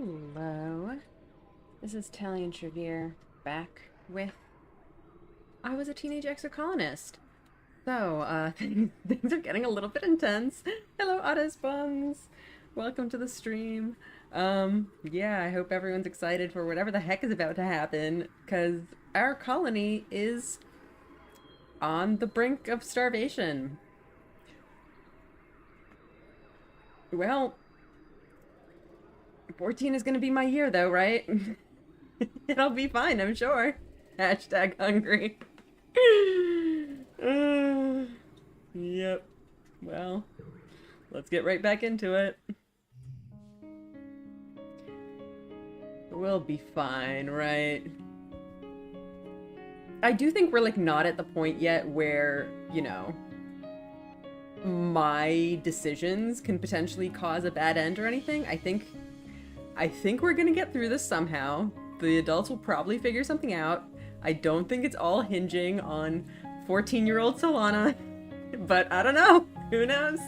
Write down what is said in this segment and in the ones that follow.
Hello. This is Talion Trevere back with I Was a Teenage Exocolonist. So, things are getting a little bit intense. Hello, Otis Buns. Welcome to the stream. Yeah, I hope everyone's excited for whatever the heck is about to happen, because our colony is on the brink of starvation. Well, 14 is gonna be my year, though, right? It'll be fine, I'm sure. Hashtag hungry. Yep. Well, let's get right back into it. We'll be fine, right? I do think we're, like, not at the point yet where, you know, my decisions can potentially cause a bad end or anything. I think we're gonna get through this somehow. The adults will probably figure something out. I don't think it's all hinging on 14-year-old Solana, but I don't know. Who knows?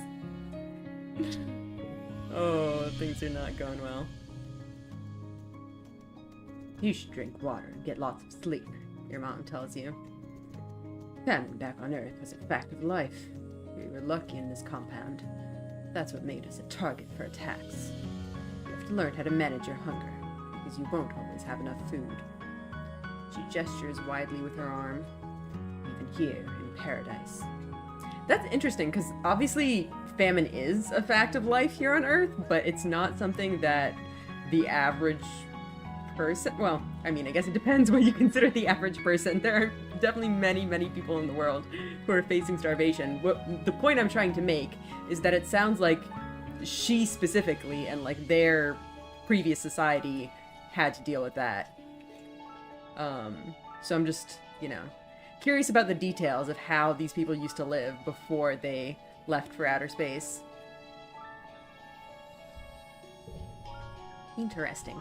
Oh, things are not going well. You should drink water and get lots of sleep, your mom tells you. Family back on Earth is a fact of life. We were lucky in this compound. That's what made us a target for attacks. You have to learn how to manage your hunger, because you won't always have enough food. She gestures widely with her arm. Even here, in paradise. That's interesting, because obviously famine is a fact of life here on Earth, but it's not something that the average person... Well, I mean, I guess it depends what you consider the average person. There are definitely many, many people in the world who are facing starvation. The point I'm trying to make is that it sounds like she specifically and, like, their previous society had to deal with that. So I'm just, you know, curious about the details of how these people used to live before they left for outer space. Interesting.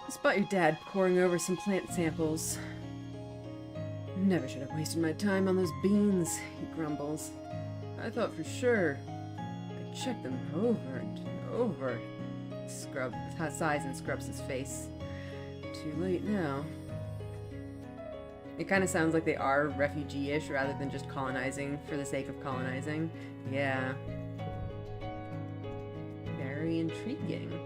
I spot your dad poring over some plant samples. Never should have wasted my time on those beans, he grumbles. I thought for sure I'd check them over and over. Sighs and scrubs his face. Too late now. It kind of sounds like they are refugee-ish rather than just colonizing for the sake of colonizing. Yeah. Very intriguing.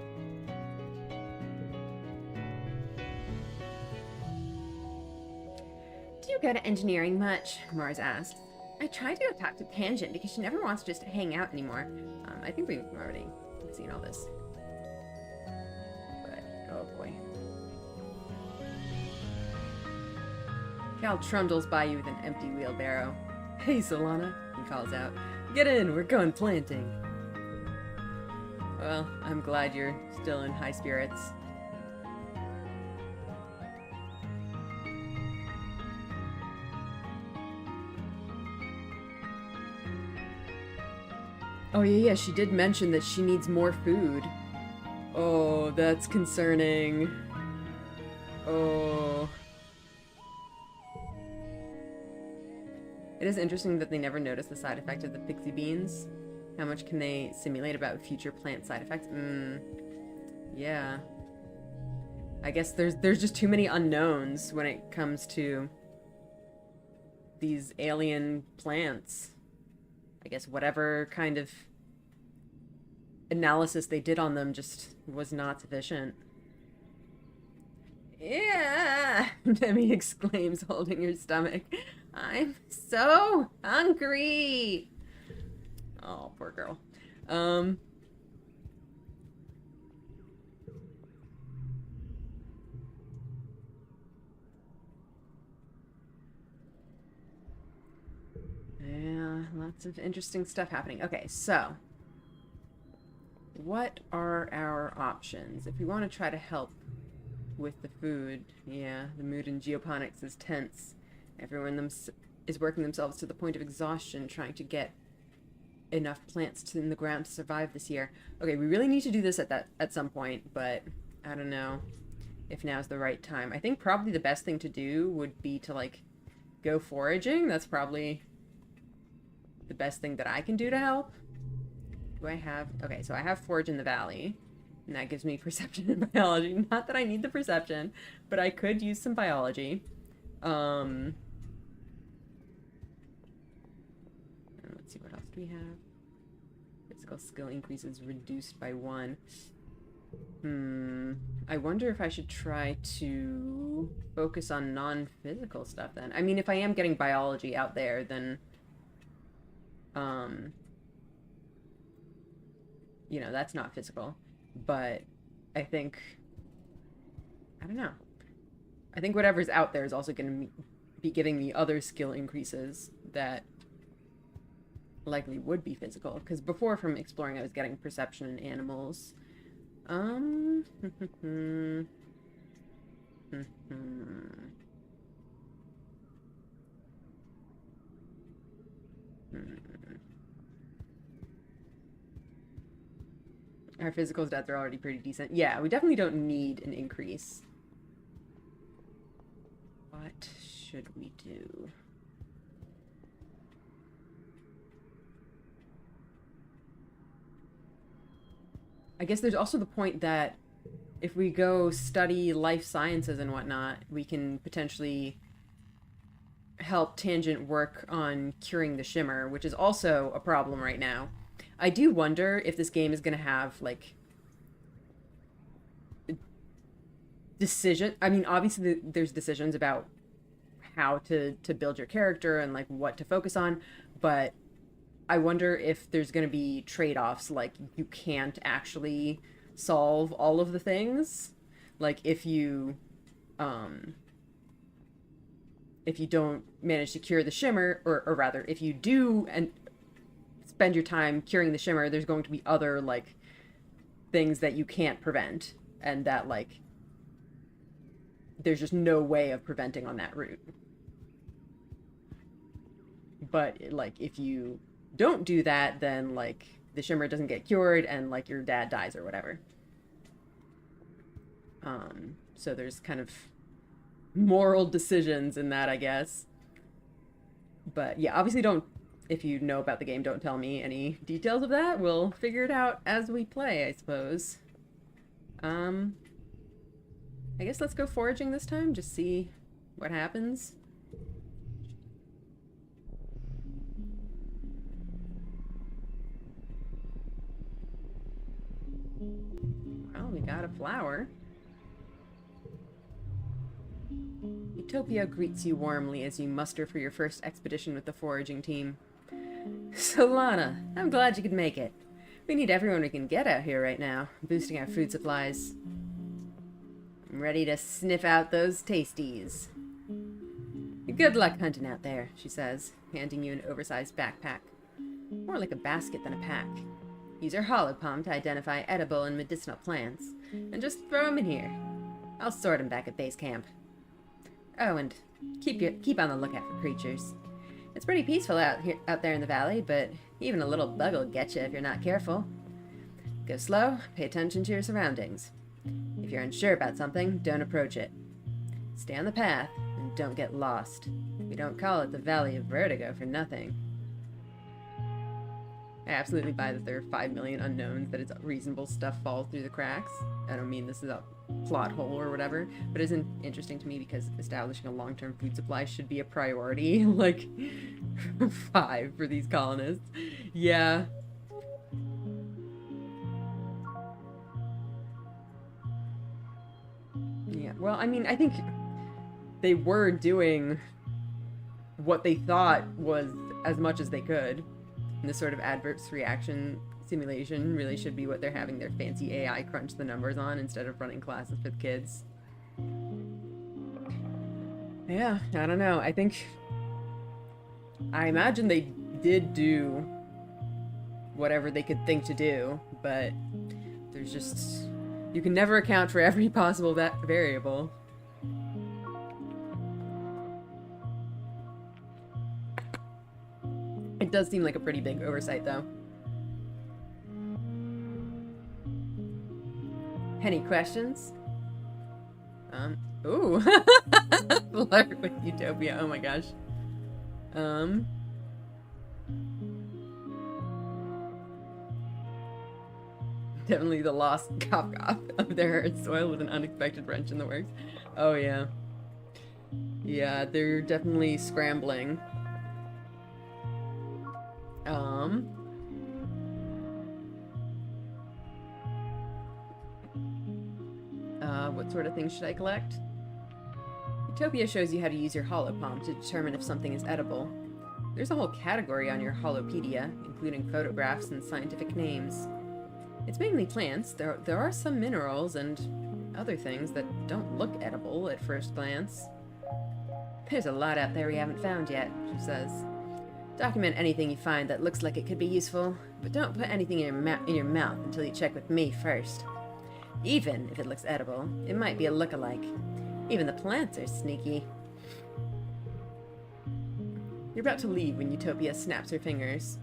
Do you go to engineering much? Mars asked. I tried to go talk to Tangent because she never wants just to hang out anymore. I think we've already seen all this. Oh boy. Cal trundles by you with an empty wheelbarrow. Hey, Solana, he calls out. Get in, we're going planting. Well, I'm glad you're still in high spirits. Oh yeah, she did mention that she needs more food. Oh, that's concerning. Oh. It is interesting that they never noticed the side effect of the pixie beans. How much can they simulate about future plant side effects? Yeah. I guess there's just too many unknowns when it comes to these alien plants. I guess whatever kind of analysis they did on them just was not sufficient. Yeah, Demi exclaims, holding her stomach. I'm so hungry. Oh, poor girl. Yeah, lots of interesting stuff happening. Okay, so what are our options? If we want to try to help with the food, yeah, the mood in geoponics is tense. Everyone is working themselves to the point of exhaustion trying to get enough plants in the ground to survive this year. Okay, we really need to do this at some point, but I don't know if now's the right time. I think probably the best thing to do would be to, like, go foraging. That's probably the best thing that I can do to help. Do I have... Okay, so I have Forge in the Valley. And that gives me perception and biology. Not that I need the perception, but I could use some biology. Let's see, what else do we have? Physical skill increases reduced by 1. I wonder if I should try to focus on non-physical stuff then. I mean, if I am getting biology out there, then... you know, that's not physical. But I think... I don't know. I think whatever's out there is also going to be giving me other skill increases that likely would be physical. Because before, from exploring, I was getting perception in animals. Our physical stats are already pretty decent. Yeah, we definitely don't need an increase. What should we do? I guess there's also the point that if we go study life sciences and whatnot, we can potentially help Tangent work on curing the shimmer, which is also a problem right now. I do wonder if this game is going to have, like, I mean, obviously there's decisions about how to build your character and, like, what to focus on, but I wonder if there's going to be trade-offs, like, you can't actually solve all of the things. Like, if you don't manage to cure the shimmer, or rather, if you do and spend your time curing the shimmer, there's going to be other, like, things that you can't prevent, and that, like, there's just no way of preventing on that route. But, like, if you don't do that, then, like, the shimmer doesn't get cured, and, like, your dad dies or whatever. So there's kind of moral decisions in that, I guess. But, yeah, obviously if you know about the game, don't tell me any details of that. We'll figure it out as we play, I suppose. I guess let's go foraging this time, just see what happens. Well, we got a flower. Utopia greets you warmly as you muster for your first expedition with the foraging team. Solana, I'm glad you could make it. We need everyone we can get out here right now, boosting our food supplies. I'm ready to sniff out those tasties. Good luck hunting out there, she says, handing you an oversized backpack. More like a basket than a pack. Use your hollow palm to identify edible and medicinal plants, and just throw them in here. I'll sort them back at base camp. Oh, and keep on the lookout for creatures. It's pretty peaceful out there in the valley, but even a little bug will get you if you're not careful. Go slow, pay attention to your surroundings. If you're unsure about something, don't approach it. Stay on the path, and don't get lost. We don't call it the Valley of Vertigo for nothing. I absolutely buy that there are 5 million unknowns, that it's reasonable stuff falls through the cracks. I don't mean this is a plot hole or whatever, but it isn't interesting to me because establishing a long-term food supply should be a priority, like 5 for these colonists. Yeah. Yeah, well, I mean, I think they were doing what they thought was as much as they could. And this sort of adverse reaction simulation really should be what they're having their fancy AI crunch the numbers on instead of running classes with kids. Yeah, I don't know. I imagine they did do whatever they could think to do, but there's just... you can never account for every possible variable. It does seem like a pretty big oversight, though. Any questions? Ooh. Flirt with Utopia, oh my gosh. Definitely the lost cough of their soil with an unexpected wrench in the works. Oh yeah. Yeah, they're definitely scrambling. Um, what sort of things should I collect? Utopia shows you how to use your holopalm to determine if something is edible. There's a whole category on your holopedia, including photographs and scientific names. It's mainly plants. There are some minerals and other things that don't look edible at first glance. There's a lot out there we haven't found yet, she says. Document anything you find that looks like it could be useful, but don't put anything in your mouth until you check with me first. Even if it looks edible, it might be a look-alike. Even the plants are sneaky. You're about to leave when Utopia snaps her fingers.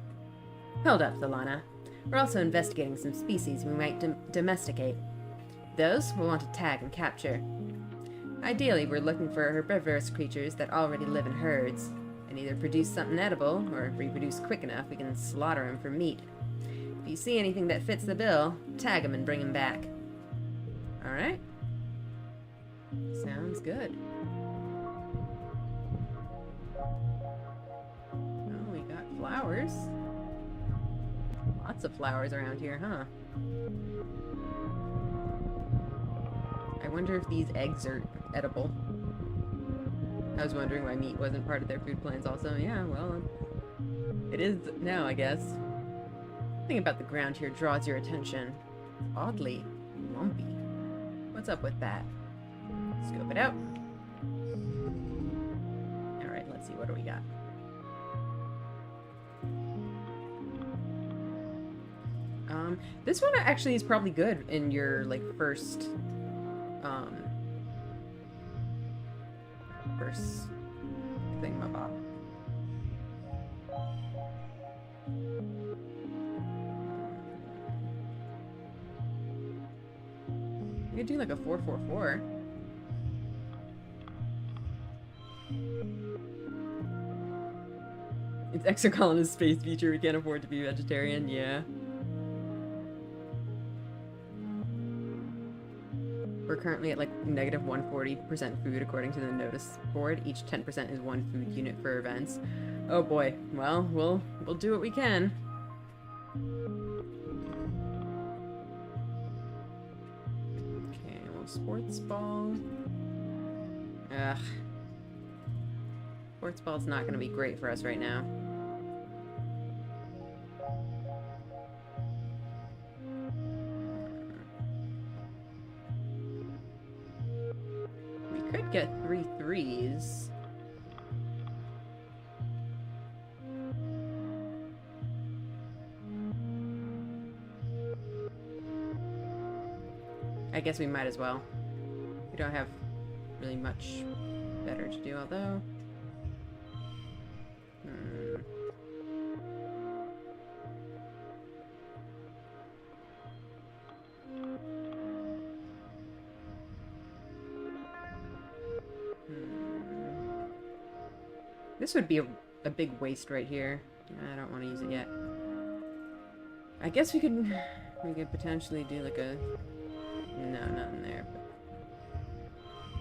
Hold up, Thalana. We're also investigating some species we might domesticate. Those we'll want to tag and capture. Ideally, we're looking for herbivorous creatures that already live in herds, and either produce something edible, or reproduce quick enough we can slaughter them for meat. If you see anything that fits the bill, tag them and bring them back. Alright. Sounds good. Oh, we got flowers. Lots of flowers around here, huh? I wonder if these eggs are edible. I was wondering why meat wasn't part of their food plans also. Yeah, well, it is now, I guess. Something about the ground here draws your attention. It's oddly lumpy. What's up with that? Scope it out. Alright, let's see, what do we got? This one actually is probably good in your, like, first thingamabob. You could do, like, a 444. It's Exocolonist space feature, we can't afford to be vegetarian, yeah. We're currently at like negative 140% food according to the notice board. Each 10% is one food unit for events. Oh boy. Well, we'll do what we can. Okay, well, sports ball. Ugh. Sports ball's not gonna be great for us right now. Get 3 threes. I guess we might as well. We don't have really much better to do, although... This would be a big waste right here. I don't want to use it yet. I guess we could potentially do like a... No, nothing there. But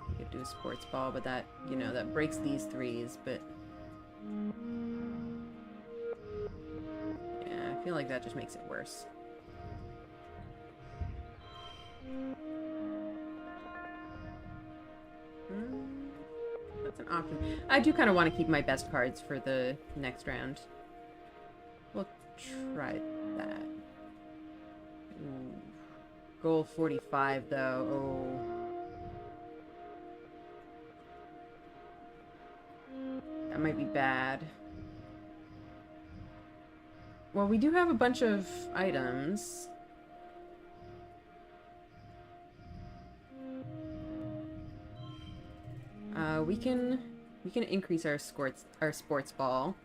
we could do a sports ball, but that, you know, that breaks these threes, but... Yeah, I feel like that just makes it worse. That's an option. I do kind of want to keep my best cards for the next round. We'll try that. Ooh. Goal 45, though. Oh. That might be bad. Well, we do have a bunch of items. We can increase our sports ball.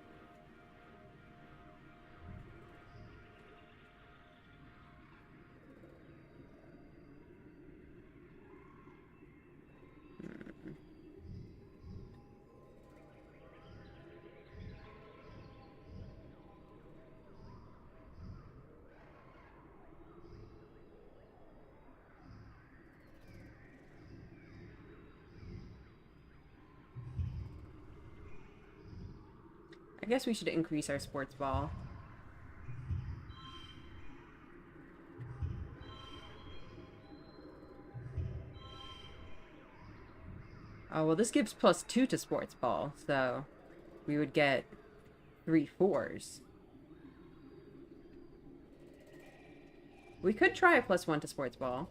guess we should increase our sports ball. Oh, well, this gives +2 to sports ball, so we would get 3 4s. We could try a +1 to sports ball.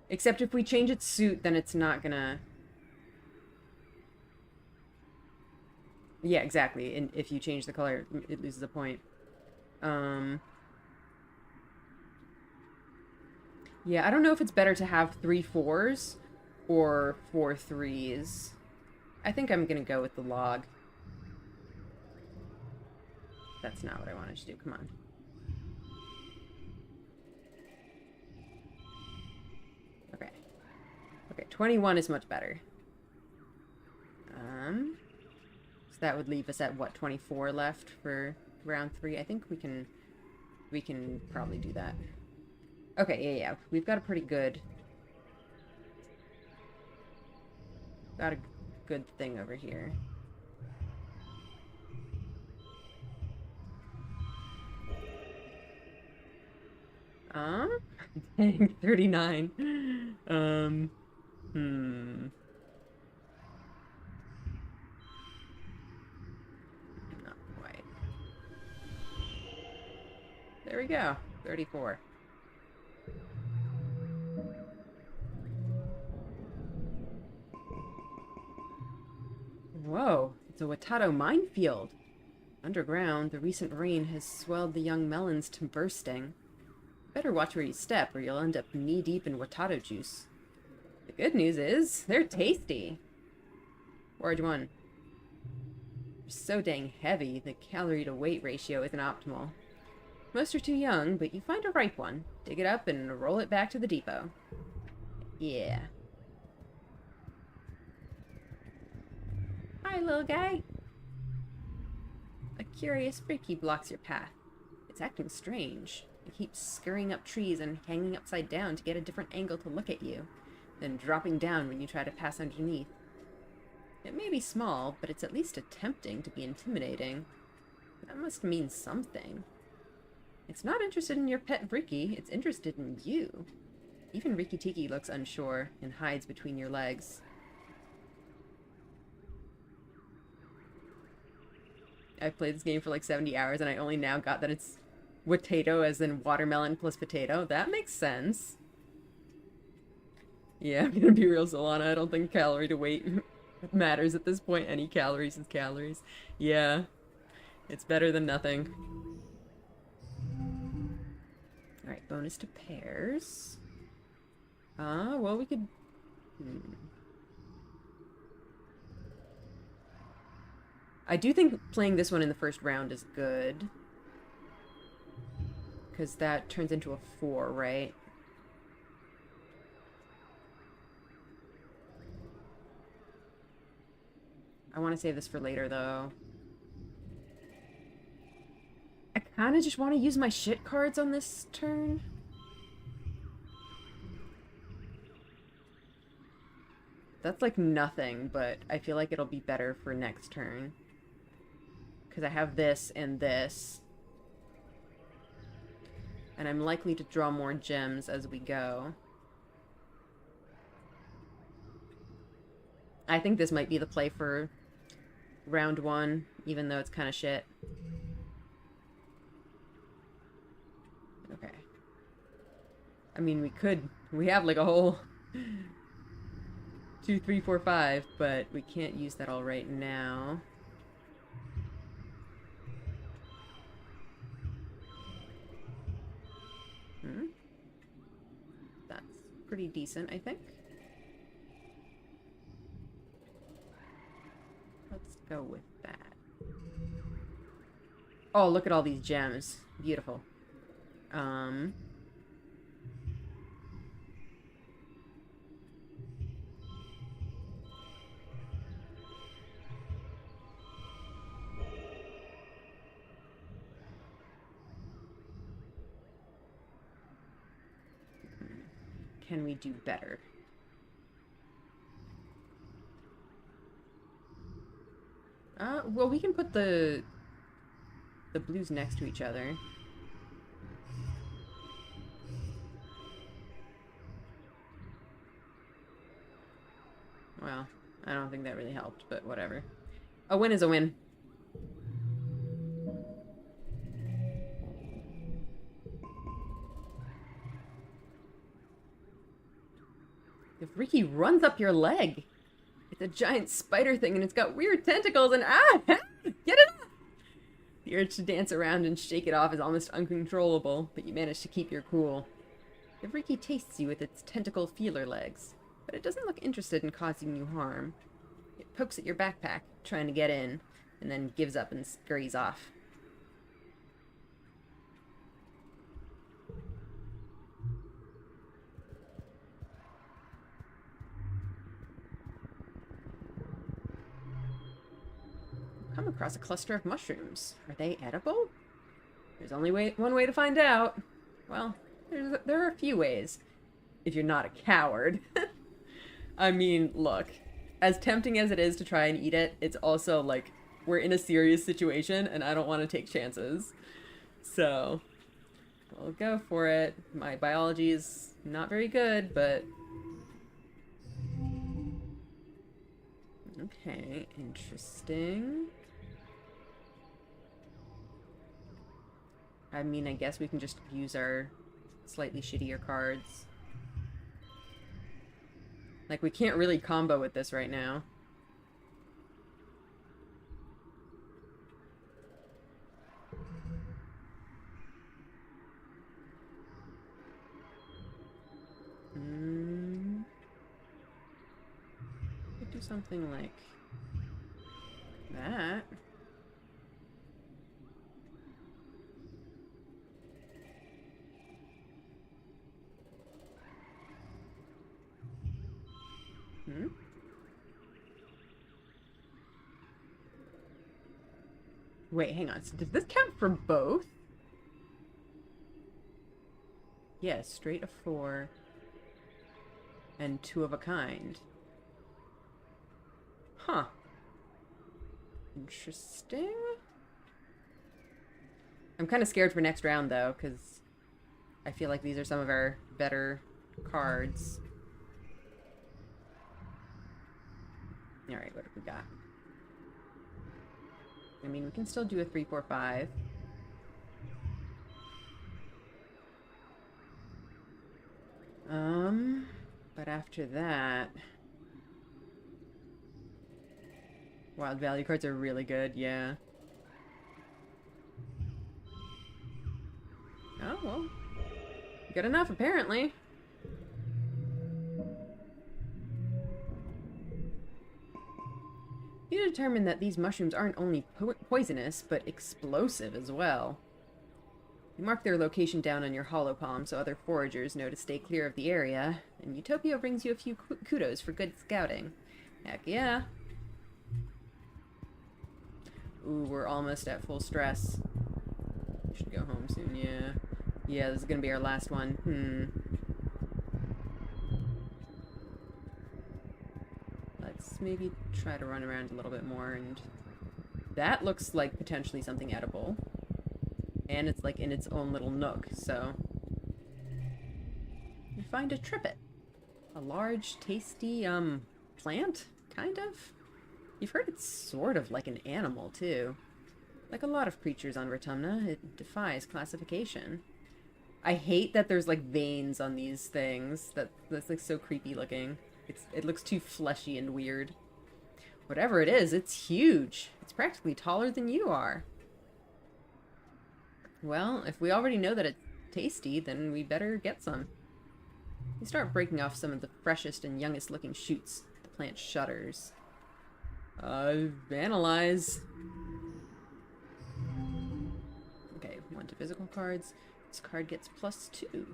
Except if we change its suit, then it's not gonna... Yeah, exactly. And if you change the color, it loses a point. Yeah, I don't know if it's better to have 3 4s or 4 3s. I think I'm gonna go with the log. That's not what I wanted to do. Come on. Okay. Okay, 21 is much better. So that would leave us at, what, 24 left for round 3? I think we can probably do that. Okay, yeah. We've got a pretty good... Got a good thing over here. Dang, 39. Not quite. There we go. 34. Whoa, it's a Watato minefield. Underground, the recent rain has swelled the young melons to bursting. Better watch where you step, or you'll end up knee-deep in Watato juice. The good news is, they're tasty. Large one. They're so dang heavy, the calorie-to-weight ratio isn't optimal. Most are too young, but you find a ripe one. Dig it up and roll it back to the depot. Yeah. Hi, little guy. A curious bricky blocks your path. It's acting strange. It keeps scurrying up trees and hanging upside down to get a different angle to look at you, then dropping down when you try to pass underneath. It may be small, but it's at least attempting to be intimidating. That must mean something. It's not interested in your pet Ricky, it's interested in you. Even Riki Tiki looks unsure and hides between your legs. I've played this game for like 70 hours and I only now got that it's Watato as in watermelon plus potato. That makes sense. Yeah, I'm gonna be real, Solana. I don't think calorie to weight matters at this point. Any calories is calories. Yeah. It's better than nothing. Alright, bonus to pairs. Well, we could... I do think playing this one in the first round is good. Because that turns into a 4, right? I want to save this for later, though. I kind of just want to use my shit cards on this turn. That's like nothing, but I feel like it'll be better for next turn. Because I have this and this. And I'm likely to draw more gems as we go. I think this might be the play for round 1, even though it's kind of shit. Okay. I mean, we have like a whole 2, 3, 4, 5, but we can't use that all right now. That's pretty decent, I think. Let's go with that. Oh, look at all these gems. Beautiful. can we do better? Well, we can put the blues next to each other. Well, I don't think that really helped, but whatever. A win is a win. If Ricky runs up your leg, it's a giant spider thing and it's got weird tentacles and get it off! The urge to dance around and shake it off is almost uncontrollable, but you manage to keep your cool. If Ricky tastes you with its tentacle feeler legs, but it doesn't look interested in causing you harm. It pokes at your backpack, trying to get in, and then gives up and scurries off. Come across a cluster of mushrooms. Are they edible? There's only one way to find out. Well, there are a few ways. If you're not a coward. I mean, look, as tempting as it is to try and eat it, it's also like, we're in a serious situation and I don't want to take chances. So, we'll go for it. My biology is not very good, but... Okay, interesting. I mean, I guess we can just use our slightly shittier cards. Like, we can't really combo with this right now. Could do something like that. Wait, hang on. So does this count for both? Yes, straight of 4 and 2 of a kind. Huh. Interesting. I'm kind of scared for next round, though, because I feel like these are some of our better cards. Alright, what have we got? I mean, we can still do a 3, 4, 5. But after that... Wild value cards are really good, yeah. Oh, well. Good enough, apparently. You determine that these mushrooms aren't only poisonous, but explosive as well. You mark their location down on your hollow palm so other foragers know to stay clear of the area, and Utopia brings you a few kudos for good scouting. Heck yeah. Ooh, we're almost at full stress. We should go home soon, yeah. Yeah, this is gonna be our last one. Let's maybe try to run around a little bit more, and... That looks like potentially something edible. And it's like in its own little nook, so... You find a trippet. A large, tasty, plant? Kind of? You've heard it's sort of like an animal, too. Like a lot of creatures on Rotumna, it defies classification. I hate that there's, like, veins on these things. That's, like, so creepy looking. It looks too fleshy and weird. Whatever it is, it's huge. It's practically taller than you are. Well, if we already know that it's tasty, then we better get some. You start breaking off some of the freshest and youngest looking shoots. The plant shudders. Analyze. Okay, 1 to physical cards. This card gets +2.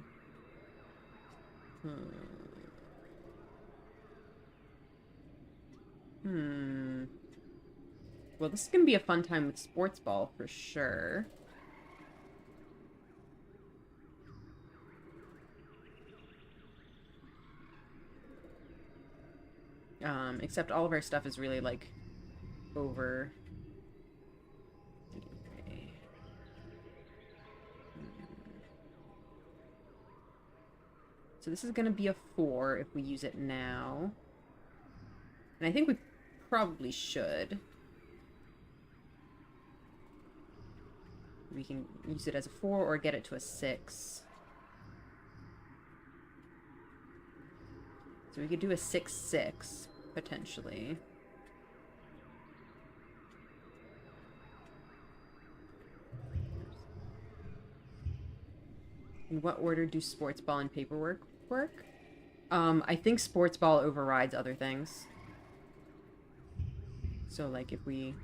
Well, this is gonna be a fun time with sports ball for sure. Except all of our stuff is really, like, over... So this is going to be a 4 if we use it now. And I think we probably should. We can use it as a 4 or get it to a 6. So we could do a 6-6, potentially. In what order do sports ball and paperwork work? I think sports ball overrides other things. So, like, if we...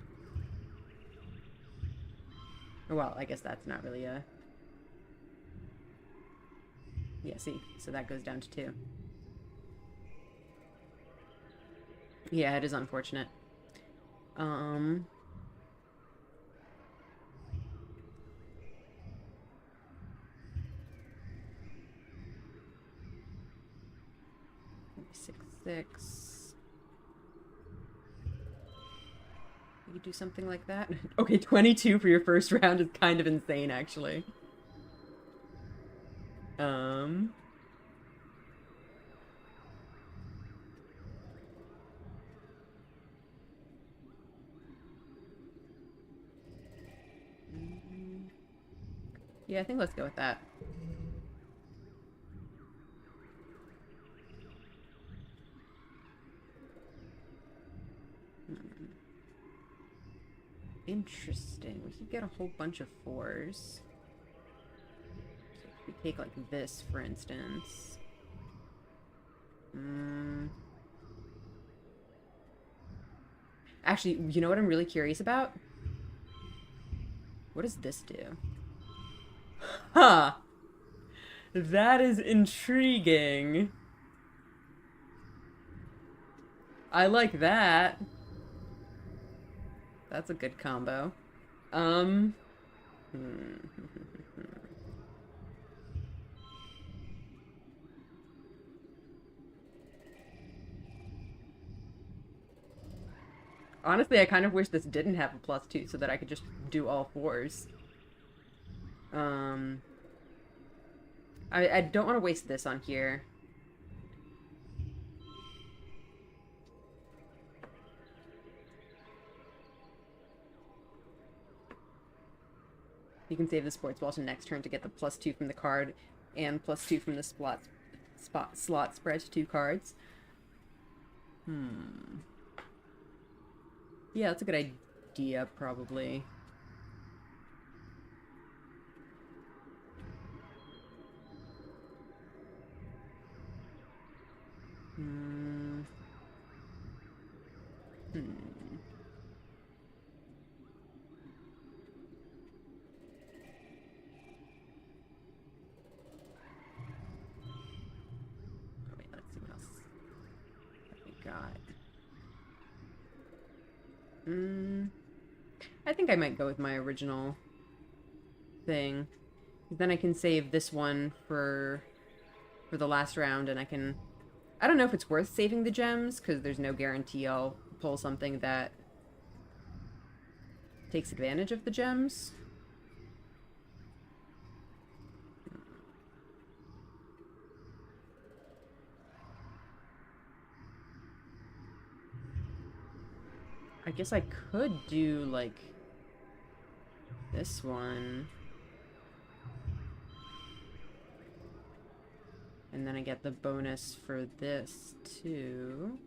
Well, I guess that's not really a... Yeah, see? So that goes down to 2. Yeah, it is unfortunate. 6-6. You could do something like that. Okay, 22 for your first round is kind of insane, actually. Yeah, I think let's go with that. Interesting. We could get a whole bunch of 4s. So if we take like this, for instance. Actually, you know what I'm really curious about? What does this do? Huh. That is intriguing. I like that. That's a good combo. Honestly, I kind of wish this didn't have a +2 so that I could just do all 4s. I don't want to waste this on here. You can save the sports ball to next turn to get the +2 from the card and +2 from the slot spread to 2 cards. Yeah, that's a good idea, probably. Wait, let's see what else we got. I think I might go with my original thing. Then I can save this one for the last round, and I can... I don't know if it's worth saving the gems, because there's no guarantee I'll pull something that takes advantage of the gems. I guess I could do, like, this one. And then I get the bonus for this, too.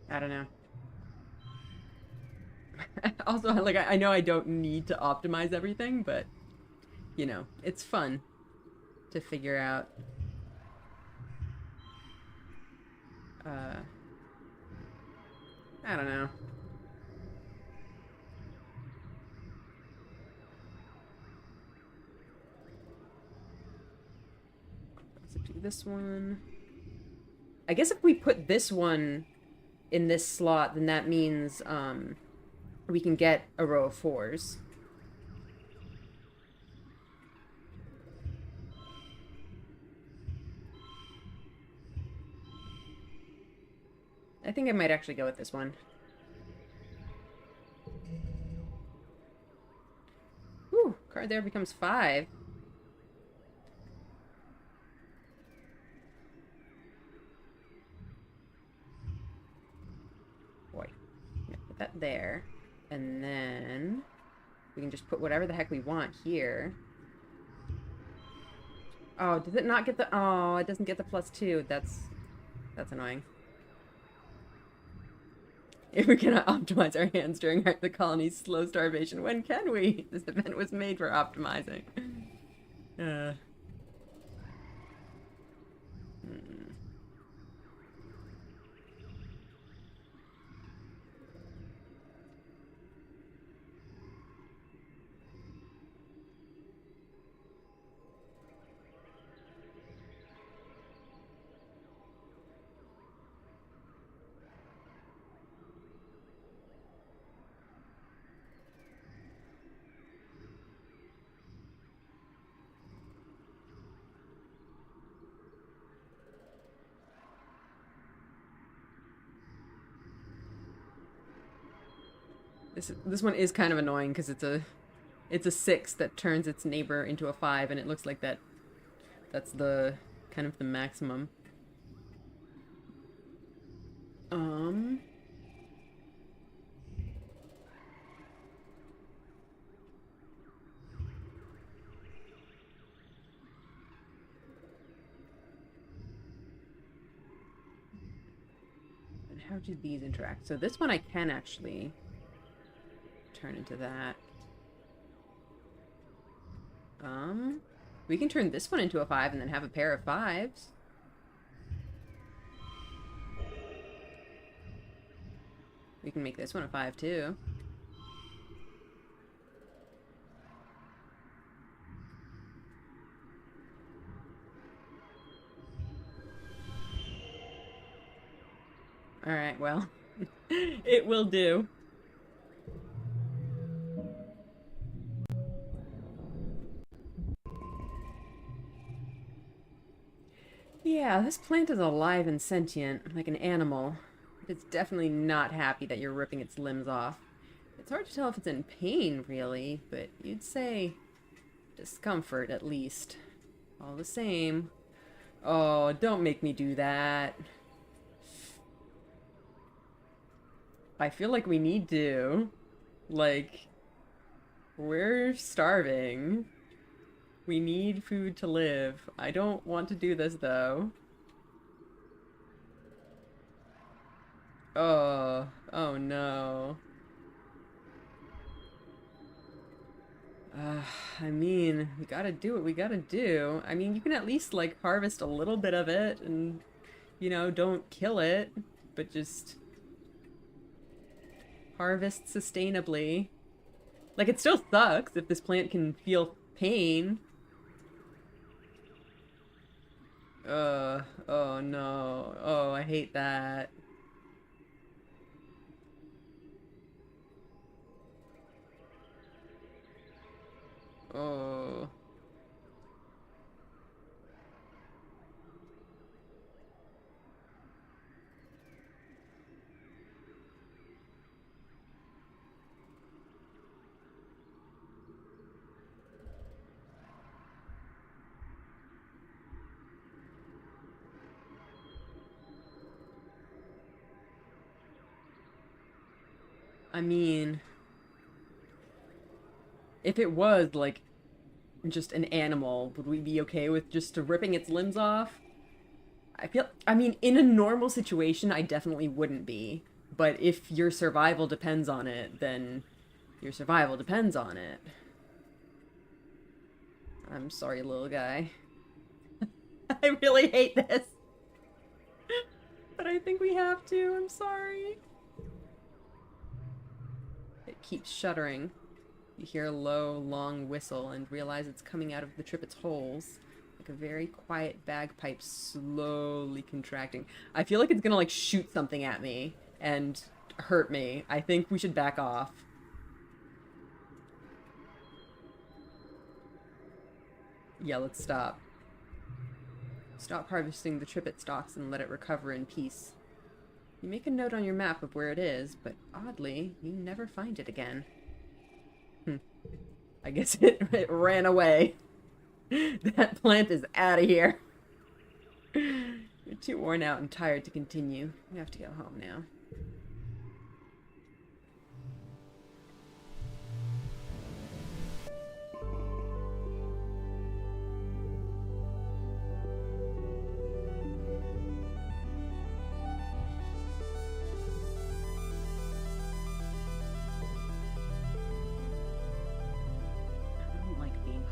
I don't know. Also, like, I know I don't need to optimize everything, but, you know, it's fun to figure out. I don't know. Do this one. I guess if we put this one in this slot, then that means we can get a row of 4s. I think I might actually go with this one. Whew, card there becomes 5. Boy. Yeah, put that there. And then we can just put whatever the heck we want here. Oh, does it not get the... Oh, it doesn't get the +2. That's annoying. If we cannot optimize our hands during the colony's slow starvation, when can we? This event was made for optimizing. This one is kind of annoying because it's a 6 that turns its neighbor into a 5, and it looks like that's the kind of the maximum. And how do these interact? So this one I can actually turn into that. We can turn this one into a 5 and then have a pair of 5s. We can make this one a 5 too. Alright, well, it will do. Yeah, this plant is alive and sentient, like an animal. It's definitely not happy that you're ripping its limbs off. It's hard to tell if it's in pain, really, but you'd say discomfort, at least. All the same. Oh, don't make me do that. I feel like we need to. Like, we're starving. We need food to live. I don't want to do this, though. Oh no. I mean, we gotta do what we gotta do. I mean, you can at least, like, harvest a little bit of it and, you know, don't kill it, but just harvest sustainably. Like, it still sucks if this plant can feel pain. Oh no. Oh, I hate that. Oh. I mean, if it was, like, just an animal, would we be okay with just ripping its limbs off? I mean, in a normal situation, I definitely wouldn't be. But if your survival depends on it, then your survival depends on it. I'm sorry, little guy. I really hate this. But I think we have to. I'm sorry. It keeps shuddering. You hear a low, long whistle and realize it's coming out of the tripet's holes. The Like a very quiet bagpipe slowly contracting. I feel like it's gonna like shoot something at me and hurt me. I think we should back off. Yeah, let's stop. Stop harvesting the trippet stalks and let it recover in peace. You make a note on your map of where it is, but oddly, you never find it again. I guess it ran away. That plant is out of here. You're too worn out and tired to continue. You have to go home now.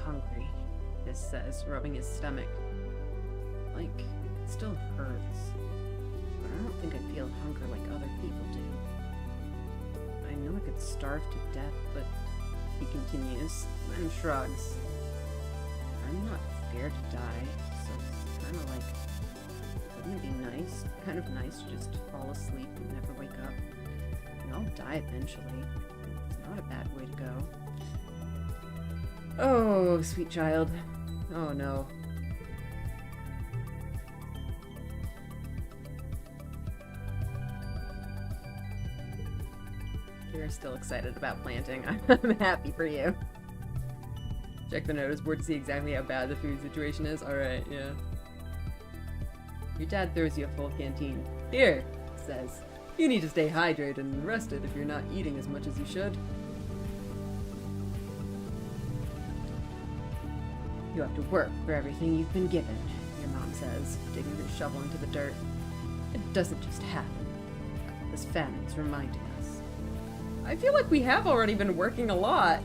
Hungry, this says, rubbing his stomach. Like, it still hurts. But I don't think I feel hunger like other people do. I know I could starve to death, but he continues, then shrugs. I'm not scared to die, so it's kind of like, wouldn't it be nice, kind of nice to just fall asleep and never wake up? And I'll die eventually. It's not a bad way to go. Oh, sweet child. Oh, no. You're still excited about planting. I'm happy for you. Check the notice board to see exactly how bad the food situation is. Alright, yeah. Your dad throws you a full canteen. Here, he says. You need to stay hydrated and rested if you're not eating as much as you should. You have to work for everything you've been given, your mom says, digging her shovel into the dirt. It doesn't just happen. This famine's reminding us. I feel like we have already been working a lot.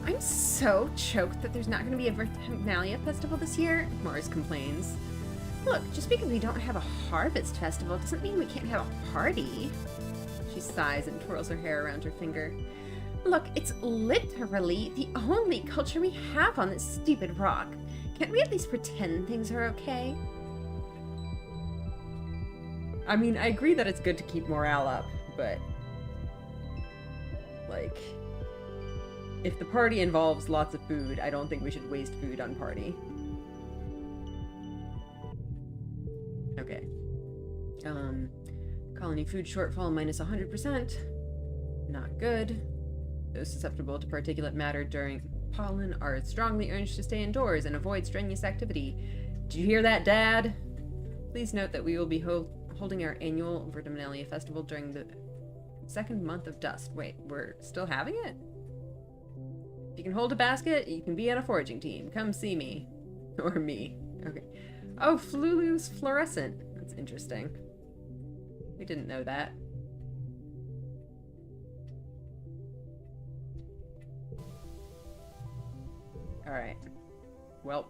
I'm so choked that there's not going to be a Vernalia festival this year, Mars complains. Look, just because we don't have a harvest festival doesn't mean we can't have a party. She sighs and twirls her hair around her finger. Look, it's literally the only culture we have on this stupid rock. Can't we at least pretend things are okay? I mean, I agree that it's good to keep morale up, but... like... if the party involves lots of food, I don't think we should waste food on party. Okay. Colony food shortfall minus 100%. Not good. Those susceptible to particulate matter during pollen are strongly urged to stay indoors and avoid strenuous activity. Did you hear that, Dad? Please note that we will be holding our annual Vernalia festival during the second month of dust. Wait, we're still having it? If you can hold a basket, you can be on a foraging team. Come see me. Or me. Okay. Oh, Flulu's fluorescent. That's interesting. We didn't know that. Alright. Well.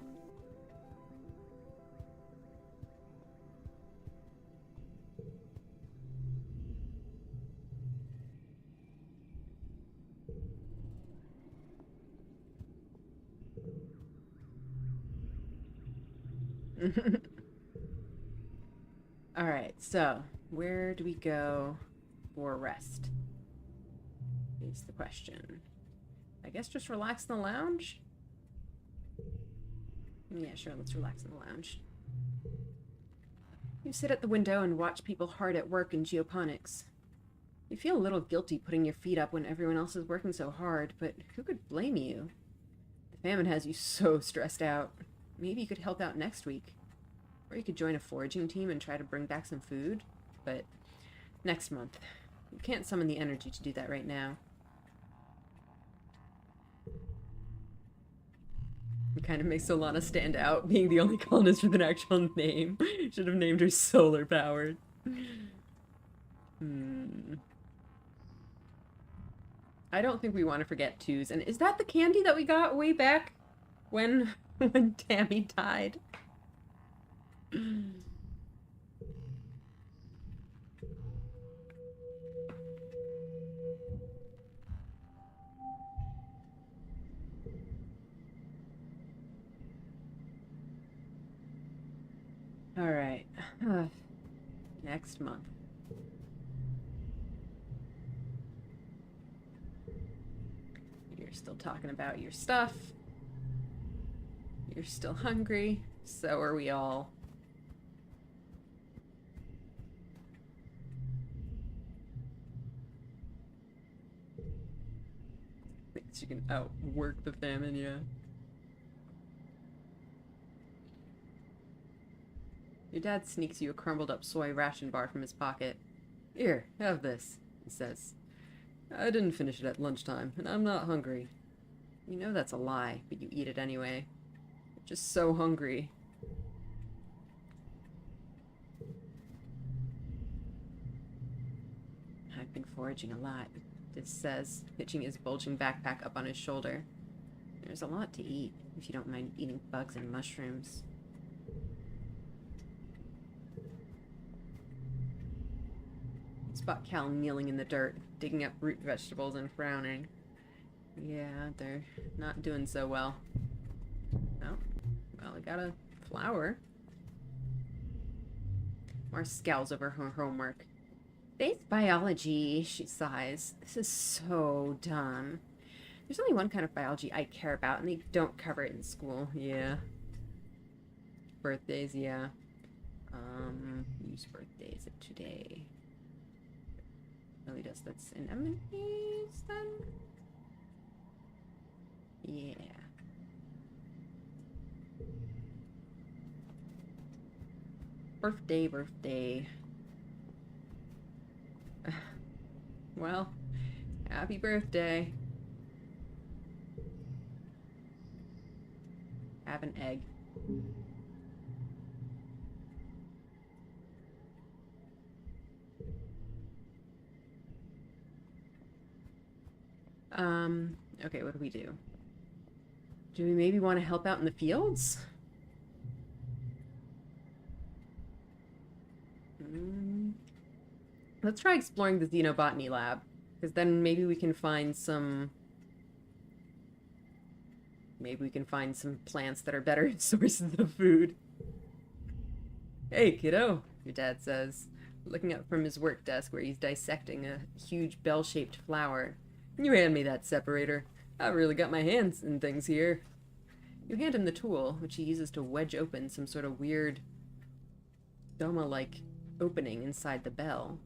Alright, so where do we go for rest? Is the question. I guess just relax in the lounge? Yeah, sure, let's relax in the lounge. You sit at the window and watch people hard at work in geoponics. You feel a little guilty putting your feet up when everyone else is working so hard, but who could blame you? The famine has you so stressed out. Maybe you could help out next week. Or you could join a foraging team and try to bring back some food. But next month. You can't summon the energy to do that right now. It kind of makes Solana stand out, being the only colonist with an actual name. Should have named her Solar Powered. I don't think we want to forget twos. And is that the candy that we got way back when Tammy died? Alright. Next month. You're still talking about your stuff. You're still hungry. So are we all. Thinks you can outwork the famine, yeah. Your dad sneaks you a crumbled up soy ration bar from his pocket. Here, have this, he says. I didn't finish it at lunchtime, and I'm not hungry. You know that's a lie, but you eat it anyway. You're just so hungry. I've been foraging a lot, Diz says, hitching his bulging backpack up on his shoulder. There's a lot to eat, if you don't mind eating bugs and mushrooms. Spot Cal kneeling in the dirt, digging up root vegetables and frowning. Yeah, they're not doing so well. Oh, well, I got a flower. Mars scowls over her homework. Faith biology, she sighs. This is so dumb. There's only one kind of biology I care about, and they don't cover it in school. Yeah. Birthdays, yeah. Whose birthday is it today? Really does. That's anemones, then? Yeah. Birthday. Well, happy birthday. Have an egg. Okay, what do we do? Do we maybe want to help out in the fields? Let's try exploring the xenobotany lab, because then maybe we can find some... Maybe we can find some plants that are better sources of food. Hey, kiddo, your dad says, looking up from his work desk where he's dissecting a huge bell-shaped flower. You hand me that separator. I've really got my hands in things here. You hand him the tool, which he uses to wedge open some sort of weird doma-like opening inside the bell.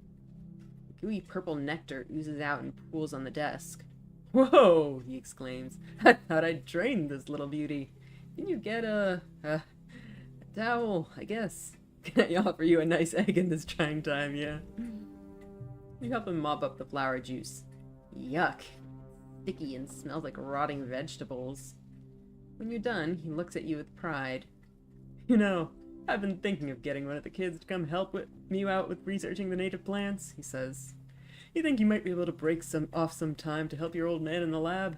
Gooey purple nectar oozes out and pools on the desk. Whoa, he exclaims. I thought I'd trained this little beauty. Can you get a towel, I guess? Can I offer you a nice egg in this trying time, yeah? You help him mop up the flower juice. Yuck. Sticky and smells like rotting vegetables. When you're done, he looks at you with pride. You know, I've been thinking of getting one of the kids to come help me out with researching the native plants, he says. You think you might be able to break off some time to help your old man in the lab?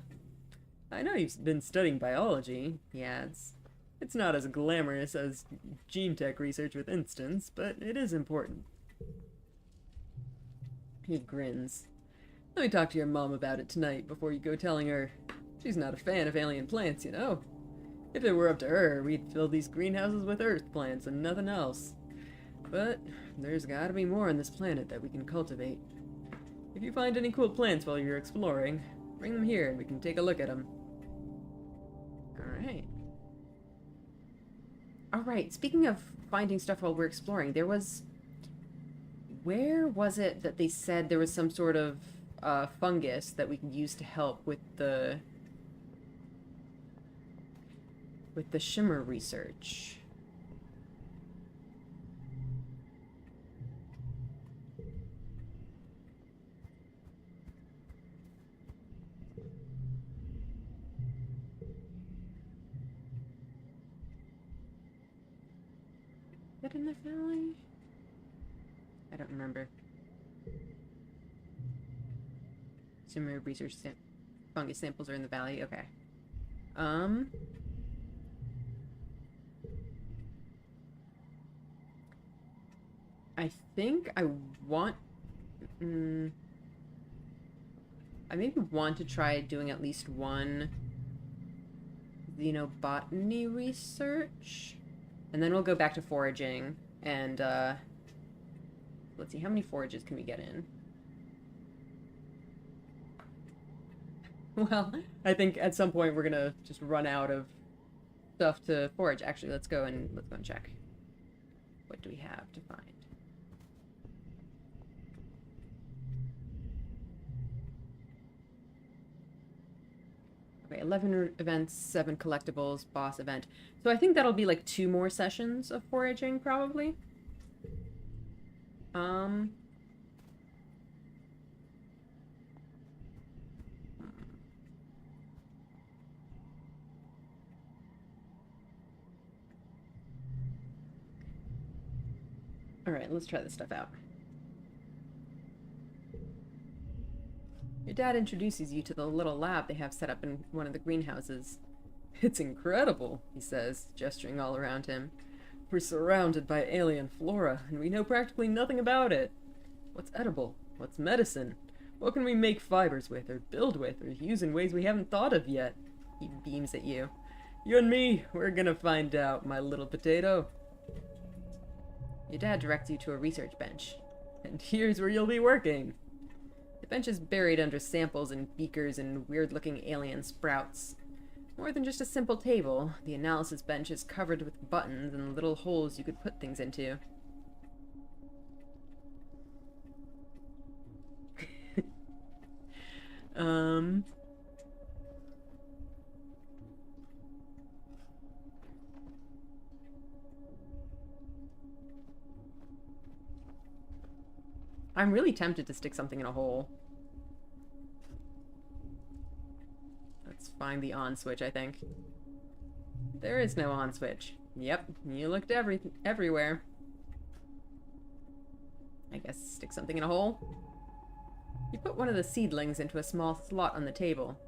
I know you've been studying biology, he adds. It's not as glamorous as gene tech research with instance, but it is important. He grins. Let me talk to your mom about it tonight before you go telling her. She's not a fan of alien plants, you know. If it were up to her, we'd fill these greenhouses with earth plants and nothing else. But there's gotta be more on this planet that we can cultivate. If you find any cool plants while you're exploring, bring them here and we can take a look at them. Alright, speaking of finding stuff while we're exploring, there was... Where was it that they said there was some sort of fungus that we can use to help with the shimmer research? Is that in the valley? I don't remember. Shimmer research fungus samples are in the valley. Okay. I think I want... I maybe want to try doing at least one xenobotany research. And then we'll go back to foraging. And, let's see, how many forages can we get in? Well, I think at some point we're gonna just run out of stuff to forage. Actually, let's go and check. What do we have to find? Okay, 11 events, 7 collectibles, boss event. So I think that'll be like 2 more sessions of foraging, probably. Alright, let's try this stuff out. Your dad introduces you to the little lab they have set up in one of the greenhouses. It's incredible, he says, gesturing all around him. We're surrounded by alien flora, and we know practically nothing about it. What's edible? What's medicine? What can we make fibers with, or build with, or use in ways we haven't thought of yet? He beams at you. You and me, we're gonna find out, my little potato. Your dad directs you to a research bench. And here's where you'll be working. The bench is buried under samples and beakers and weird-looking alien sprouts. More than just a simple table, the analysis bench is covered with buttons and little holes you could put things into. I'm really tempted to stick something in a hole. Let's find the on switch, I think. There is no on switch. Yep, you looked everywhere. I guess stick something in a hole. You put one of the seedlings into a small slot on the table.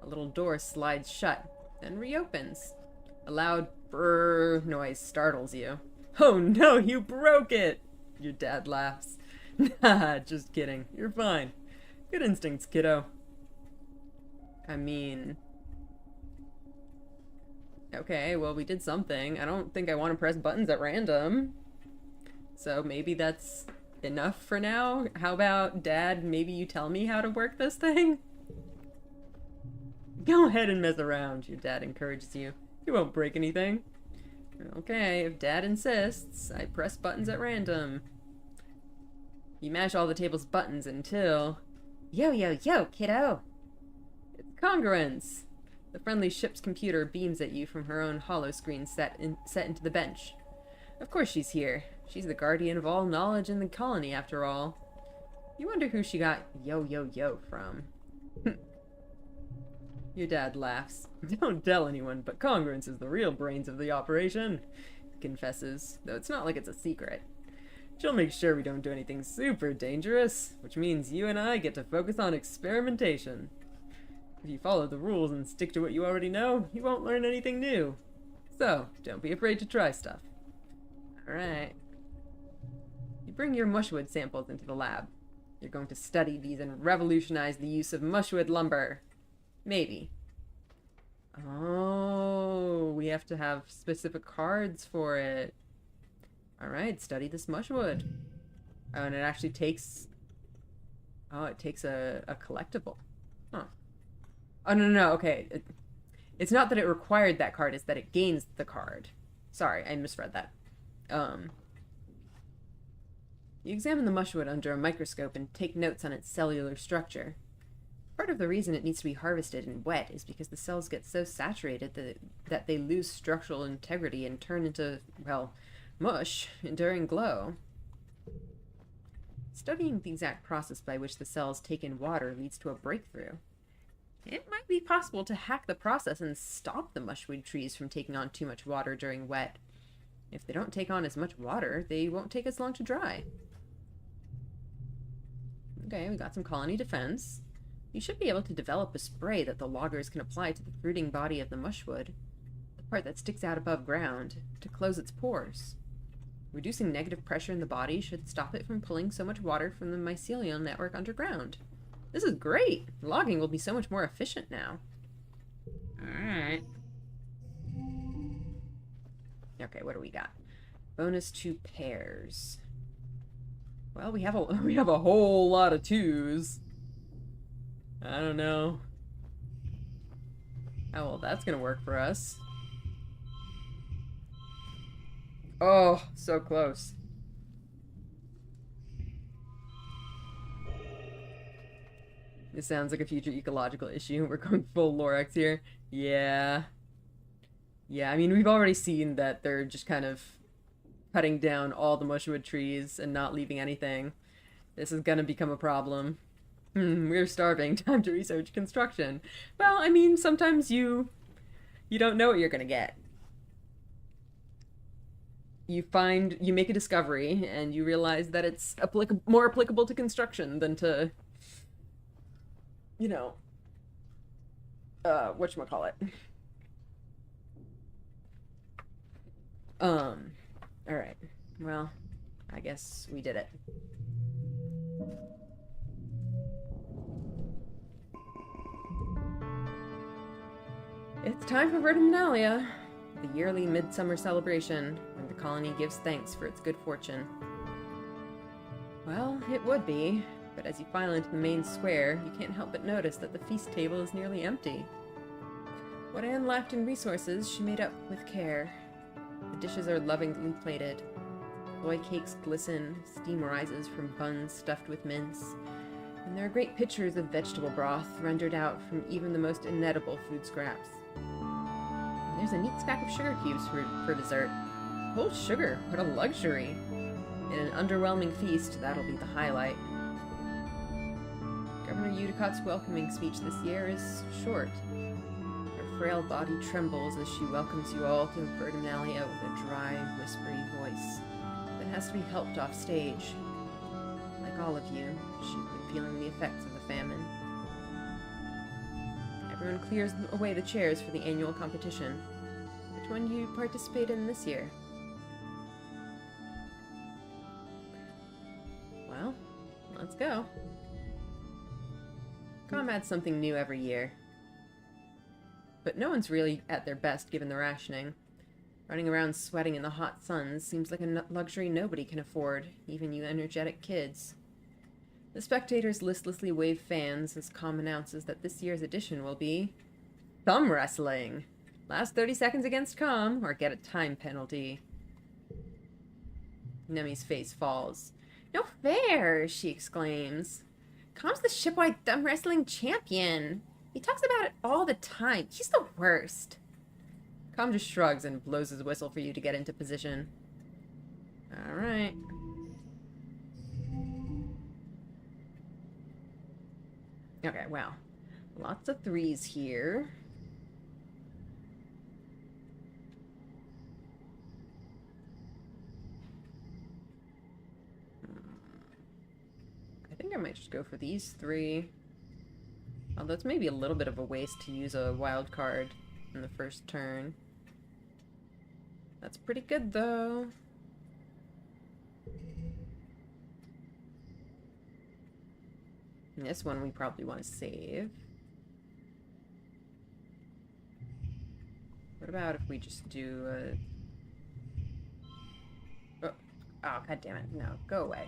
A little door slides shut, then reopens. A loud brrr noise startles you. Oh no, you broke it! Your dad laughs. Nah, just kidding. You're fine. Good instincts, kiddo. I mean... Okay, well, we did something. I don't think I want to press buttons at random. So maybe that's enough for now? How about, Dad, maybe you tell me how to work this thing? Go ahead and mess around, your dad encourages you. You won't break anything. Okay, if Dad insists, I press buttons at random. You mash all the table's buttons until... Yo, yo, yo, kiddo! It's congruence! The friendly ship's computer beams at you from her own hollow screen set into the bench. Of course she's here. She's the guardian of all knowledge in the colony, after all. You wonder who she got yo, yo, yo from. Your dad laughs. Don't tell anyone, but congruence is the real brains of the operation, he confesses, though it's not like it's a secret. She'll make sure we don't do anything super dangerous, which means you and I get to focus on experimentation. If you follow the rules and stick to what you already know, you won't learn anything new. So, don't be afraid to try stuff. Alright. You bring your mushwood samples into the lab. You're going to study these and revolutionize the use of mushwood lumber. Maybe. Oh, we have to have specific cards for it. Alright, study this mushwood. Oh, and it actually takes... Oh, it takes a collectible. Huh. Oh, no, okay. It's not that it required that card, it's that it gains the card. Sorry, I misread that. You examine the mushwood under a microscope and take notes on its cellular structure. Part of the reason it needs to be harvested and wet is because the cells get so saturated that they lose structural integrity and turn into, well, mush during glow. Studying the exact process by which the cells take in water leads to a breakthrough. It might be possible to hack the process and stop the mushwood trees from taking on too much water during wet. If they don't take on as much water, they won't take as long to dry. Okay, we got some colony defense. You should be able to develop a spray that the loggers can apply to the fruiting body of the mushwood, the part that sticks out above ground, to close its pores. Reducing negative pressure in the body should stop it from pulling so much water from the mycelial network underground. This is great! Logging will be so much more efficient now. Alright. Okay, what do we got? Bonus 2 pairs. Well, we have a whole lot of 2s. I don't know how well that's gonna work for us. Oh, so close. This sounds like a future ecological issue. We're going full Lorax here. Yeah. Yeah, I mean, we've already seen that they're just kind of cutting down all the mushwood trees and not leaving anything. This is gonna become a problem. We're starving. Time to research construction. Well, I mean, sometimes you don't know what you're gonna get. You make a discovery, and you realize that it's more applicable to construction than to, you know, whatchamacallit. Alright. Well, I guess we did it. It's time for Verminalia, the yearly midsummer celebration, when the colony gives thanks for its good fortune. Well, it would be, but as you file into the main square, you can't help but notice that the feast table is nearly empty. What Anne lacked in resources, she made up with care. The dishes are lovingly plated. Soy cakes glisten, steam rises from buns stuffed with mince, and there are great pitchers of vegetable broth rendered out from even the most inedible food scraps. And there's a neat stack of sugar cubes for dessert. Whole sugar, what a luxury! In an underwhelming feast, that'll be the highlight. Governor Udicott's welcoming speech this year is short. Her frail body trembles as she welcomes you all to Verminalia with a dry, whispery voice that has to be helped off stage. Like all of you, she's been feeling the effects of the famine. Everyone clears away the chairs for the annual competition. Which one do you participate in this year? Well, let's go. Com adds something new every year. But no one's really at their best given the rationing. Running around sweating in the hot sun seems like a luxury nobody can afford, even you energetic kids. The spectators listlessly wave fans as Com announces that this year's edition will be thumb wrestling. Last 30 seconds against Com, or get a time penalty. Nemi's face falls. No fair, she exclaims. Com's the shipwide thumb wrestling champion. He talks about it all the time. He's the worst. Com just shrugs and blows his whistle for you to get into position. Alright. Okay, well. Lots of 3s here. I think I might just go for these 3. Although it's maybe a little bit of a waste to use a wild card in the first turn. That's pretty good, though. And this one we probably want to save. What about if we just do a... Oh, god damn it. No, go away.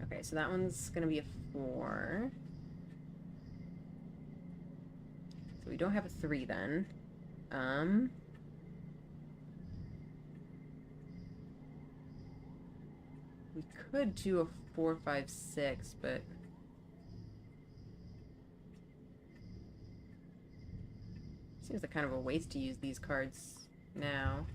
Okay, so that one's gonna be a 4. So we don't have a 3 then. We could do a 4, 5, 6, but seems like kind of a waste to use these cards now.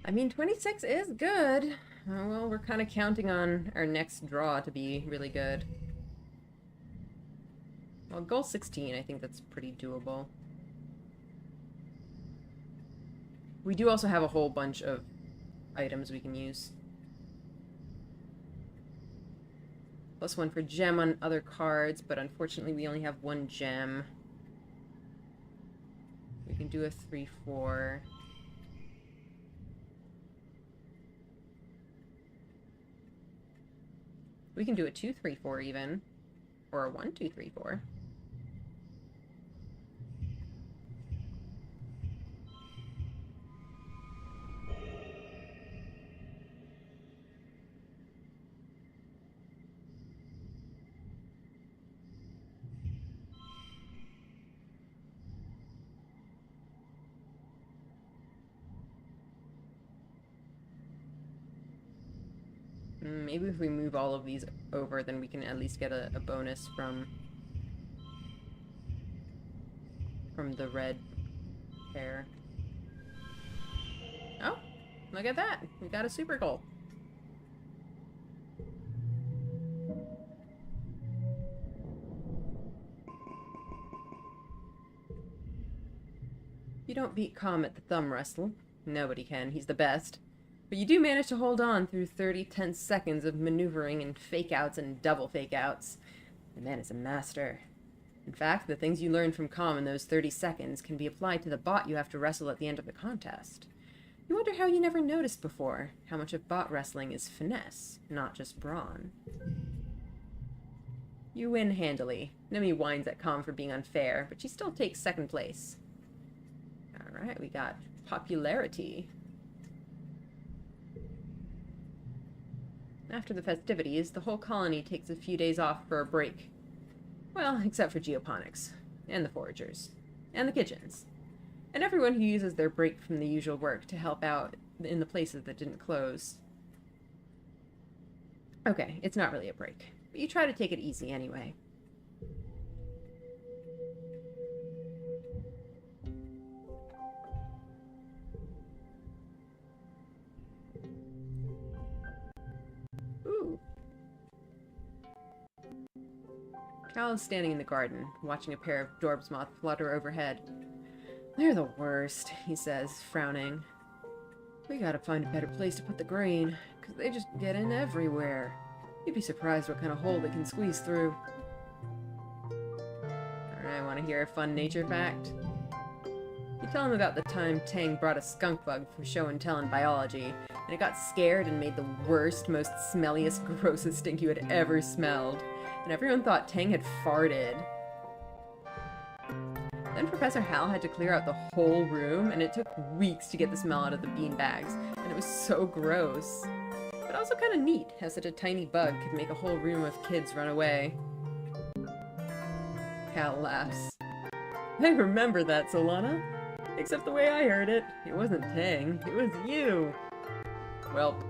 I mean, 26 is good. Well, we're kind of counting on our next draw to be really good. Well, goal 16, I think that's pretty doable. We do also have a whole bunch of items we can use. +1 for gem on other cards, but unfortunately we only have 1 gem. We can do a 3-4. We can do a 2-3-4 even. Or a 1-2-3-4. Maybe if we move all of these over, then we can at least get a bonus from the red pair. Oh, look at that. We got a super goal. You don't beat Calm at the thumb wrestle. Nobody can. He's the best. But you do manage to hold on through 30 tense seconds of maneuvering and fake-outs and double fake-outs. The man is a master. In fact, the things you learn from Calm in those 30 seconds can be applied to the bot you have to wrestle at the end of the contest. You wonder how you never noticed before how much of bot wrestling is finesse, not just brawn. You win handily. Nemi whines at Calm for being unfair, but she still takes second place. Alright, we got popularity. After the festivities, the whole colony takes a few days off for a break. Well, except for geoponics, and the foragers, and the kitchens, and everyone who uses their break from the usual work to help out in the places that didn't close. Okay, it's not really a break, but you try to take it easy anyway. Ooh. Cal is standing in the garden, watching a pair of Dorb's moth flutter overhead. They're the worst, he says, frowning. We gotta find a better place to put the grain, because they just get in everywhere. You'd be surprised what kind of hole they can squeeze through. Alright, want to hear a fun nature fact? You tell him about the time Tang brought a skunk bug for show and tell in biology, and it got scared and made the worst, most smelliest, grossest stink you had ever smelled. And everyone thought Tang had farted. Then Professor Hal had to clear out the whole room, and it took weeks to get the smell out of the bean bags, and it was so gross. But also kind of neat, how such a tiny bug could make a whole room of kids run away. Hal laughs. I remember that, Solana. Except the way I heard it, it wasn't Tang, it was you. Well,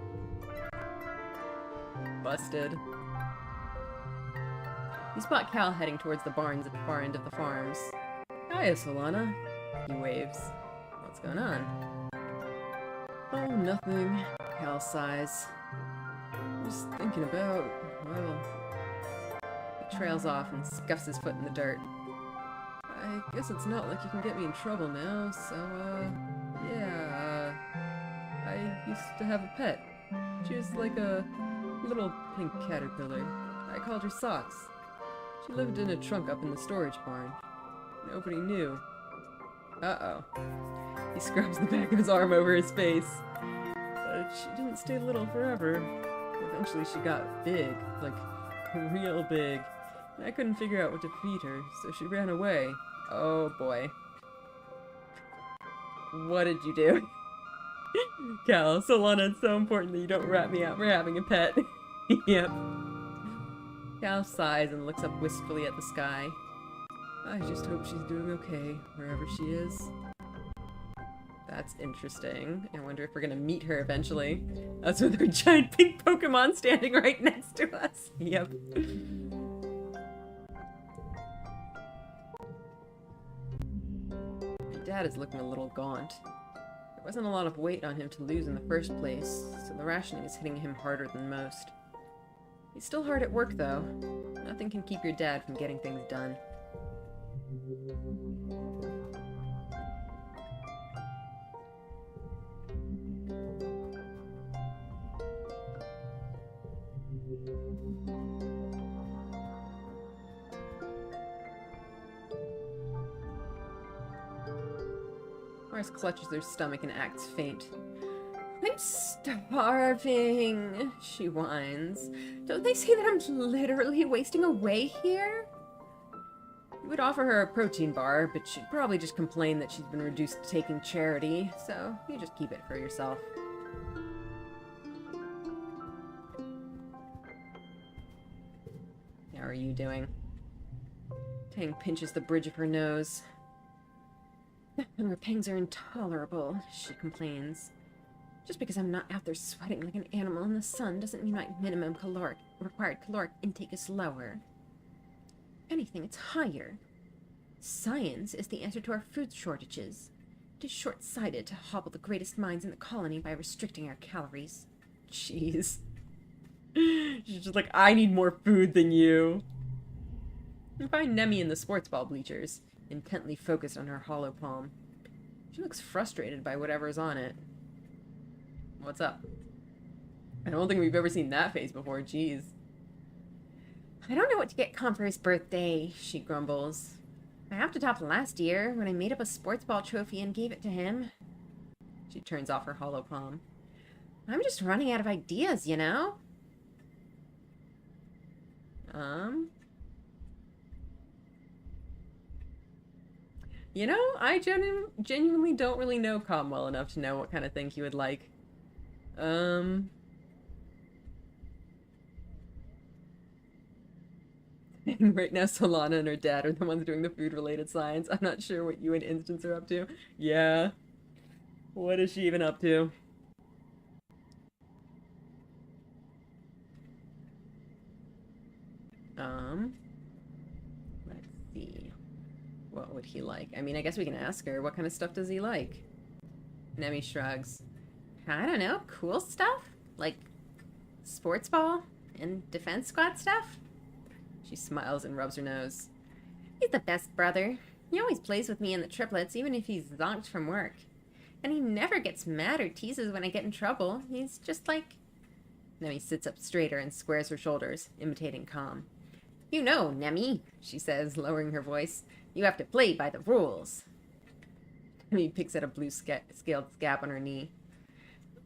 busted. You spot Cal heading towards the barns at the far end of the farms. Hiya, Solana. He waves. What's going on? Oh, nothing. Cal sighs. Just thinking about, well... He trails off and scuffs his foot in the dirt. I guess it's not like you can get me in trouble now, so, yeah, I used to have a pet. She was like a little pink caterpillar. I called her Socks. She lived in a trunk up in the storage barn. Nobody knew. Uh-oh. He scrubs the back of his arm over his face. But she didn't stay little forever. Eventually she got big, like real big. And I couldn't figure out what to feed her, so she ran away. Oh boy. What did you do? Cal, Solana, it's so important that you don't rat me out for having a pet. Yep. Cal sighs and looks up wistfully at the sky. I just hope she's doing okay, wherever she is. That's interesting. I wonder if we're gonna meet her eventually. That's with her giant pink Pokemon standing right next to us. Yep. Dad is looking a little gaunt. There wasn't a lot of weight on him to lose in the first place, so the rationing is hitting him harder than most. He's still hard at work, though. Nothing can keep your dad from getting things done. Mars clutches her stomach and acts faint. I'm starving, she whines. Don't they say that I'm literally wasting away here? You would offer her a protein bar, but she'd probably just complain that she's been reduced to taking charity, so you just keep it for yourself. How are you doing? Tang pinches the bridge of her nose. And her pangs are intolerable, she complains. Just because I'm not out there sweating like an animal in the sun doesn't mean my minimum required caloric intake is lower. If anything, it's higher. Science is the answer to our food shortages. It is short-sighted to hobble the greatest minds in the colony by restricting our calories. Jeez. She's just like, I need more food than you. You find Nemi in the sports ball bleachers, intently focused on her hollow palm. She looks frustrated by whatever's on it. What's up? I don't think we've ever seen that face before, jeez. I don't know what to get Con for his birthday, she grumbles. I have to top last year, when I made up a sports ball trophy and gave it to him. She turns off her hollow palm. I'm just running out of ideas, you know? You know, I genuinely don't really know Com well enough to know what kind of thing he would like. Right now, Solana and her dad are the ones doing the food-related science. I'm not sure what you and Instance are up to. Yeah. What is she even up to? Let's see. What would he like? I mean, I guess we can ask her. What kind of stuff does he like? Nemi shrugs. I don't know. Cool stuff? Like sports ball and defense squad stuff? She smiles and rubs her nose. He's the best brother. He always plays with me and the triplets, even if he's zonked from work. And he never gets mad or teases when I get in trouble. He's just like... Nemi sits up straighter and squares her shoulders, imitating calm. You know, Nemi, she says, lowering her voice. You have to play by the rules. Nemi picks at a blue scaled scab on her knee.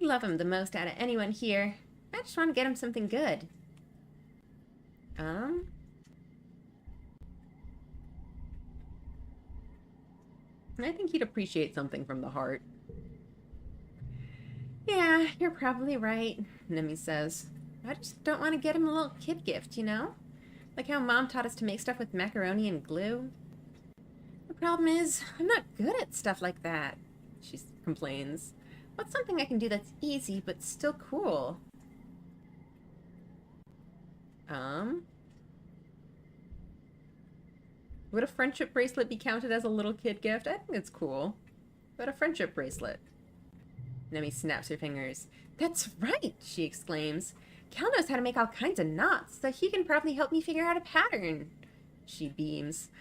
I love him the most out of anyone here. I just want to get him something good. I think he'd appreciate something from the heart. Yeah, you're probably right, Nemi says. I just don't want to get him a little kid gift, you know? Like how Mom taught us to make stuff with macaroni and glue. The problem is, I'm not good at stuff like that, she complains. What's something I can do that's easy but still cool? Would a friendship bracelet be counted as a little kid gift? I think it's cool. But a friendship bracelet. Nemi snaps her fingers. That's right, she exclaims. Cal knows how to make all kinds of knots, so he can probably help me figure out a pattern. She beams.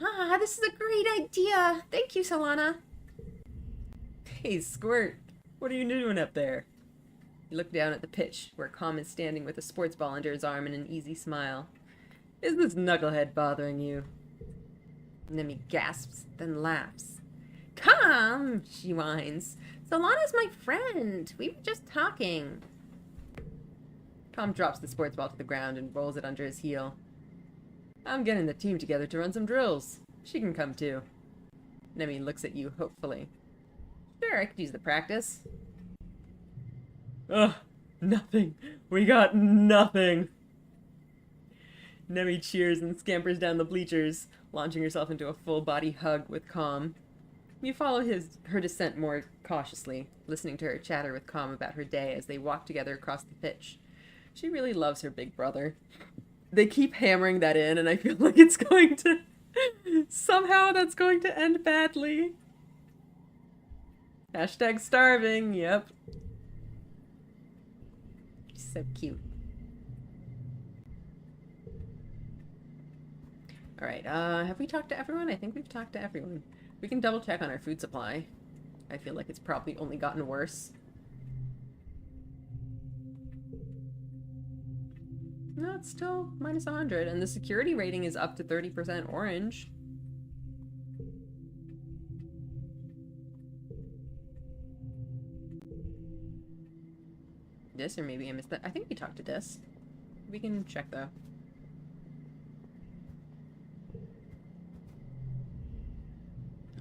Ah, this is a great idea. Thank you, Solana. Hey, Squirt. What are you doing up there? You look down at the pitch, where Com is standing with a sports ball under his arm and an easy smile. Is this knucklehead bothering you? Nemi gasps, then laughs. Com, she whines. Solana's my friend. We were just talking. Com drops the sports ball to the ground and rolls it under his heel. I'm getting the team together to run some drills. She can come too. Nemi looks at you hopefully. Sure, I could use the practice. Ugh, nothing. We got nothing. Nemi cheers and scampers down the bleachers, launching herself into a full-body hug with Com. You follow her descent more cautiously, listening to her chatter with Com about her day as they walk together across the pitch. She really loves her big brother. They keep hammering that in, and I feel like it's going to... somehow that's going to end badly. Hashtag starving, yep. She's so cute. Alright, have we talked to everyone? I think we've talked to everyone. We can double check on our food supply. I feel like it's probably only gotten worse. No, it's still minus 100, and the security rating is up to 30% orange. This, or maybe I missed that. I think we talked to this. We can check, though.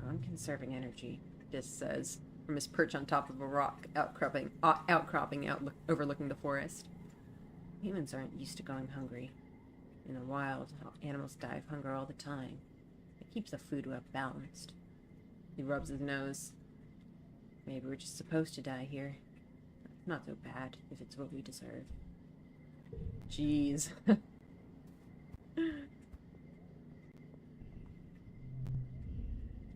I'm conserving energy, Dis says, from his perch on top of a rock outcropping overlooking the forest. Humans aren't used to going hungry. In the wild, animals die of hunger all the time. It keeps the food web balanced. He rubs his nose. Maybe we're just supposed to die here. Not so bad, if it's what we deserve. Jeez.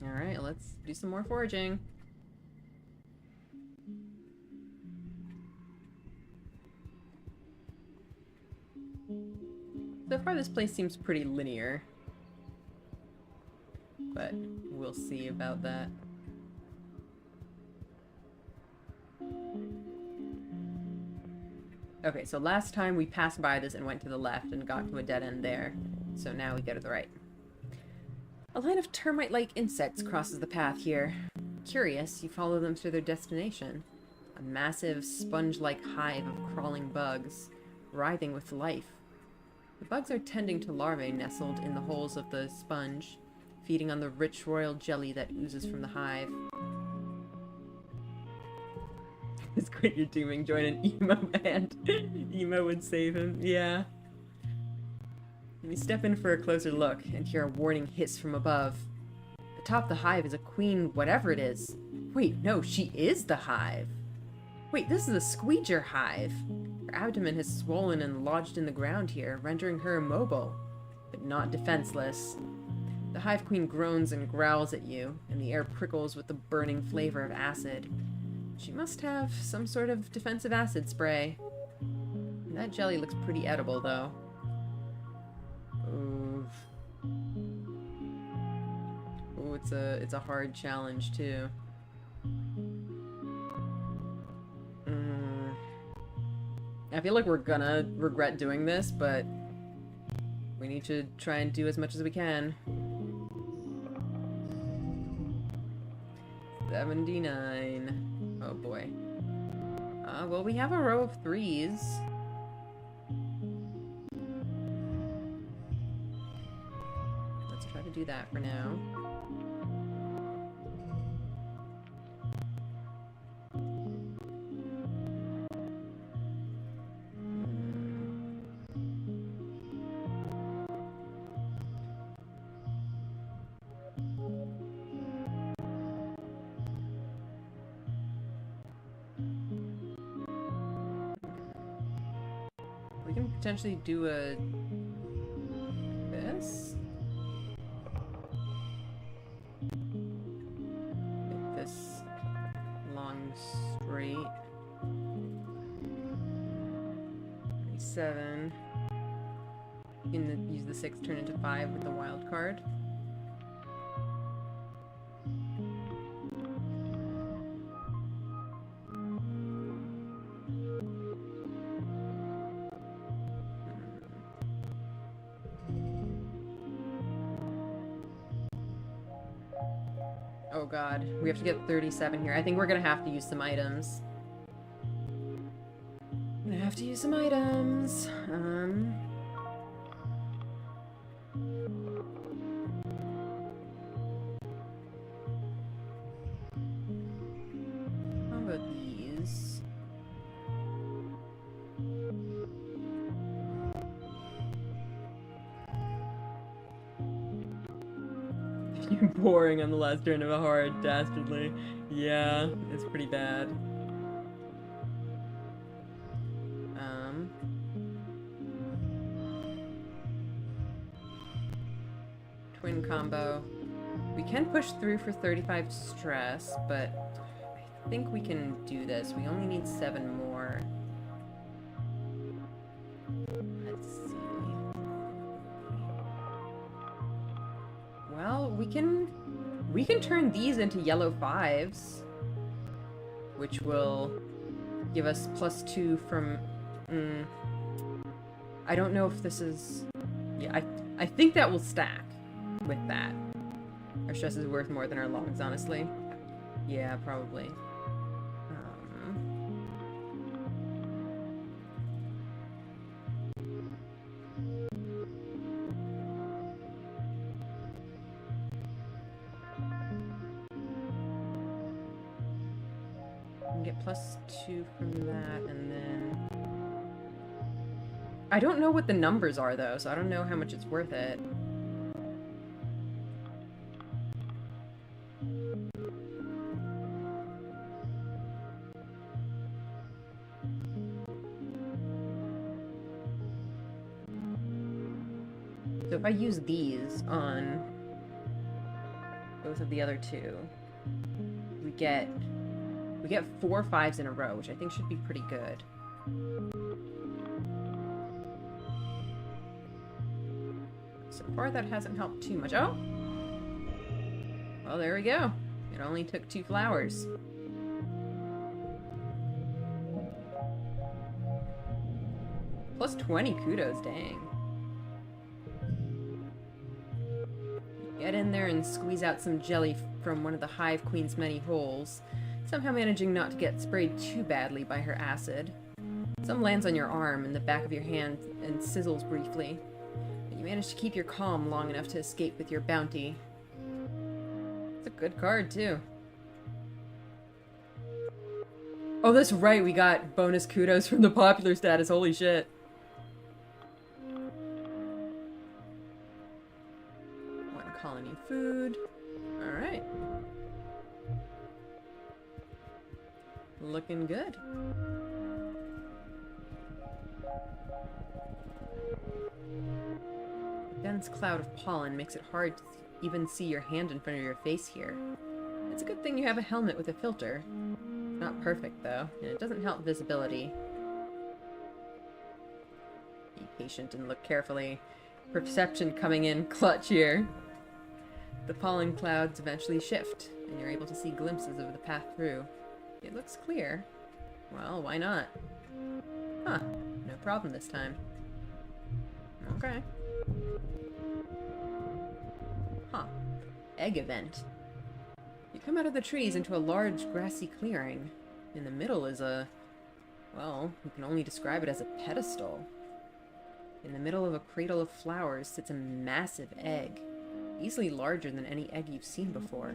Alright, let's do some more foraging. So far this place seems pretty linear. But we'll see about that. Okay, so last time we passed by this and went to the left and got to a dead end there. So now we go to the right. A line of termite-like insects crosses the path here. Curious, you follow them to their destination. A massive, sponge-like hive of crawling bugs, writhing with life. The bugs are tending to larvae nestled in the holes of the sponge, feeding on the rich royal jelly that oozes from the hive. It's great you're doing. Join an emo band. Emo would save him. Yeah. We step in for a closer look and hear a warning hiss from above. Atop the hive is a queen whatever it is. Wait, no, she is the hive. Wait, this is a squeeger hive. Her abdomen has swollen and lodged in the ground here, rendering her immobile, but not defenseless. The hive queen groans and growls at you, and the air prickles with the burning flavor of acid. She must have some sort of defensive acid spray. That jelly looks pretty edible, though. Oof. Ooh, it's a hard challenge, too. I feel like we're gonna regret doing this, but we need to try and do as much as we can. 79. Oh boy. Well, we have a row of 3s. Let's try to do that for now. We can potentially do a... this? Make this long straight. 37. You can use the 6, turn into 5 with the wild card. Oh god, we have to get 37 here. I think we're gonna have to use some items. I'm gonna have to use some items. How about these? You're boring on the last turn of a hard, dastardly. Yeah, it's pretty bad. Twin combo. We can push through for 35 stress, but I think we can do this. We only need 7 more. Let's see. Well, we can turn these into yellow 5s, which will give us +2 from... I don't know if this is... Yeah, I think that will stack with that. Our stress is worth more than our lungs, honestly. Yeah, probably. +2 from that, and then... I don't know what the numbers are, though, so I don't know how much it's worth it. So if I use these on both of the other two, we get 4 5s in a row, which I think should be pretty good. So far that hasn't helped too much. Oh! Well, there we go. It only took 2 flowers. Plus 20 kudos, dang. Get in there and squeeze out some jelly from one of the Hive Queen's many holes, somehow managing not to get sprayed too badly by her acid. Some lands on your arm and the back of your hand and sizzles briefly, but you manage to keep your calm long enough to escape with your bounty. It's a good card, too. Oh, that's right, we got bonus kudos from the popular status, holy shit. Colony food. Alright. Looking good. Dense cloud of pollen makes it hard to even see your hand in front of your face here. It's a good thing you have a helmet with a filter. Not perfect, though, and it doesn't help visibility. Be patient and look carefully. Perception coming in clutch here. The pollen clouds eventually shift, and you're able to see glimpses of the path through. It looks clear. Well, why not? Huh. No problem this time. Okay. Huh. Egg event. You come out of the trees into a large grassy clearing. In the middle is a... well, you can only describe it as a pedestal. In the middle of a cradle of flowers sits a massive egg. Easily larger than any egg you've seen before.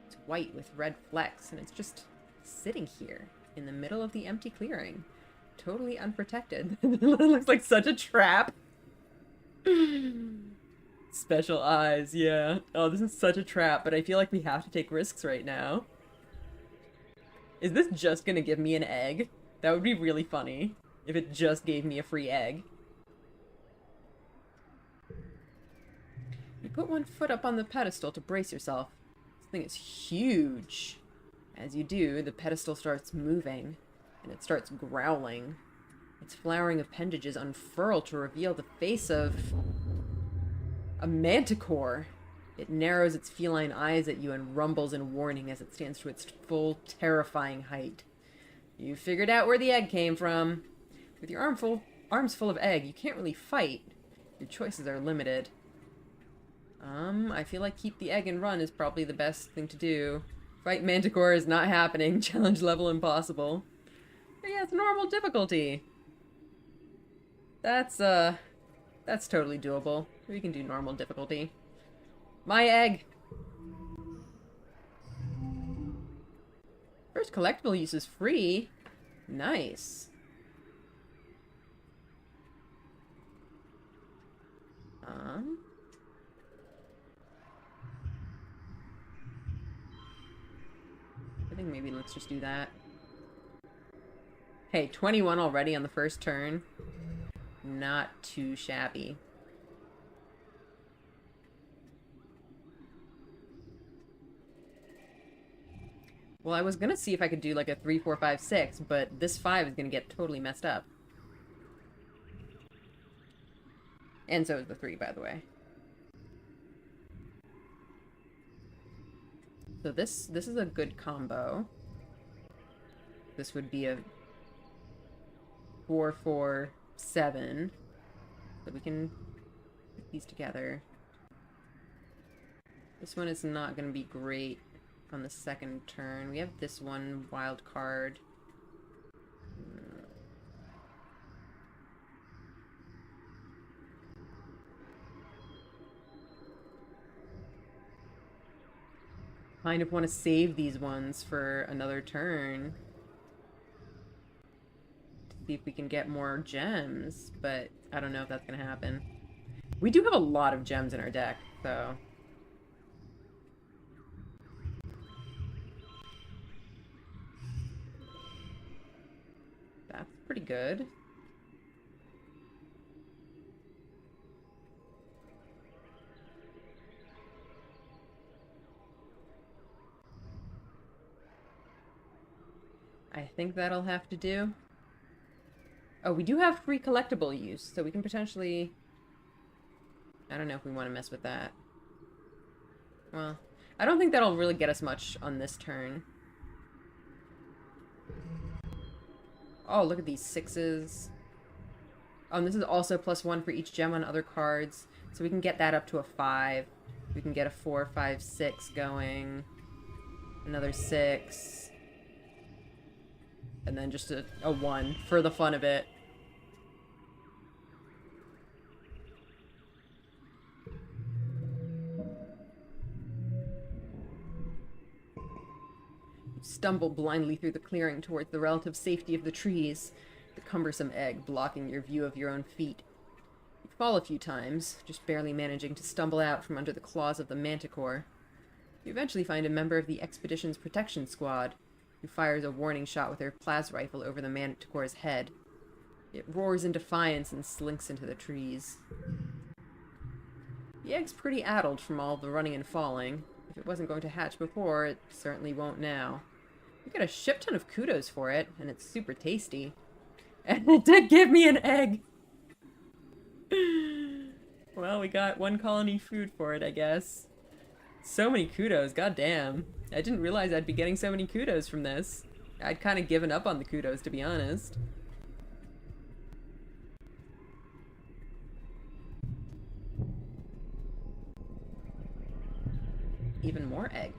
It's white with red flecks, and it's just sitting here in the middle of the empty clearing. Totally unprotected. It looks like such a trap. Special eyes, yeah. Oh, this is such a trap, but I feel like we have to take risks right now. Is this just gonna give me an egg? That would be really funny if it just gave me a free egg. You put one foot up on the pedestal to brace yourself. This thing is huge. As you do, the pedestal starts moving, and it starts growling. Its flowering appendages unfurl to reveal the face of... a manticore. It narrows its feline eyes at you and rumbles in warning as it stands to its full, terrifying height. You figured out where the egg came from. With your arms full of egg, you can't really fight. Your choices are limited. I feel like keep the egg and run is probably the best thing to do. Fight Manticore is not happening. Challenge level impossible. But yeah, it's normal difficulty. That's totally doable. We can do normal difficulty. My egg! First collectible use is free. Nice. I think maybe let's just do that. Hey, 21 already on the first turn. Not too shabby. Well, I was gonna see if I could do like a 3, 4, 5, 6, but this 5 is gonna get totally messed up. And so is the 3, by the way. So this is a good combo. This would be a 4, 4, 7. So we can put these together. This one is not going to be great on the second turn. We have this one wild card. Kind of want to save these ones for another turn. see if we can get more gems, but I don't know if that's gonna happen. We do have a lot of gems in our deck, so... That's pretty good. I think that'll have to do. Oh, we do have free collectible use, so we can potentially... I don't know if we want to mess with that. Well, I don't think that'll really get us much on this turn. Oh, look at these 6s. Oh, and this is also +1 for each gem on other cards, so we can get that up to a 5. We can get a 4, 5, 6 going. Another 6. And then just a 1 for the fun of it. You stumble blindly through the clearing towards the relative safety of the trees, the cumbersome egg blocking your view of your own feet. You fall a few times, just barely managing to stumble out from under the claws of the manticore. You eventually find a member of the expedition's protection squad, who fires a warning shot with her plas rifle over the manticore's head. It roars in defiance and slinks into the trees. The egg's pretty addled from all the running and falling. If it wasn't going to hatch before, it certainly won't now. You get a shit ton of kudos for it, and it's super tasty. And it did give me an egg! Well, we got 1 colony food for it, I guess. So many kudos, goddamn. I didn't realize I'd be getting so many kudos from this. I'd kind of given up on the kudos, to be honest. Even more egg.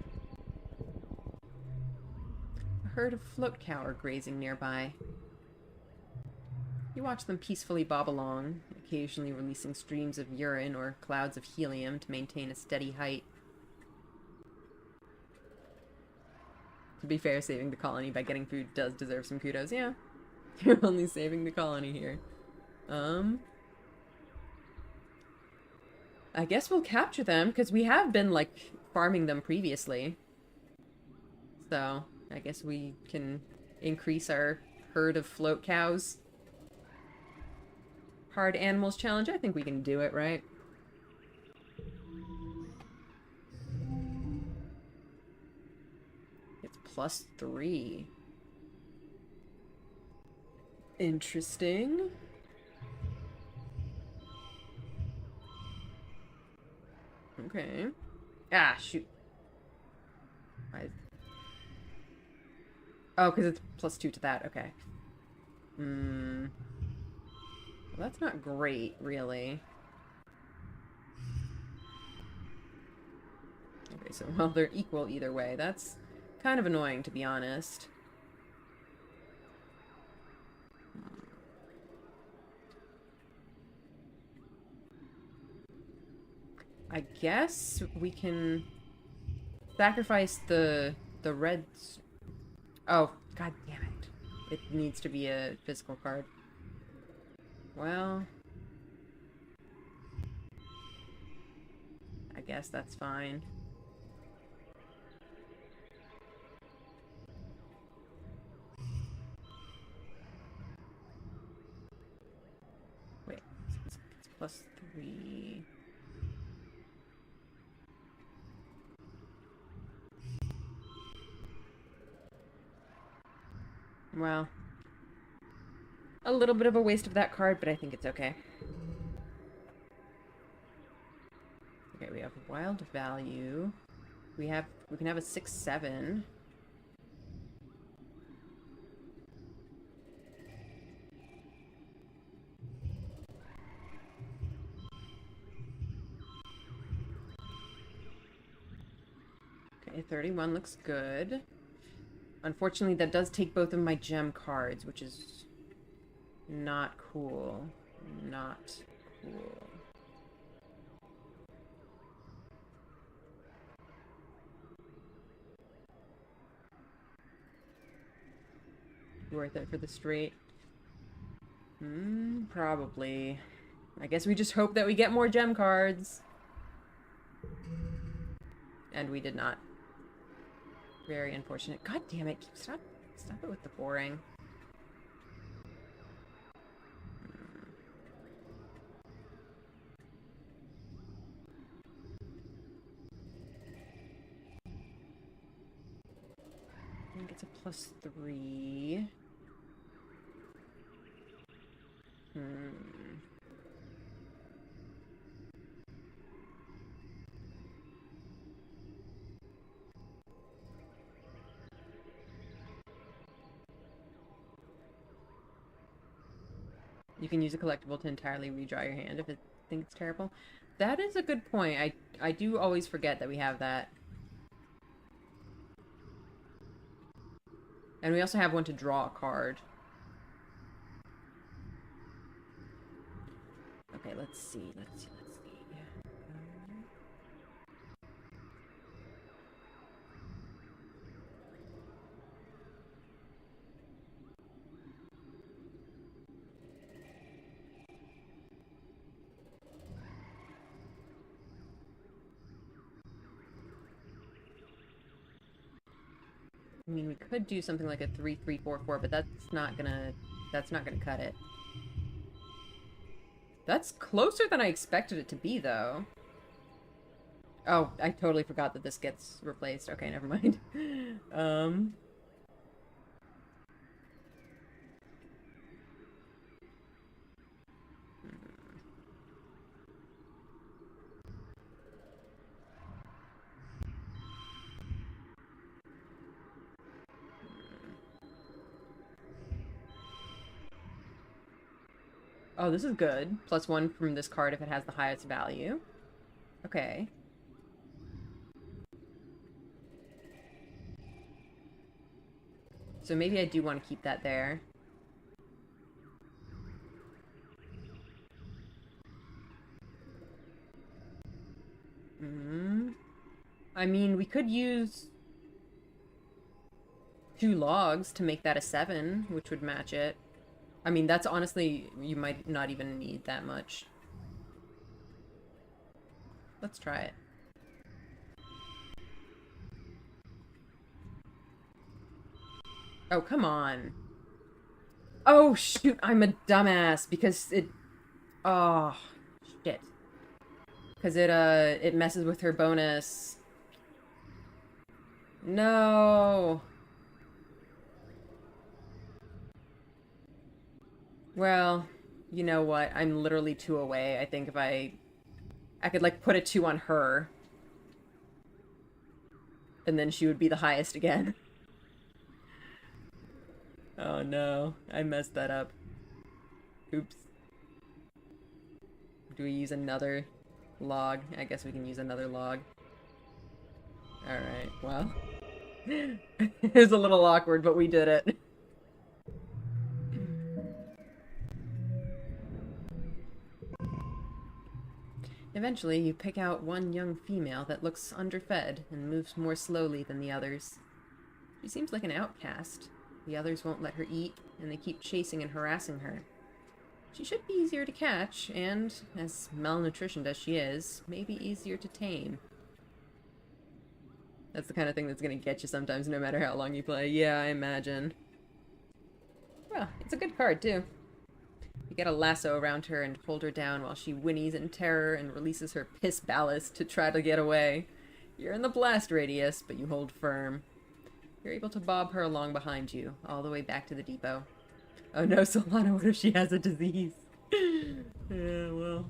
A herd of float cow are grazing nearby. You watch them peacefully bob along, occasionally releasing streams of urine or clouds of helium to maintain a steady height. To be fair, saving the colony by getting food does deserve some kudos. Yeah, you're only saving the colony here. I guess we'll capture them, because we have been, like, farming them previously. So, I guess we can increase our herd of float cows. Hard animals challenge? I think we can do it, right? It's +3. Interesting. Okay. Ah, shoot. Oh, because it's +2 to that. Okay. Well, that's not great, really. Okay, so, well, they're equal either way. That's kind of annoying, to be honest. I guess we can sacrifice the reds. Oh, god damn it. It needs to be a physical card. Well, I guess that's fine. Wait, it's +3. Well, a little bit of a waste of that card, but I think it's okay. Okay, we have wild value. We can have a 6/7. Okay, 31 looks good. Unfortunately, that does take both of my gem cards, which is not cool. Not cool. Worth it for the straight. Probably. I guess we just hope that we get more gem cards. And we did not. Very unfortunate. God damn it. Stop it with the boring. I think it's a +3. You can use a collectible to entirely redraw your hand if it thinks it's terrible. That is a good point. I do always forget that we have that. And we also have one to draw a card. Okay, let's see. I mean, we could do something like a 3-3-4-4, but that's not gonna cut it. That's closer than I expected it to be, though. Oh, I totally forgot that this gets replaced. Okay, never mind. Oh, this is good. +1 from this card if it has the highest value. Okay. So maybe I do want to keep that there. I mean, we could use 2 logs to make that a 7, which would match it. I mean, that's honestly, you might not even need that much. Let's try it. Oh, come on. Oh, shoot, I'm a dumbass because it... Oh, shit. Because it messes with her bonus. No. Well, you know what? I'm literally 2 away. I think if I could, like, put a 2 on her. And then she would be the highest again. Oh no, I messed that up. Oops. Do we use another log? I guess we can use another log. Alright, well. It was a little awkward, but we did it. Eventually, you pick out one young female that looks underfed and moves more slowly than the others. She seems like an outcast. The others won't let her eat, and they keep chasing and harassing her. She should be easier to catch, and, as malnutritioned as she is, maybe easier to tame. That's the kind of thing that's gonna get you sometimes, no matter how long you play. Yeah, I imagine. Well, it's a good card, too. You get a lasso around her and hold her down while she whinnies in terror and releases her piss ballast to try to get away. You're in the blast radius, but you hold firm. You're able to bob her along behind you, all the way back to the depot. Oh no, Solana, what if she has a disease? Yeah, well.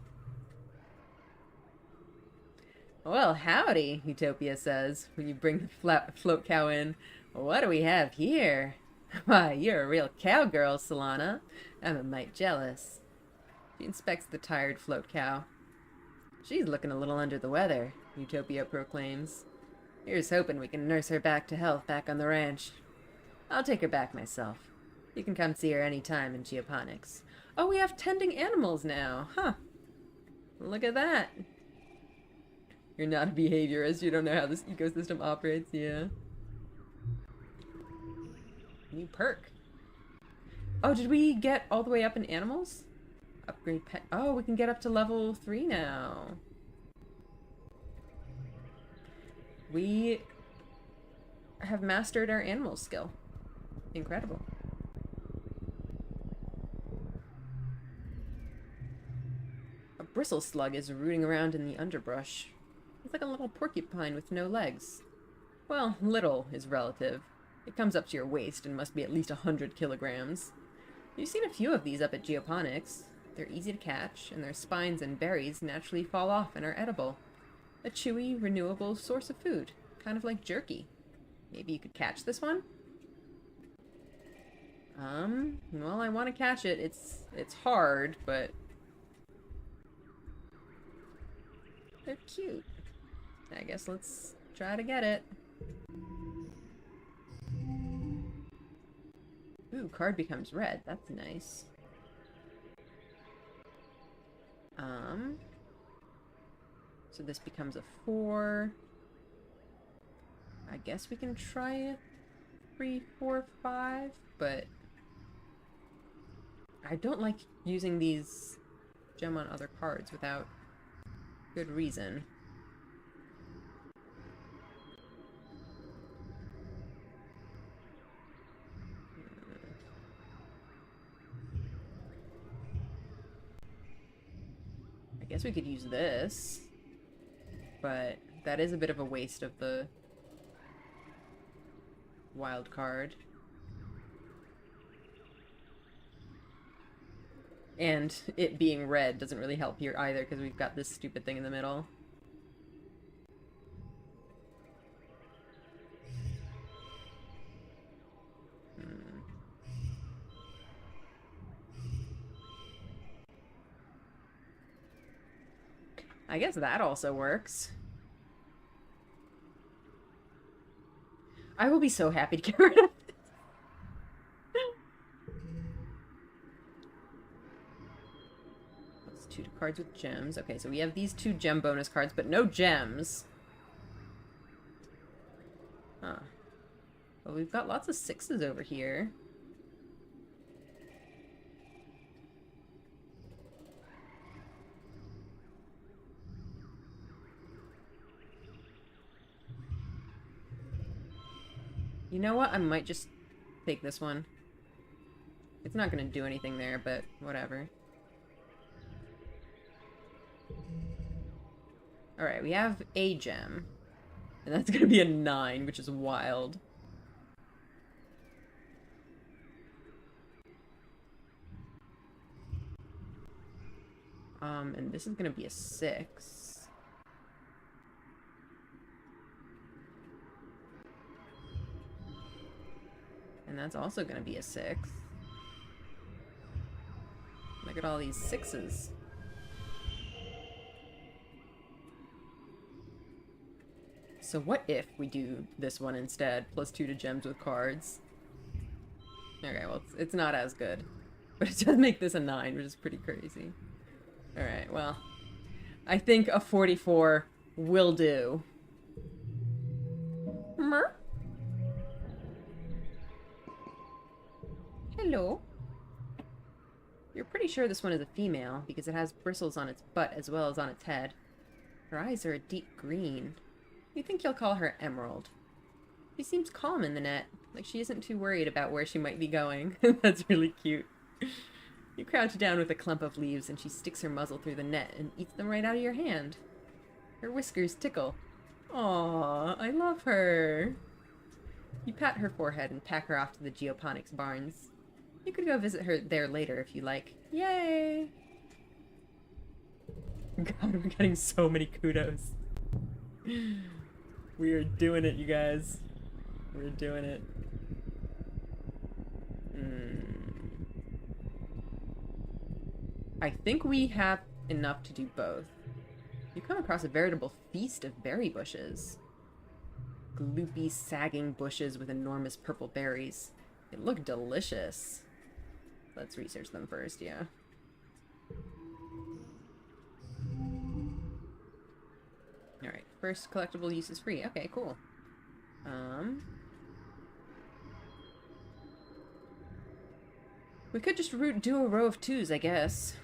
Well, howdy, Utopia says, when you bring the float cow in. What do we have here? Why, you're a real cowgirl, Solana. I'm a mite jealous. She inspects the tired float cow. She's looking a little under the weather, Utopia proclaims. Here's hoping we can nurse her back to health back on the ranch. I'll take her back myself. You can come see her any time in geoponics. Oh, we have tending animals now. Huh. Look at that. You're not a behaviorist. You don't know how this ecosystem operates. Yeah. New perk. Oh, did we get all the way up in animals? Upgrade pet. Oh, we can get up to level 3 now. We have mastered our animal skill. Incredible. A bristle slug is rooting around in the underbrush. It's like a little porcupine with no legs. Well, little is relative. It comes up to your waist and must be at least 100 kilograms. You've seen a few of these up at Geoponics. They're easy to catch, and their spines and berries naturally fall off and are edible. A chewy, renewable source of food. Kind of like jerky. Maybe you could catch this one? Well, I want to catch it. It's hard, but they're cute. I guess let's try to get it. Ooh, card becomes red. That's nice. So this becomes a 4. I guess we can try it 3, 4, 5, but I don't like using these gem on other cards without good reason. I guess we could use this, but that is a bit of a waste of the wild card. And it being red doesn't really help here either, because we've got this stupid thing in the middle. I guess that also works. I will be so happy to get rid of this. That's 2 cards with gems. Okay, so we have these 2 gem bonus cards, but no gems. Huh. Well, we've got lots of 6s over here. You know what? I might just take this one. It's not gonna do anything there, but whatever. Alright, we have a gem. And that's gonna be a 9, which is wild. And this is gonna be a 6. And that's also gonna be a 6. Look at all these 6s. So what if we do this one instead? +2 to gems with cards. Okay, well, it's not as good. But it does make this a 9, which is pretty crazy. Alright, well, I think a 44 will do. Mer? Hello. You're pretty sure this one is a female, because it has bristles on its butt as well as on its head. Her eyes are a deep green. You think you'll call her Emerald. She seems calm in the net, like she isn't too worried about where she might be going. That's really cute. You crouch down with a clump of leaves and she sticks her muzzle through the net and eats them right out of your hand. Her whiskers tickle. Aww, I love her. You pat her forehead and pack her off to the Geoponics barns. You could go visit her there later if you like. Yay! God, we're getting so many kudos. We are doing it, you guys. We're doing it. I think we have enough to do both. You come across a veritable feast of berry bushes. Gloopy, sagging bushes with enormous purple berries. They look delicious. Let's research them first, yeah. Alright, first collectible use is free. Okay, cool. We could just do a row of 2s, I guess.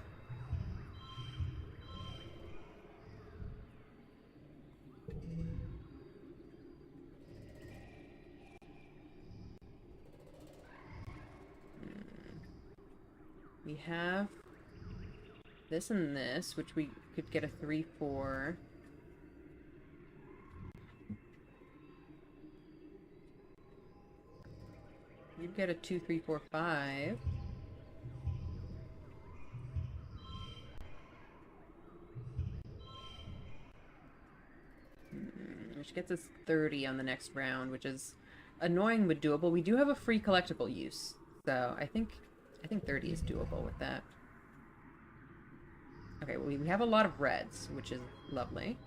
We have this and this, which we could get a 3-4. You'd get a 2-3-4-5. Which gets us 30 on the next round, which is annoying but doable. We do have a free collectible use, so I think 30 is doable with that. Okay, well, we have a lot of reds, which is lovely.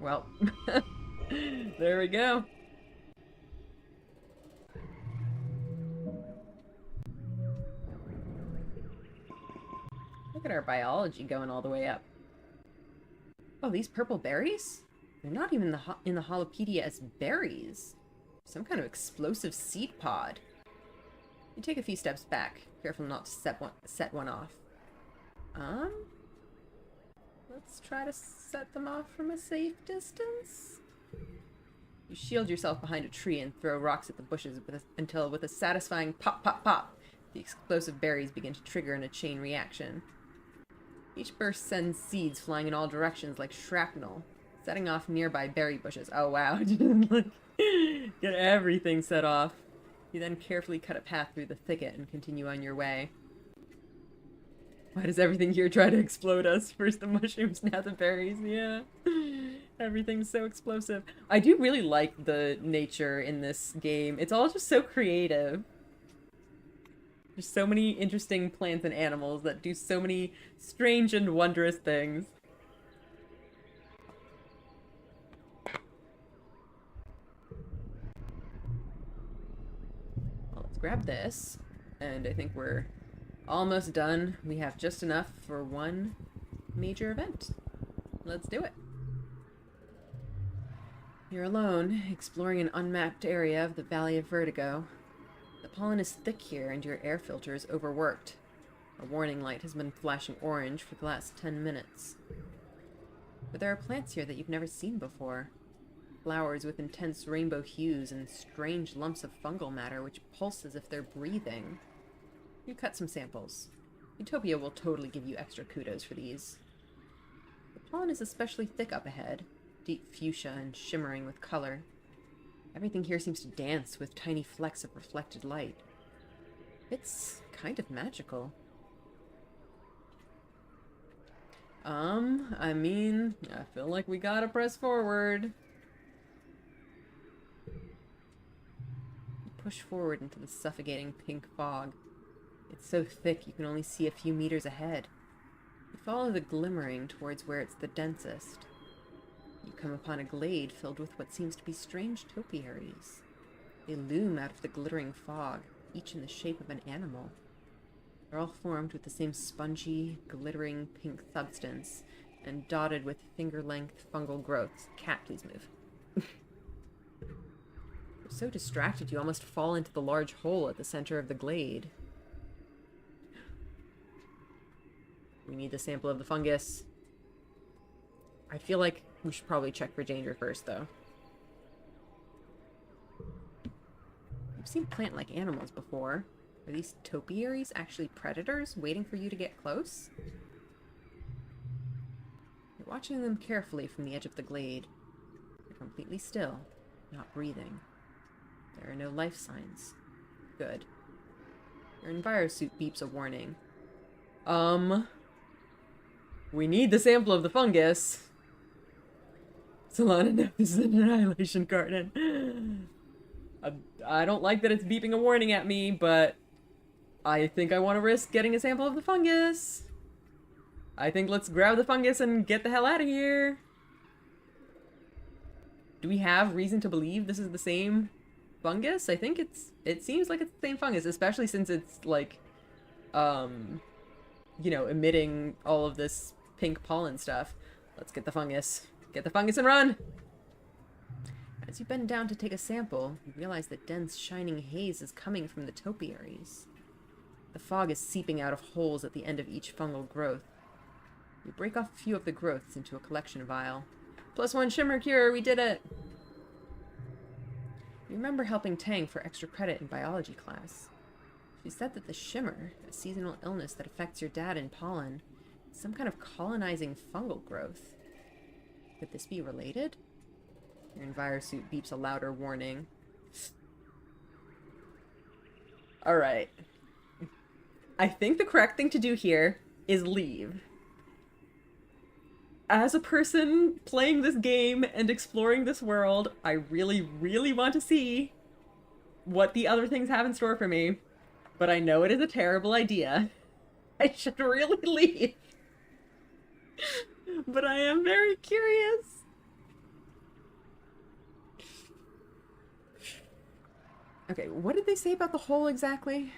Well, there we go. Look at our biology going all the way up. Oh, these purple berries? They're not even in the Holopedia as berries. Some kind of explosive seed pod. You take a few steps back, careful not to set one off. Let's try to set them off from a safe distance. You shield yourself behind a tree and throw rocks at the bushes until, with a satisfying pop, pop, pop, the explosive berries begin to trigger in a chain reaction. Each burst sends seeds flying in all directions like shrapnel, setting off nearby berry bushes. Oh wow, get everything set off. You then carefully cut a path through the thicket and continue on your way. Why does everything here try to explode us? First the mushrooms, now the berries, yeah. Everything's so explosive. I do really like the nature in this game. It's all just so creative. There's so many interesting plants and animals that do so many strange and wondrous things. Well, let's grab this. And I think we're almost done. We have just enough for one major event. Let's do it. You're alone, exploring an unmapped area of the Valley of Vertigo. The pollen is thick here and your air filter is overworked. A warning light has been flashing orange for the last 10 minutes. But there are plants here that you've never seen before. Flowers with intense rainbow hues and strange lumps of fungal matter which pulse as if they're breathing. You cut some samples. Utopia will totally give you extra kudos for these. The pollen is especially thick up ahead, deep fuchsia and shimmering with color. Everything here seems to dance with tiny flecks of reflected light. It's kind of magical. I mean, I feel like we gotta press forward. You push forward into the suffocating pink fog. It's so thick you can only see a few meters ahead. You follow the glimmering towards where it's the densest. You come upon a glade filled with what seems to be strange topiaries. They loom out of the glittering fog, each in the shape of an animal. They're all formed with the same spongy, glittering pink substance, and dotted with finger-length fungal growths. Cat, please move. You're so distracted you almost fall into the large hole at the center of the glade. We need the sample of the fungus. I feel like we should probably check for danger first, though. I've seen plant-like animals before. Are these topiaries actually predators waiting for you to get close? You're watching them carefully from the edge of the glade. They're completely still, not breathing. There are no life signs. Good. Your envirosuit beeps a warning. We need the sample of the fungus. Solana, no, this is an annihilation garden. I don't like that it's beeping a warning at me, but I think I want to risk getting a sample of the fungus. I think let's grab the fungus and get the hell out of here. Do we have reason to believe this is the same fungus? I think it seems like it's the same fungus, especially since it's like, you know, emitting all of this pink pollen stuff. Let's get the fungus. Get the fungus and run! As you bend down to take a sample, you realize that dense, shining haze is coming from the topiaries. The fog is seeping out of holes at the end of each fungal growth. You break off a few of the growths into a collection vial. +1 shimmer cure, we did it! You remember helping Tang for extra credit in biology class. She said that the shimmer, a seasonal illness that affects your dad in pollen, is some kind of colonizing fungal growth. Could this be related? Your envirosuit beeps a louder warning. Alright. I think the correct thing to do here is leave. As a person playing this game and exploring this world, I really, really want to see what the other things have in store for me. But I know it is a terrible idea. I should really leave. But I am very curious. Okay, what did they say about the hole exactly?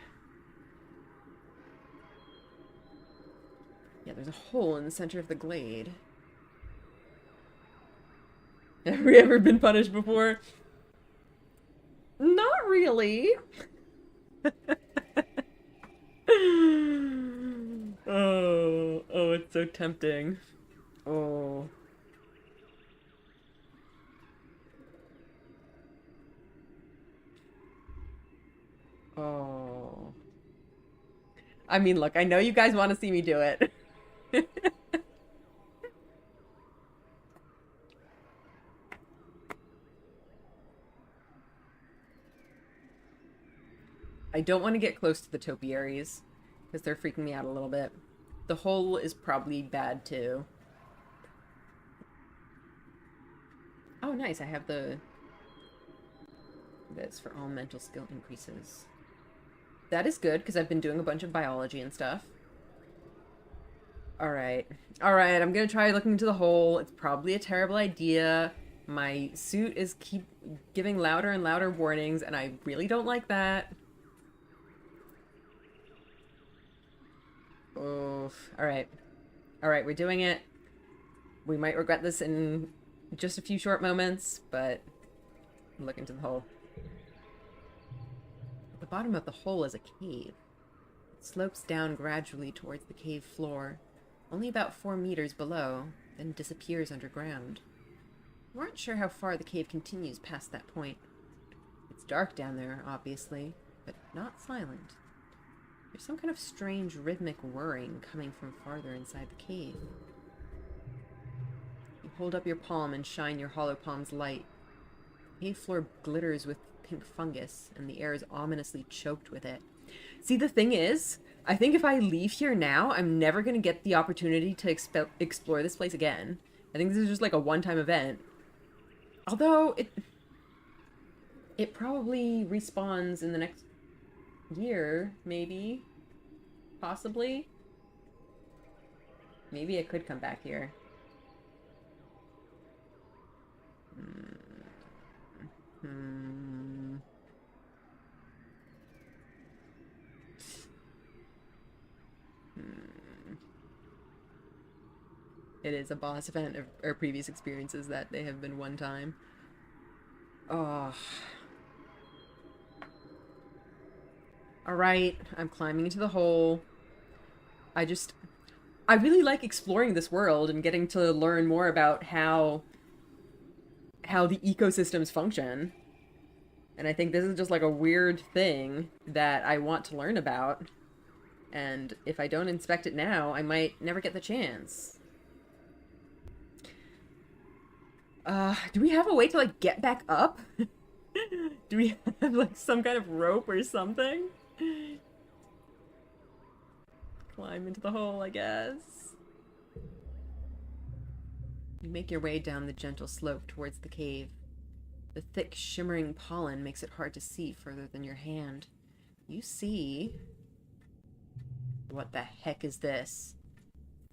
Yeah, there's a hole in the center of the glade. Have we ever been punished before? Not really. Oh, it's so tempting. Oh. Oh. I mean, look, I know you guys want to see me do it. I don't want to get close to the topiaries, because they're freaking me out a little bit. The hole is probably bad, too. Oh, nice. I have the... That's for all mental skill increases. That is good, because I've been doing a bunch of biology and stuff. Alright. Alright, I'm gonna try looking into the hole. It's probably a terrible idea. My suit is keep giving louder and louder warnings, and I really don't like that. Oof. Alright. Alright, we're doing it. We might regret this in just a few short moments, but look into the hole. At the bottom of the hole is a cave. It slopes down gradually towards the cave floor, only about 4 meters below, then disappears underground. You aren't sure how far the cave continues past that point. It's dark down there, obviously, but not silent. There's some kind of strange rhythmic whirring coming from farther inside the cave. You hold up your palm and shine your hollow palm's light. The cave floor glitters with pink fungus, and the air is ominously choked with it. See, the thing is, I think if I leave here now, I'm never going to get the opportunity to explore this place again. I think this is just like a one-time event. Although, it probably respawns in the next year, maybe. Possibly. Maybe I could come back here. It is a boss event of our previous experiences that they have been one time. Oh. Alright, I'm climbing into the hole. I really like exploring this world and getting to learn more about how the ecosystems function. And I think this is just like a weird thing that I want to learn about. And if I don't inspect it now, I might never get the chance. Do we have a way to, like, get back up? Do we have, like, some kind of rope or something? Climb into the hole, I guess. You make your way down the gentle slope towards the cave. The thick, shimmering pollen makes it hard to see further than your hand. You see... What the heck is this?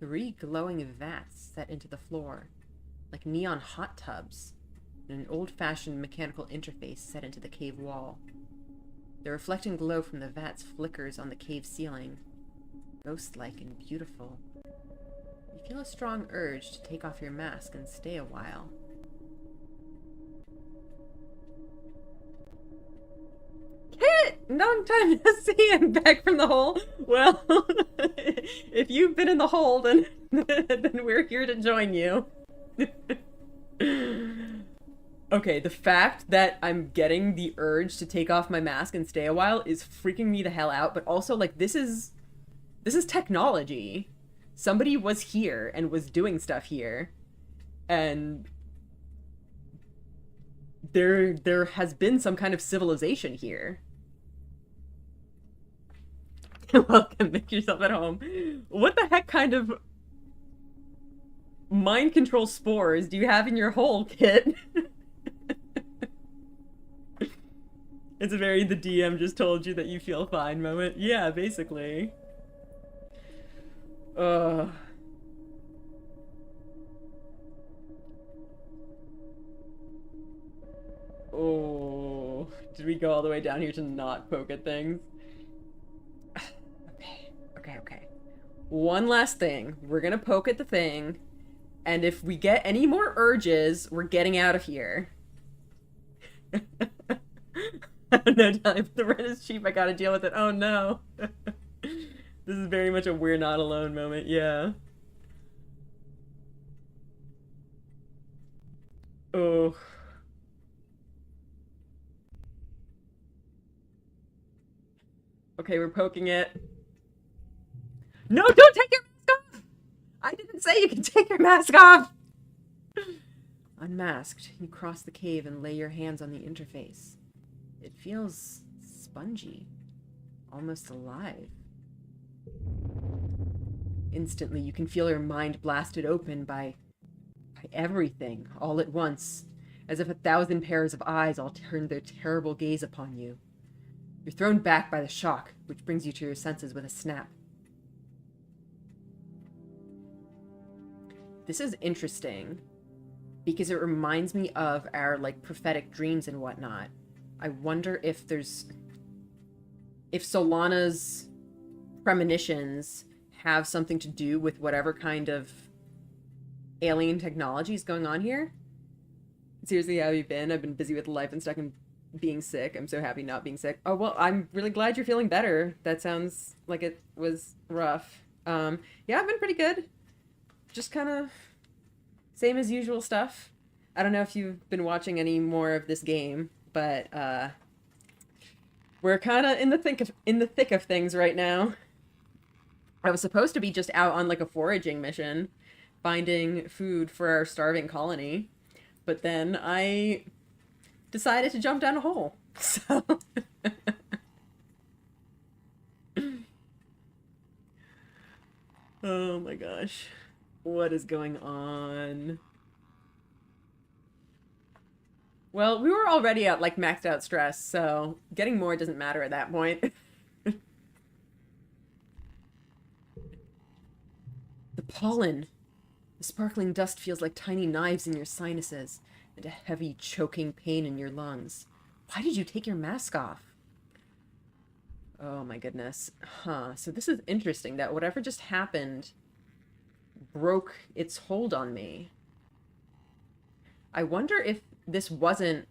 3 glowing vats set into the floor, like neon hot tubs, and an old-fashioned mechanical interface set into the cave wall. The reflecting glow from the vats flickers on the cave ceiling, ghost-like and beautiful. You feel a strong urge to take off your mask and stay a while. Kit! Long time to see him back from the hole. Well, if you've been in the hole, then we're here to join you. Okay, the fact that I'm getting the urge to take off my mask and stay a while is freaking me the hell out, but also, like, this is technology. Somebody was here and was doing stuff here, and there has been some kind of civilization here. Welcome, make yourself at home. What the heck kind of mind control spores do you have in your hole, Kit? It's a very the DM just told you that you feel fine moment. Yeah, basically. Oh, did we go all the way down here to not poke at things? Okay. One last thing. We're gonna poke at the thing, and if we get any more urges, we're getting out of here. No time. The rent is cheap. I gotta deal with it. Oh no. This is very much a we're not alone moment. Yeah. Oh. Okay, we're poking it. No, don't take your mask off! I didn't say you can take your mask off! Unmasked, you cross the cave and lay your hands on the interface. It feels spongy, almost alive. Instantly, you can feel your mind blasted open by everything, all at once, as if 1,000 pairs of eyes all turned their terrible gaze upon you. You're thrown back by the shock, which brings you to your senses with a snap. This is interesting, because it reminds me of our, like, prophetic dreams and whatnot. I wonder if Solana's premonitions have something to do with whatever kind of alien technology is going on here. Seriously, how have you been? I've been busy with life and stuck and being sick. I'm so happy not being sick. Oh, well, I'm really glad you're feeling better. That sounds like it was rough. Yeah, I've been pretty good. Just kind of same as usual stuff. I don't know if you've been watching any more of this game, but we're kind of in the thick of things right now. I was supposed to be just out on like a foraging mission, finding food for our starving colony, but then I decided to jump down a hole. So oh my gosh. What is going on? Well, we were already at like maxed out stress, so getting more doesn't matter at that point. The pollen. The sparkling dust feels like tiny knives in your sinuses and a heavy, choking pain in your lungs. Why did you take your mask off? Oh my goodness. Huh. So this is interesting that whatever just happened broke its hold on me. I wonder if this wasn't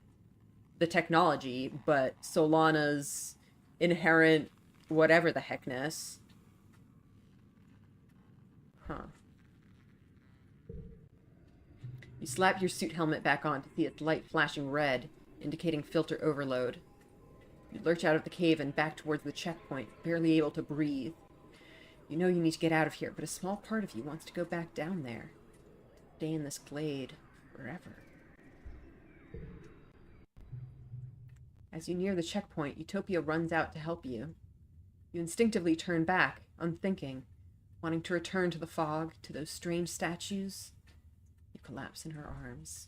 the technology, but Solana's inherent whatever the heckness. Huh. You slap your suit helmet back on to see its light flashing red, indicating filter overload. You lurch out of the cave and back towards the checkpoint, barely able to breathe. You know you need to get out of here, but a small part of you wants to go back down there. Stay in this glade forever. As you near the checkpoint, Utopia runs out to help you. You instinctively turn back, unthinking, wanting to return to the fog, to those strange statues. You collapse in her arms.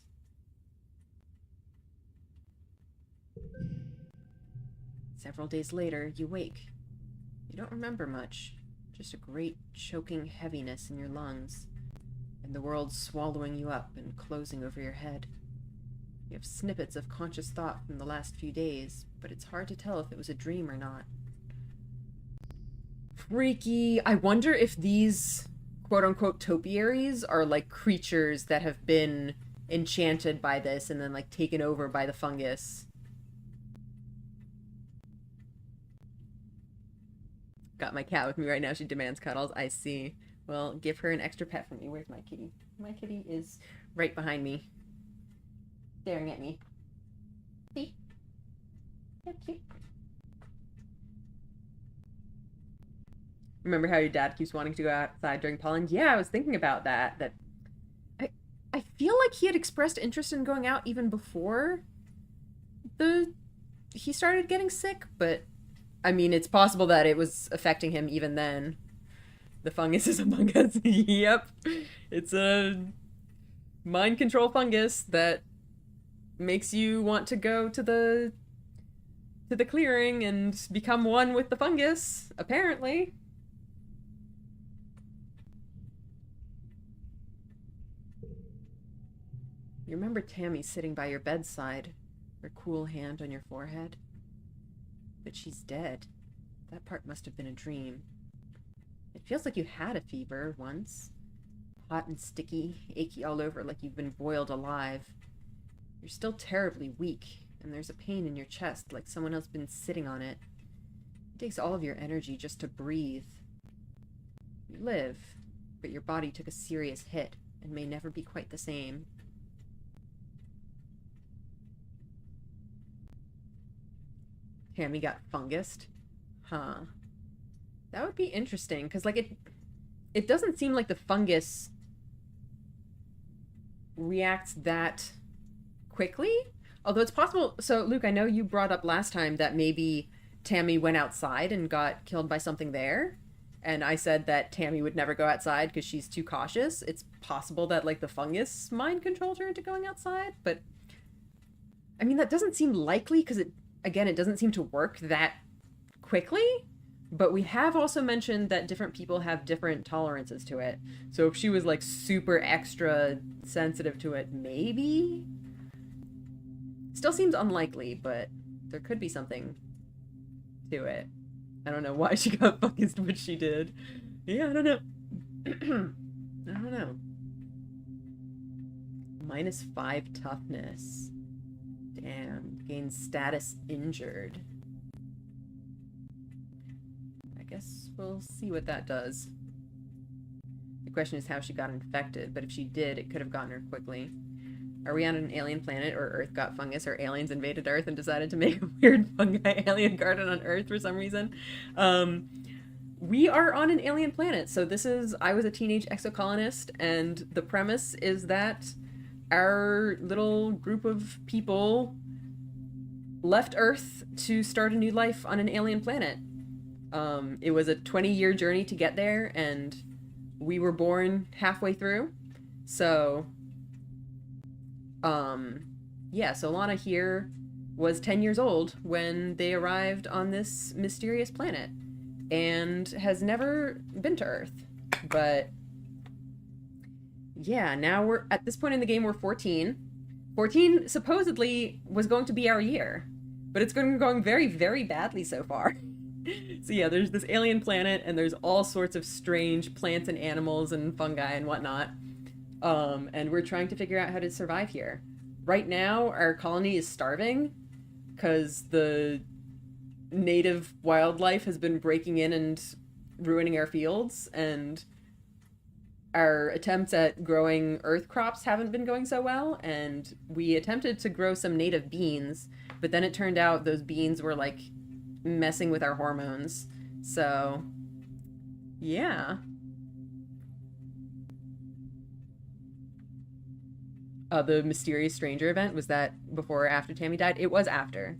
Several days later, you wake. You don't remember much, just a great choking heaviness in your lungs, and the world swallowing you up and closing over your head. You have snippets of conscious thought from the last few days, but it's hard to tell if it was a dream or not. Freaky. I wonder if these quote-unquote topiaries are like creatures that have been enchanted by this and then like taken over by the fungus. Got my cat with me right now. She demands cuddles. I see. Well, give her an extra pet for me. Where's my kitty? My kitty is right behind me, staring at me. See? So cute. Remember how your dad keeps wanting to go outside during pollen? Yeah, I was thinking about that. I feel like he had expressed interest in going out even before he started getting sick, but I mean, it's possible that it was affecting him even then. The fungus is among us. Yep. It's a mind control fungus that makes you want to go to the clearing and become one with the fungus, apparently. You remember Tammy sitting by your bedside, her cool hand on your forehead? But she's dead. That part must have been a dream. It feels like you had a fever once. Hot and sticky, achy all over like you've been boiled alive. You're still terribly weak, and there's a pain in your chest like someone else been sitting on it. It takes all of your energy just to breathe. You live, but your body took a serious hit and may never be quite the same. Tammy got fungused? Huh. That would be interesting, because, like, it doesn't seem like the fungus reacts that quickly. Although it's possible... So, Luke, I know you brought up last time that maybe Tammy went outside and got killed by something there. And I said that Tammy would never go outside because she's too cautious. It's possible that, like, the fungus mind controlled her into going outside, but... I mean, that doesn't seem likely, because it doesn't seem to work that quickly, but we have also mentioned that different people have different tolerances to it. So if she was like super extra sensitive to it, maybe? Still seems unlikely, but there could be something to it. I don't know why she got focused, but she did. Yeah, I don't know. I don't know. -5 toughness. Damn. Gains status injured. I guess we'll see what that does. The question is how she got infected, but if she did, it could have gotten her quickly. Are we on an alien planet, or Earth got fungus, or aliens invaded Earth and decided to make a weird fungi alien garden on Earth for some reason? We are on an alien planet, so I was a teenage exocolonist, and the premise is that our little group of people left Earth to start a new life on an alien planet. It was a 20-year journey to get there, and we were born halfway through. So, yeah, so Lana here was 10 years old when they arrived on this mysterious planet, and has never been to Earth. But yeah, now we're at this point in the game, we're 14. 14 supposedly was going to be our year, but it's going very, very badly so far. So yeah, there's this alien planet, and there's all sorts of strange plants and animals and fungi and whatnot. And we're trying to figure out how to survive here. Right now, our colony is starving because the native wildlife has been breaking in and ruining our fields, and our attempts at growing earth crops haven't been going so well, and we attempted to grow some native beans, but then it turned out those beans were like messing with our hormones. So yeah. The mysterious stranger event, was that before or after Tammy died? It was after.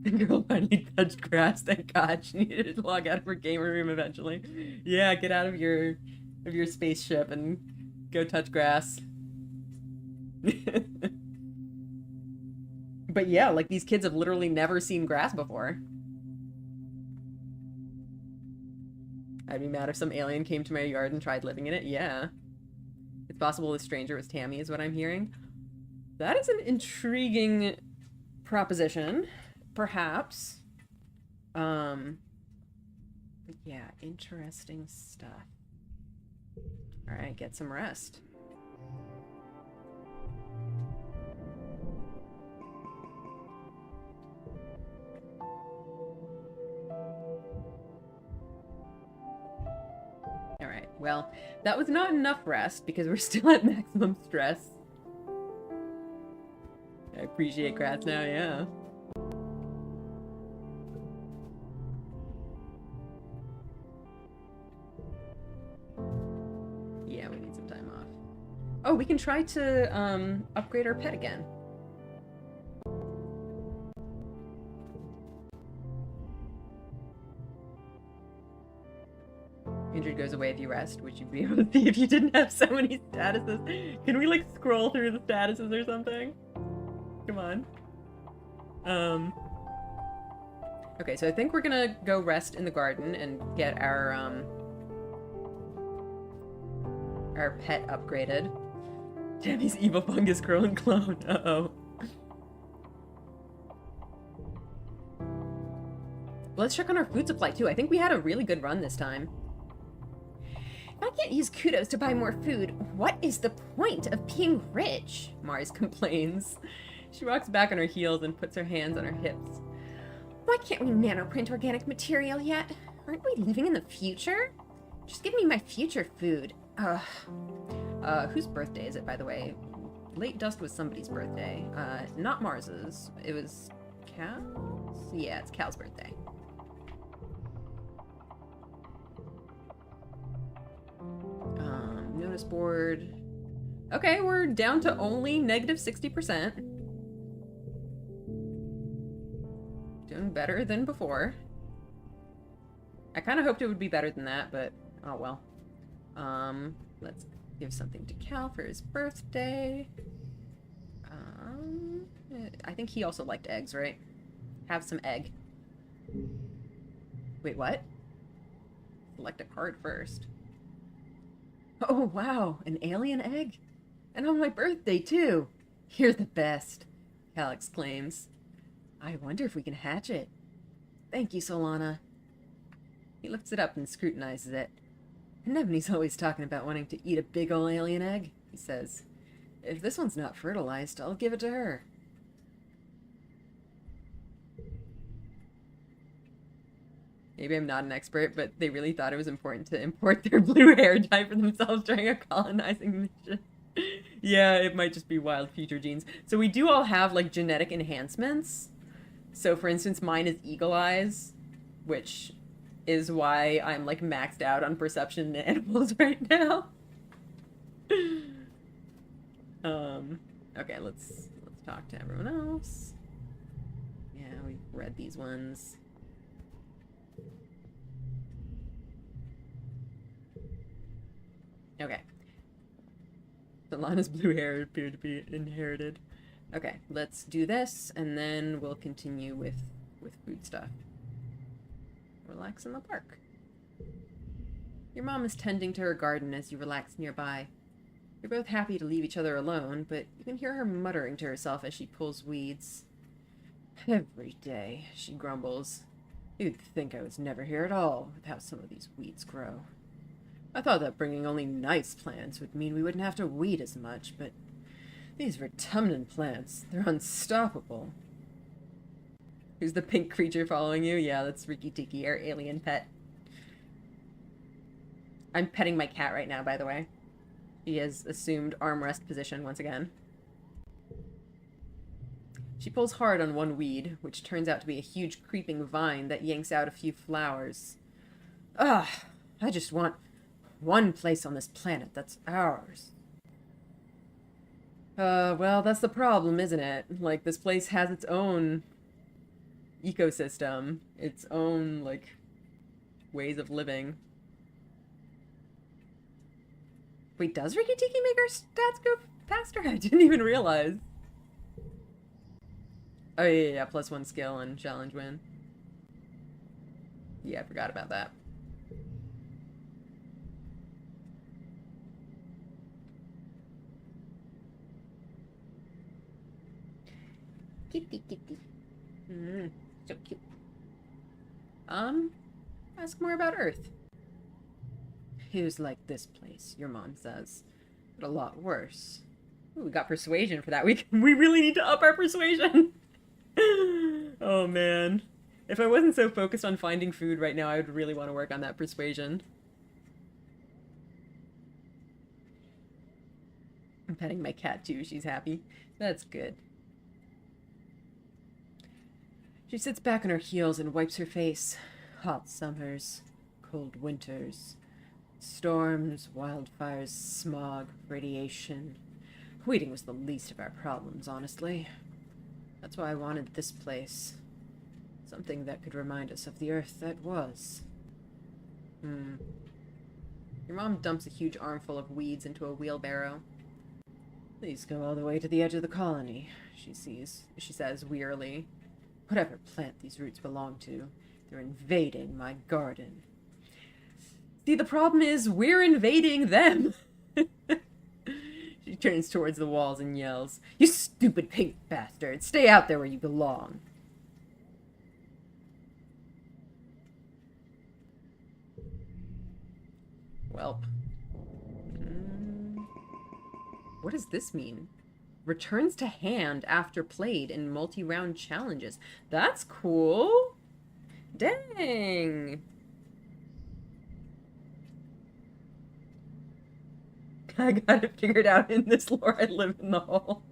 The girl finally touched grass, thank God. She needed to log out of her gamer room eventually. Yeah, get out of your spaceship and go touch grass. But yeah, like, these kids have literally never seen grass before. I'd be mad if some alien came to my yard and tried living in it. Yeah. It's possible the stranger was Tammy, is what I'm hearing. That is an intriguing proposition. perhaps. But yeah, interesting stuff. Alright, get some rest. Alright, well, that was not enough rest because we're still at maximum stress. I appreciate grass now, yeah. Yeah, we need some time off. Oh, we can try to upgrade our pet again. Injured goes away if you rest, which you'd be able to see if you didn't have so many statuses. Can we, like, scroll through the statuses or something? Come on. Okay, so I think we're gonna go rest in the garden and get our pet upgraded. Tammy's evil fungus curling clone. Uh-oh. Let's check on our food supply, too. I think we had a really good run this time. I can't use kudos to buy more food. What is the point of being rich? Mars complains. She walks back on her heels and puts her hands on her hips. Why can't we nanoprint organic material yet? Aren't we living in the future? Just give me my future food. Ugh. Whose birthday is it, by the way? Late Dust was somebody's birthday. Not Mars's. It was Cal's? Yeah, it's Cal's birthday. Notice board. Okay, we're down to only negative 60%. Doing better than before. I kind of hoped it would be better than that, but oh well. Let's give something to Cal for his birthday. I think he also liked eggs, right? Have some egg. Wait, what? Select a card first. Oh, wow, an alien egg? And on my birthday, too. You're the best, Cal exclaims. I wonder if we can hatch it. Thank you, Solana. He lifts it up and scrutinizes it. Anemone's always talking about wanting to eat a big ol' alien egg, he says. If this one's not fertilized, I'll give it to her. Maybe I'm not an expert, but they really thought it was important to import their blue hair dye for themselves during a colonizing mission. Yeah, it might just be wild future genes. So we do all have, like, genetic enhancements. So, for instance, mine is eagle eyes, which is why I'm, like, maxed out on perception in animals right now. Okay, let's talk to everyone else. Yeah, we've read these ones. Okay. Solana's blue hair appeared to be inherited. Okay, let's do this, and then we'll continue with food stuff. Relax in the park. Your mom is tending to her garden as you relax nearby. You're both happy to leave each other alone, but you can hear her muttering to herself as she pulls weeds. Every day, she grumbles. You'd think I was never here at all with how some of these weeds grow. I thought that bringing only nice plants would mean we wouldn't have to weed as much, but these retumnant plants, they're unstoppable. Who's the pink creature following you? Yeah, that's Riki Tiki, our alien pet. I'm petting my cat right now, by the way. He has assumed armrest position once again. She pulls hard on one weed, which turns out to be a huge creeping vine that yanks out a few flowers. Ugh, I just want one place on this planet that's ours. Well, that's the problem, isn't it? Like, this place has its own ecosystem, its own, like, ways of living. Wait, does Riki Tiki make our stats go faster? I didn't even realize. Oh, yeah, +1 skill and challenge win. Yeah, I forgot about that. Kitty, kitty. Mm, so cute. Ask more about Earth. It was like this place, your mom says, but a lot worse. Ooh, we got persuasion for that. We really need to up our persuasion. Oh man. If I wasn't so focused on finding food right now, I would really want to work on that persuasion. I'm petting my cat too. She's happy. That's good. She sits back on her heels and wipes her face. Hot summers, cold winters, storms, wildfires, smog, radiation. Weeding was the least of our problems, honestly. That's why I wanted this place. Something that could remind us of the Earth that was. Your mom dumps a huge armful of weeds into a wheelbarrow. Please go all the way to the edge of the colony, she says wearily. Whatever plant these roots belong to, they're invading my garden. See, the problem is we're invading them. She turns towards the walls and yells, "You stupid pink bastard! Stay out there where you belong!" Welp. What does this mean? Returns to hand after played in multi-round challenges. That's cool. Dang. I got it figured out in this lore. I live in the hole.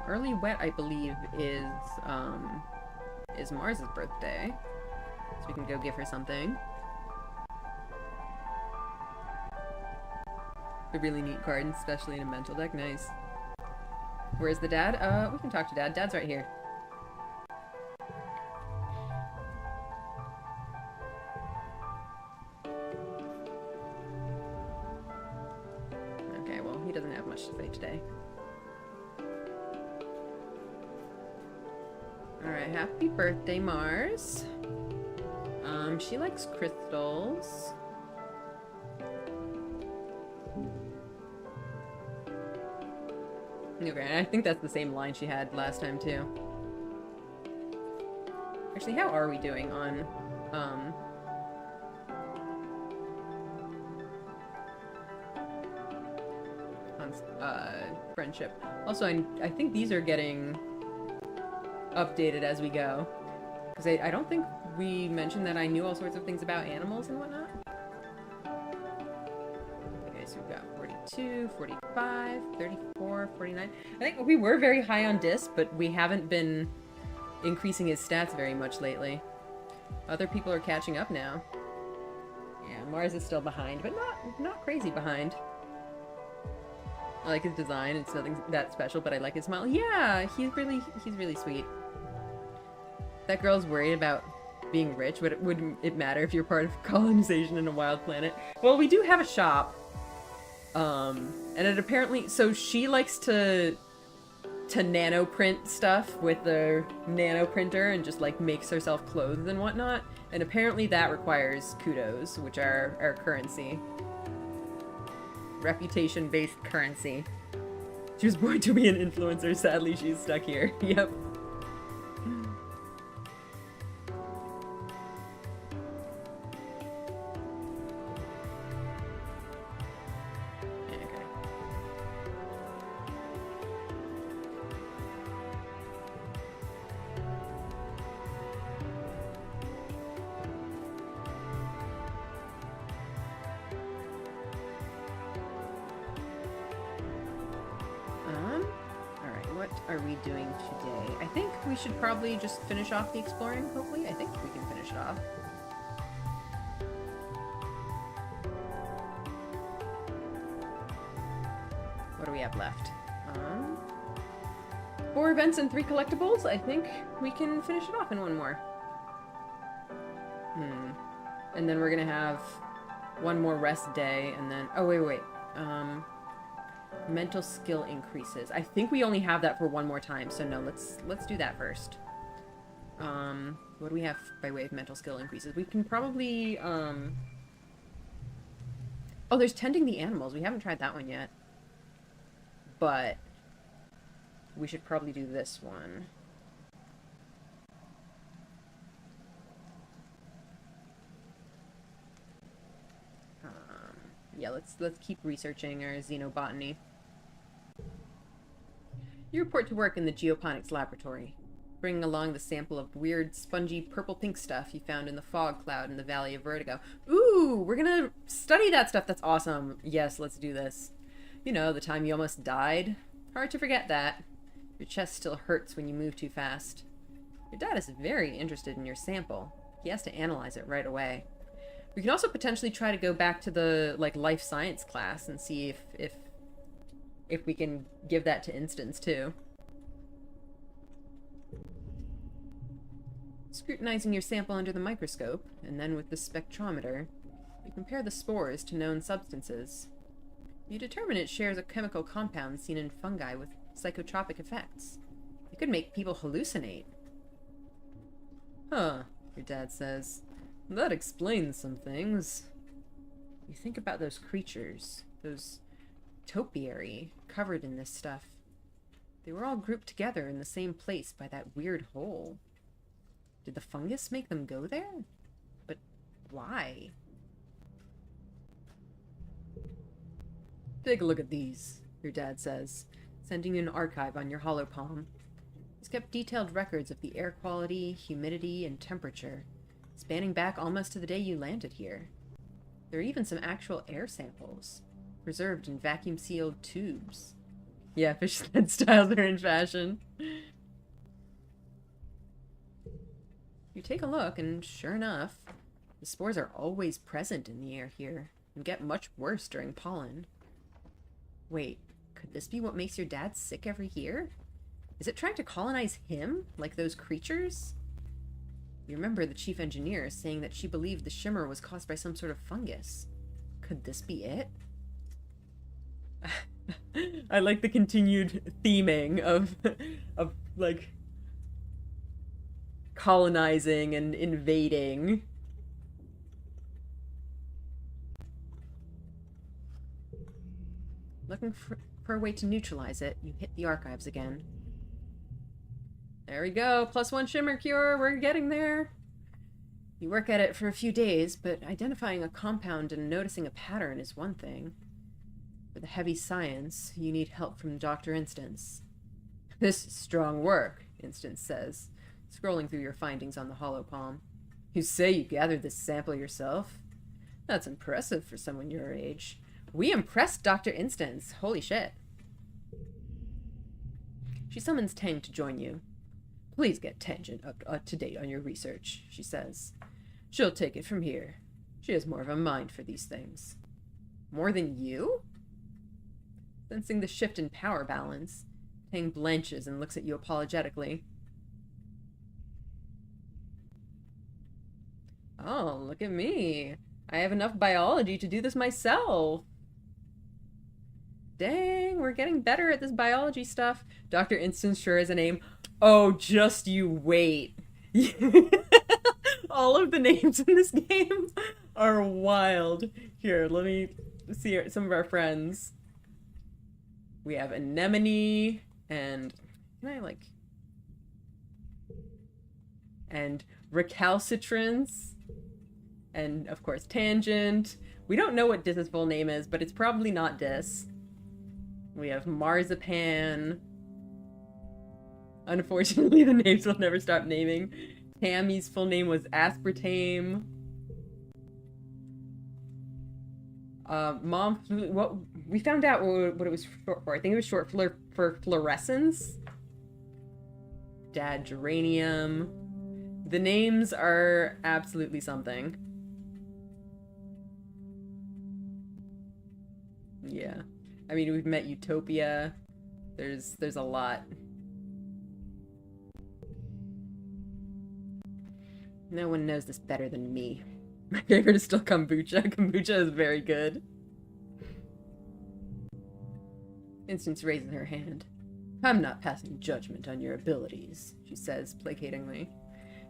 Early wet, I believe, is Mars's birthday. So we can go give her something. A really neat card, especially in a mental deck. Nice. Where's the dad? We can talk to Dad. Dad's right here. Okay, well, he doesn't have much to say today. Alright, happy birthday, Mars. She likes crystals. Okay, I think that's the same line she had last time, too. Actually, how are we doing on, friendship? Also, I think these are getting updated as we go. Because I don't think we mentioned that I knew all sorts of things about animals and whatnot. Okay, so we've got 42, 45, 34, 49. I think we were very high on Dis, but we haven't been increasing his stats very much lately. Other people are catching up now. Yeah, Mars is still behind, but not crazy behind. I like his design. It's nothing that special, but I like his smile. Yeah, he's really sweet. That girl's worried about being rich. Would it matter if you're part of colonization in a wild planet? Well, we do have a shop. And it apparently... So she likes to nano print stuff with the nano printer and just, like, makes herself clothes and whatnot. And apparently that requires kudos, which are our currency. Reputation-based currency. She was born to be an influencer. Sadly, she's stuck here. Yep. Are we doing today? I think we should probably just finish off the exploring, hopefully. I think we can finish it off. What do we have left? 4 events and 3 collectibles. I think we can finish it off in one more. And then we're gonna have one more rest day, and then... Oh, wait. Mental skill increases. I think we only have that for one more time, so no, let's do that first. What do we have by way of mental skill increases? We can probably, Oh, there's tending the animals. We haven't tried that one yet. But we should probably do this one. Yeah, let's keep researching our xenobotany. You report to work in the geoponics laboratory, bringing along the sample of weird, spongy, purple-pink stuff you found in the fog cloud in the Valley of Vertigo. Ooh, we're gonna study that stuff. That's awesome. Yes, let's do this. You know, the time you almost died? Hard to forget that. Your chest still hurts when you move too fast. Your dad is very interested in your sample. He has to analyze it right away. We can also potentially try to go back to the, like, life science class and see if we can give that to Instance, too. Scrutinizing your sample under the microscope, and then with the spectrometer, you compare the spores to known substances. You determine it shares a chemical compound seen in fungi with psychotropic effects. It could make people hallucinate. Huh, your dad says. That explains some things. You think about those creatures, those topiary, covered in this stuff. They were all grouped together in the same place by that weird hole. Did the fungus make them go there? But why? Take a look at these, your dad says, sending you an archive on your hollow palm. He's kept detailed records of the air quality, humidity, and temperature, spanning back almost to the day you landed here. There are even some actual air samples, preserved in vacuum-sealed tubes. Yeah, fishnet styles are in fashion. You take a look, and sure enough, the spores are always present in the air here, and get much worse during pollen. Wait, could this be what makes your dad sick every year? Is it trying to colonize him, like those creatures? You remember the chief engineer saying that she believed the shimmer was caused by some sort of fungus. Could this be it? I like the continued theming of like, colonizing and invading. Looking for a way to neutralize it, you hit the archives again. There we go, +1 shimmer cure, we're getting there. You work at it for a few days, but identifying a compound and noticing a pattern is one thing. For the heavy science, you need help from Dr. Instance. This is strong work, Instance says, scrolling through your findings on the hollow palm. You say you gathered this sample yourself? That's impressive for someone your age. We impressed Dr. Instance. Holy shit. She summons Tang to join you. Please get Tangent up to date on your research, she says. She'll take it from here. She has more of a mind for these things. More than you? Sensing the shift in power balance, Tang blanches and looks at you apologetically. Oh, look at me. I have enough biology to do this myself. Dang, we're getting better at this biology stuff. Dr. Instance sure has a name. Oh, just you wait. All of the names in this game are wild. Here, let me see some of our friends. We have Anemone and... Can I, like... And Recalcitrance. And, of course, Tangent. We don't know what Dis's full name is, but it's probably not Dis. We have Marzipan. Unfortunately, the names will never stop naming. Tammy's full name was Aspartame. Mom, what we found out what it was short for. I think it was short for fluorescence. Dad, Geranium. The names are absolutely something. Yeah. I mean, we've met Utopia. There's a lot. No one knows this better than me. My favorite is still kombucha. Kombucha is very good. Instance raises her hand. I'm not passing judgment on your abilities, she says placatingly.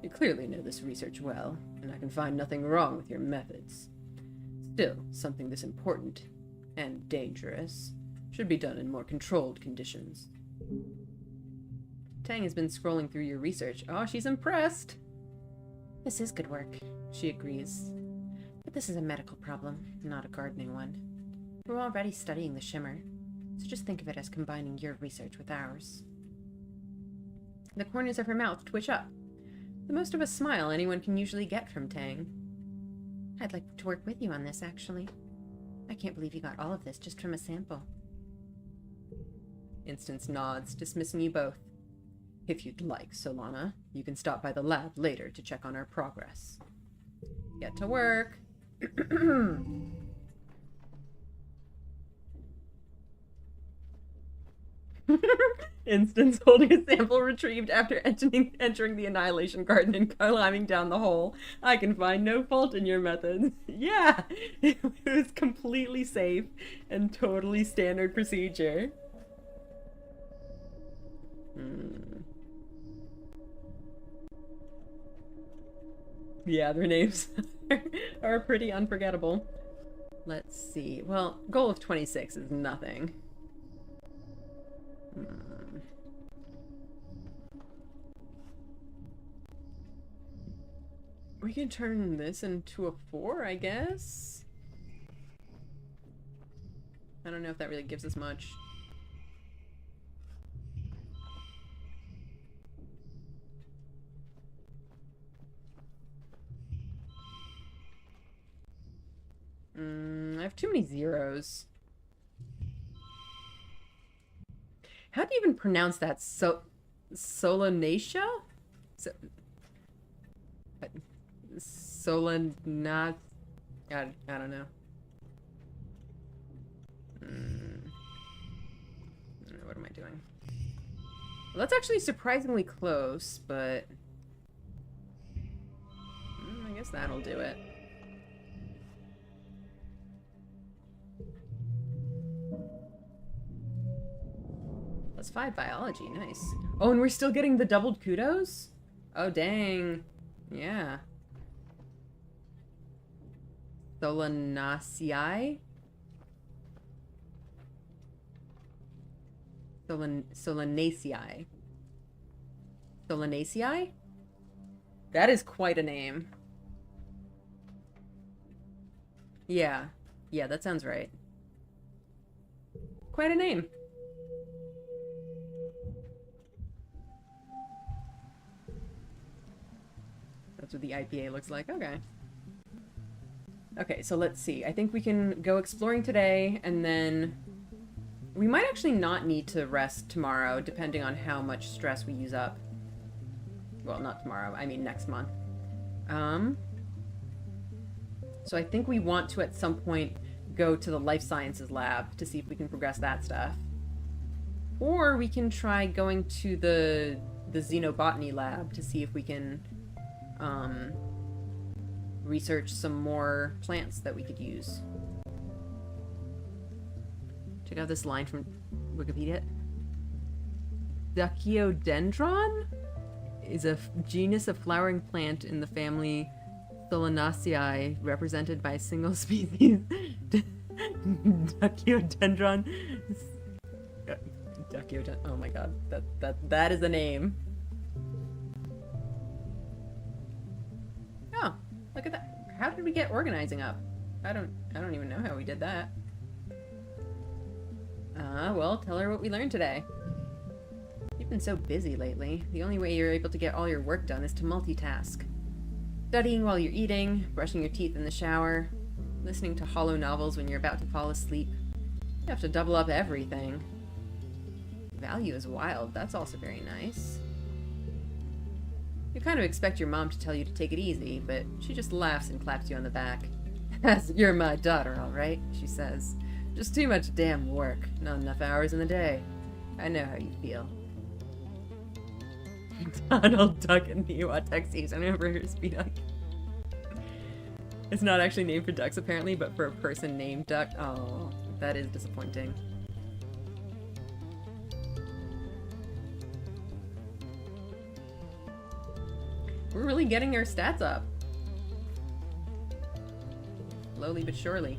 You clearly know this research well, and I can find nothing wrong with your methods. Still, something this important and dangerous should be done in more controlled conditions. Tang has been scrolling through your research. Oh, she's impressed. This is good work, she agrees. But this is a medical problem, not a gardening one. We're already studying the shimmer, so just think of it as combining your research with ours. The corners of her mouth twitch up. The most of a smile anyone can usually get from Tang. I'd like to work with you on this, actually. I can't believe you got all of this just from a sample. Instance nods, dismissing you both. If you'd like, Solana, you can stop by the lab later to check on our progress. Get to work. Instance holding a sample retrieved after entering the Annihilation Garden and climbing down the hole. I can find no fault in your methods. Yeah, it was completely safe and totally standard procedure. Yeah, their names are pretty unforgettable. Let's see. Well, goal of 26 is nothing. We can turn this into a 4, I guess? I don't know if that really gives us much. I have too many zeros. How do you even pronounce that? Solanacia? Solana... I don't know. What am I doing? Well, that's actually surprisingly close, but... I guess that'll do it. +5 biology, nice. Oh, and we're still getting the doubled kudos? Oh, dang. Yeah. Solanaceae? Solanaceae. Solanaceae? That is quite a name. Yeah. Yeah, that sounds right. Quite a name. That's what the IPA looks like. Okay. Okay, so let's see. I think we can go exploring today, and then we might actually not need to rest tomorrow, depending on how much stress we use up. Well, not tomorrow. I mean next month. So I think we want to, at some point, go to the life sciences lab to see if we can progress that stuff. Or we can try going to the xenobotany lab to see if we can... research some more plants that we could use. Check out this line from Wikipedia. Daciodendron is a genus of flowering plant in the family Solanaceae, represented by a single species. Daciodendron. Oh my god, that is a name. Oh, look at that. How did we get organizing up? I don't even know how we did that. Well, tell her what we learned today. You've been so busy lately. The only way you're able to get all your work done is to multitask. Studying while you're eating, brushing your teeth in the shower, listening to hollow novels when you're about to fall asleep. You have to double up everything. Value is wild. That's also very nice. You kind of expect your mom to tell you to take it easy, but she just laughs and claps you on the back. You're my daughter, all right, she says. Just too much damn work. Not enough hours in the day. I know how you feel. Donald Duck and the Iwatek season over here, Speed Duck. It's not actually named for ducks, apparently, but for a person named Duck. Oh, that is disappointing. We're really getting our stats up. Slowly but surely.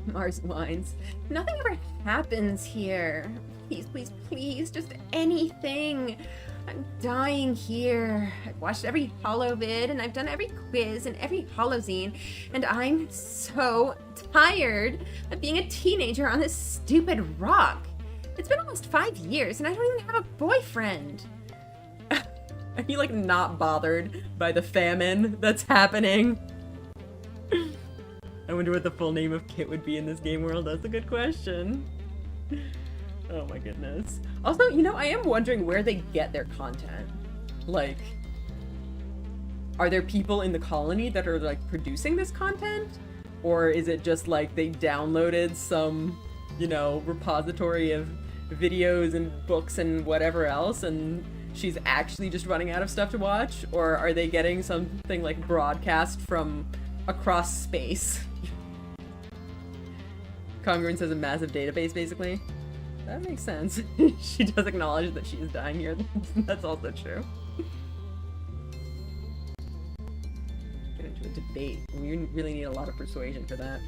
Mars whines. Nothing ever happens here. Please, please, please, just anything. I'm dying here. I've watched every holo vid, and I've done every quiz and every holozine, and I'm so tired of being a teenager on this stupid rock. It's been almost 5 years, and I don't even have a boyfriend. Are you, like, not bothered by the famine that's happening? I wonder what the full name of Kit would be in this game world. That's a good question. Oh my goodness. Also, you know, I am wondering where they get their content. Like, are there people in the colony that are, like, producing this content? Or is it just, like, they downloaded some, you know, repository of videos and books and whatever else, and she's actually just running out of stuff to watch? Or are they getting something, like, broadcast from across space? Congruence has a massive database, basically. That makes sense. She does acknowledge that she is dying here. That's also true. Get into a debate. We really need a lot of persuasion for that.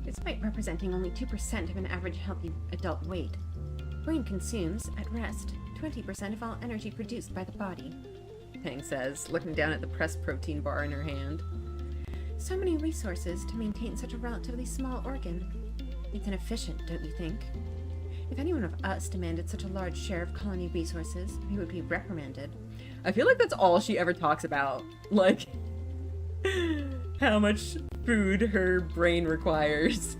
Despite representing only 2% of an average healthy adult weight, brain consumes, at rest, 20% of all energy produced by the body, Pang says, looking down at the pressed protein bar in her hand. So many resources to maintain such a relatively small organ. It's inefficient, don't you think? If any one of us demanded such a large share of colony resources, we would be reprimanded. I feel like that's all she ever talks about. Like, how much food her brain requires.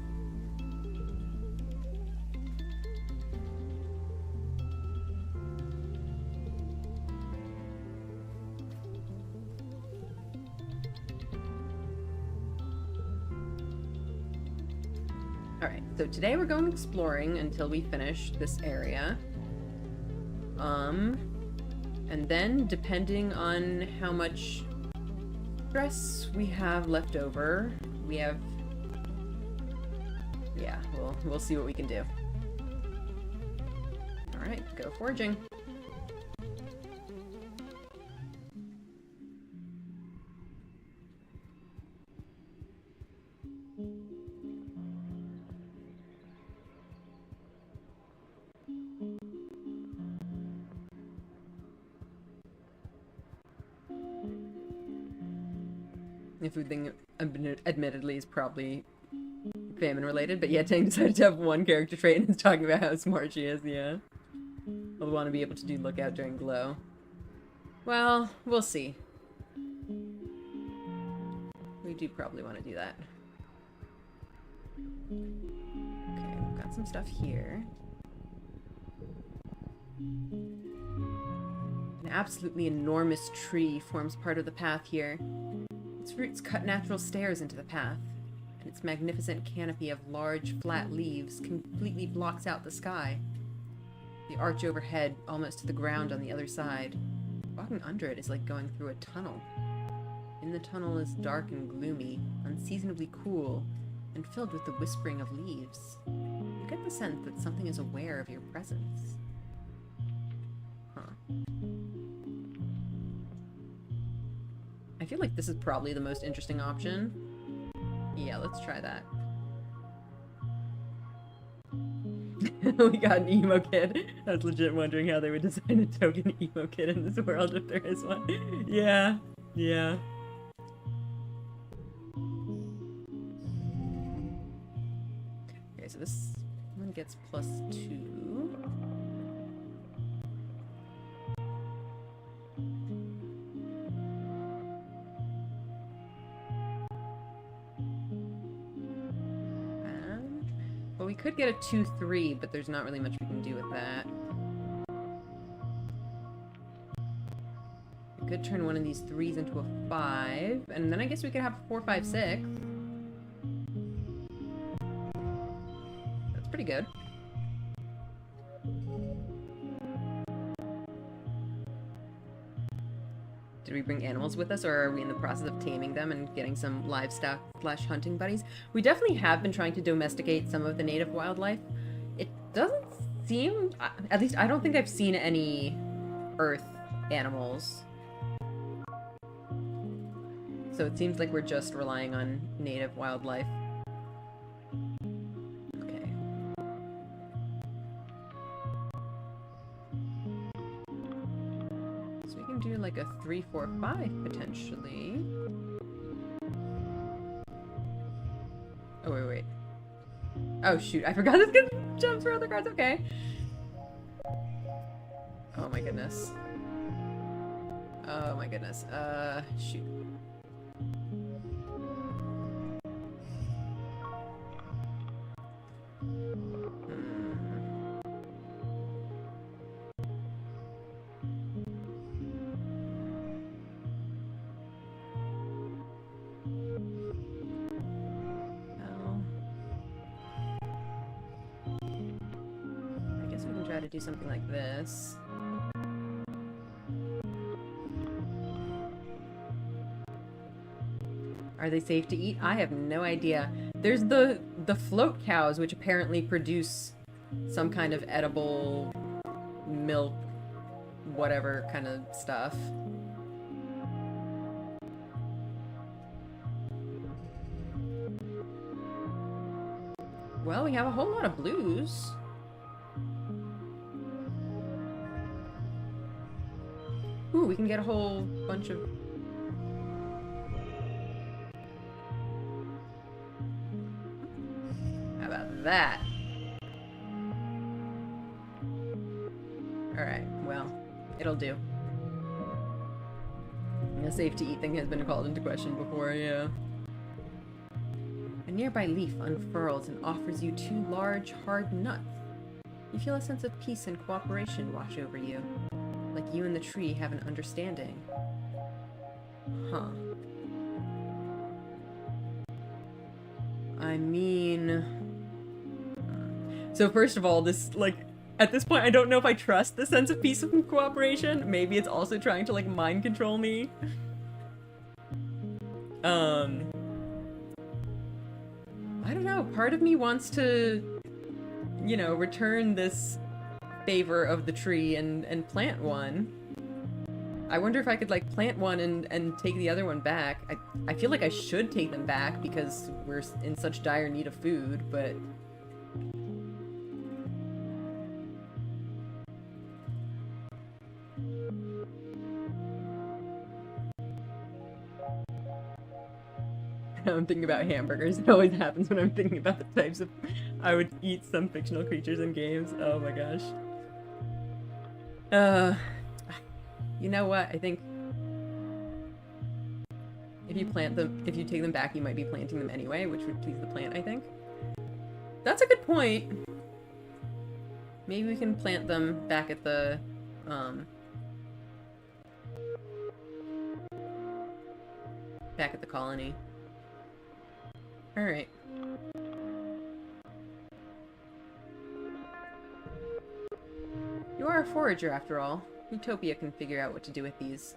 Alright, so today we're going exploring until we finish this area. And then, depending on how much stress we have left over, we have... yeah, we'll see what we can do. Alright, go foraging. The food thing, admittedly, is probably famine related, but yeah, Tang decided to have one character trait and is talking about how smart she is, yeah. I'll want to be able to do lookout during glow. Well, we'll see. We do probably want to do that. Okay, we've got some stuff here. An absolutely enormous tree forms part of the path here. Its roots cut natural stairs into the path, and its magnificent canopy of large, flat leaves completely blocks out the sky. The arch overhead almost to the ground on the other side. Walking under it is like going through a tunnel. In the tunnel is dark and gloomy, unseasonably cool, and filled with the whispering of leaves. You get the sense that something is aware of your presence. Huh. I feel like this is probably the most interesting option. Yeah, let's try that. We got an emo kid. I was legit wondering how they would design a token emo kid in this world if there is one. Yeah, yeah. Okay, so this one gets +2. Well, we could get a 2-3, but there's not really much we can do with that. We could turn one of these 3s into a 5, and then I guess we could have 4, 5, 6. pretty good. Did we bring animals with us, or are we in the process of taming them and getting some livestock / hunting buddies? We definitely have been trying to domesticate some of the native wildlife. It doesn't seem, at least I don't think I've seen any earth animals. So it seems like we're just relying on native wildlife. Okay. So we can do like a 3, 4, 5 potentially. Oh, wait. Oh, shoot. I forgot this can jump for other cards. Okay. Oh, my goodness. Oh, my goodness. Shoot. To do something like this. Are they safe to eat? I have no idea. There's the float cows, which apparently produce some kind of edible milk, whatever kind of stuff. Well, we have a whole lot of blues. Ooh, we can get a whole bunch of... How about that? Alright, well, it'll do. The safe-to-eat thing has been called into question before, yeah. A nearby leaf unfurls and offers you 2 large, hard nuts. You feel a sense of peace and cooperation wash over you. Like you and the tree have an understanding. Huh. I mean... So first of all, this, like, at this point I don't know if I trust the sense of peace and cooperation. Maybe it's also trying to, like, mind control me. I don't know. Part of me wants to, you know, return this favor of the tree and plant one. I wonder if I could like plant one and take the other one back. I feel like I should take them back because we're in such dire need of food, but I'm thinking about hamburgers. It always happens when I'm thinking about the types of I would eat some fictional creatures in games. Oh my gosh. You know what? I think if you plant them, if you take them back, you might be planting them anyway, which would please the plant, I think. That's a good point. Maybe we can plant them back at the, colony. Alright. You are a forager, after all. Utopia can figure out what to do with these.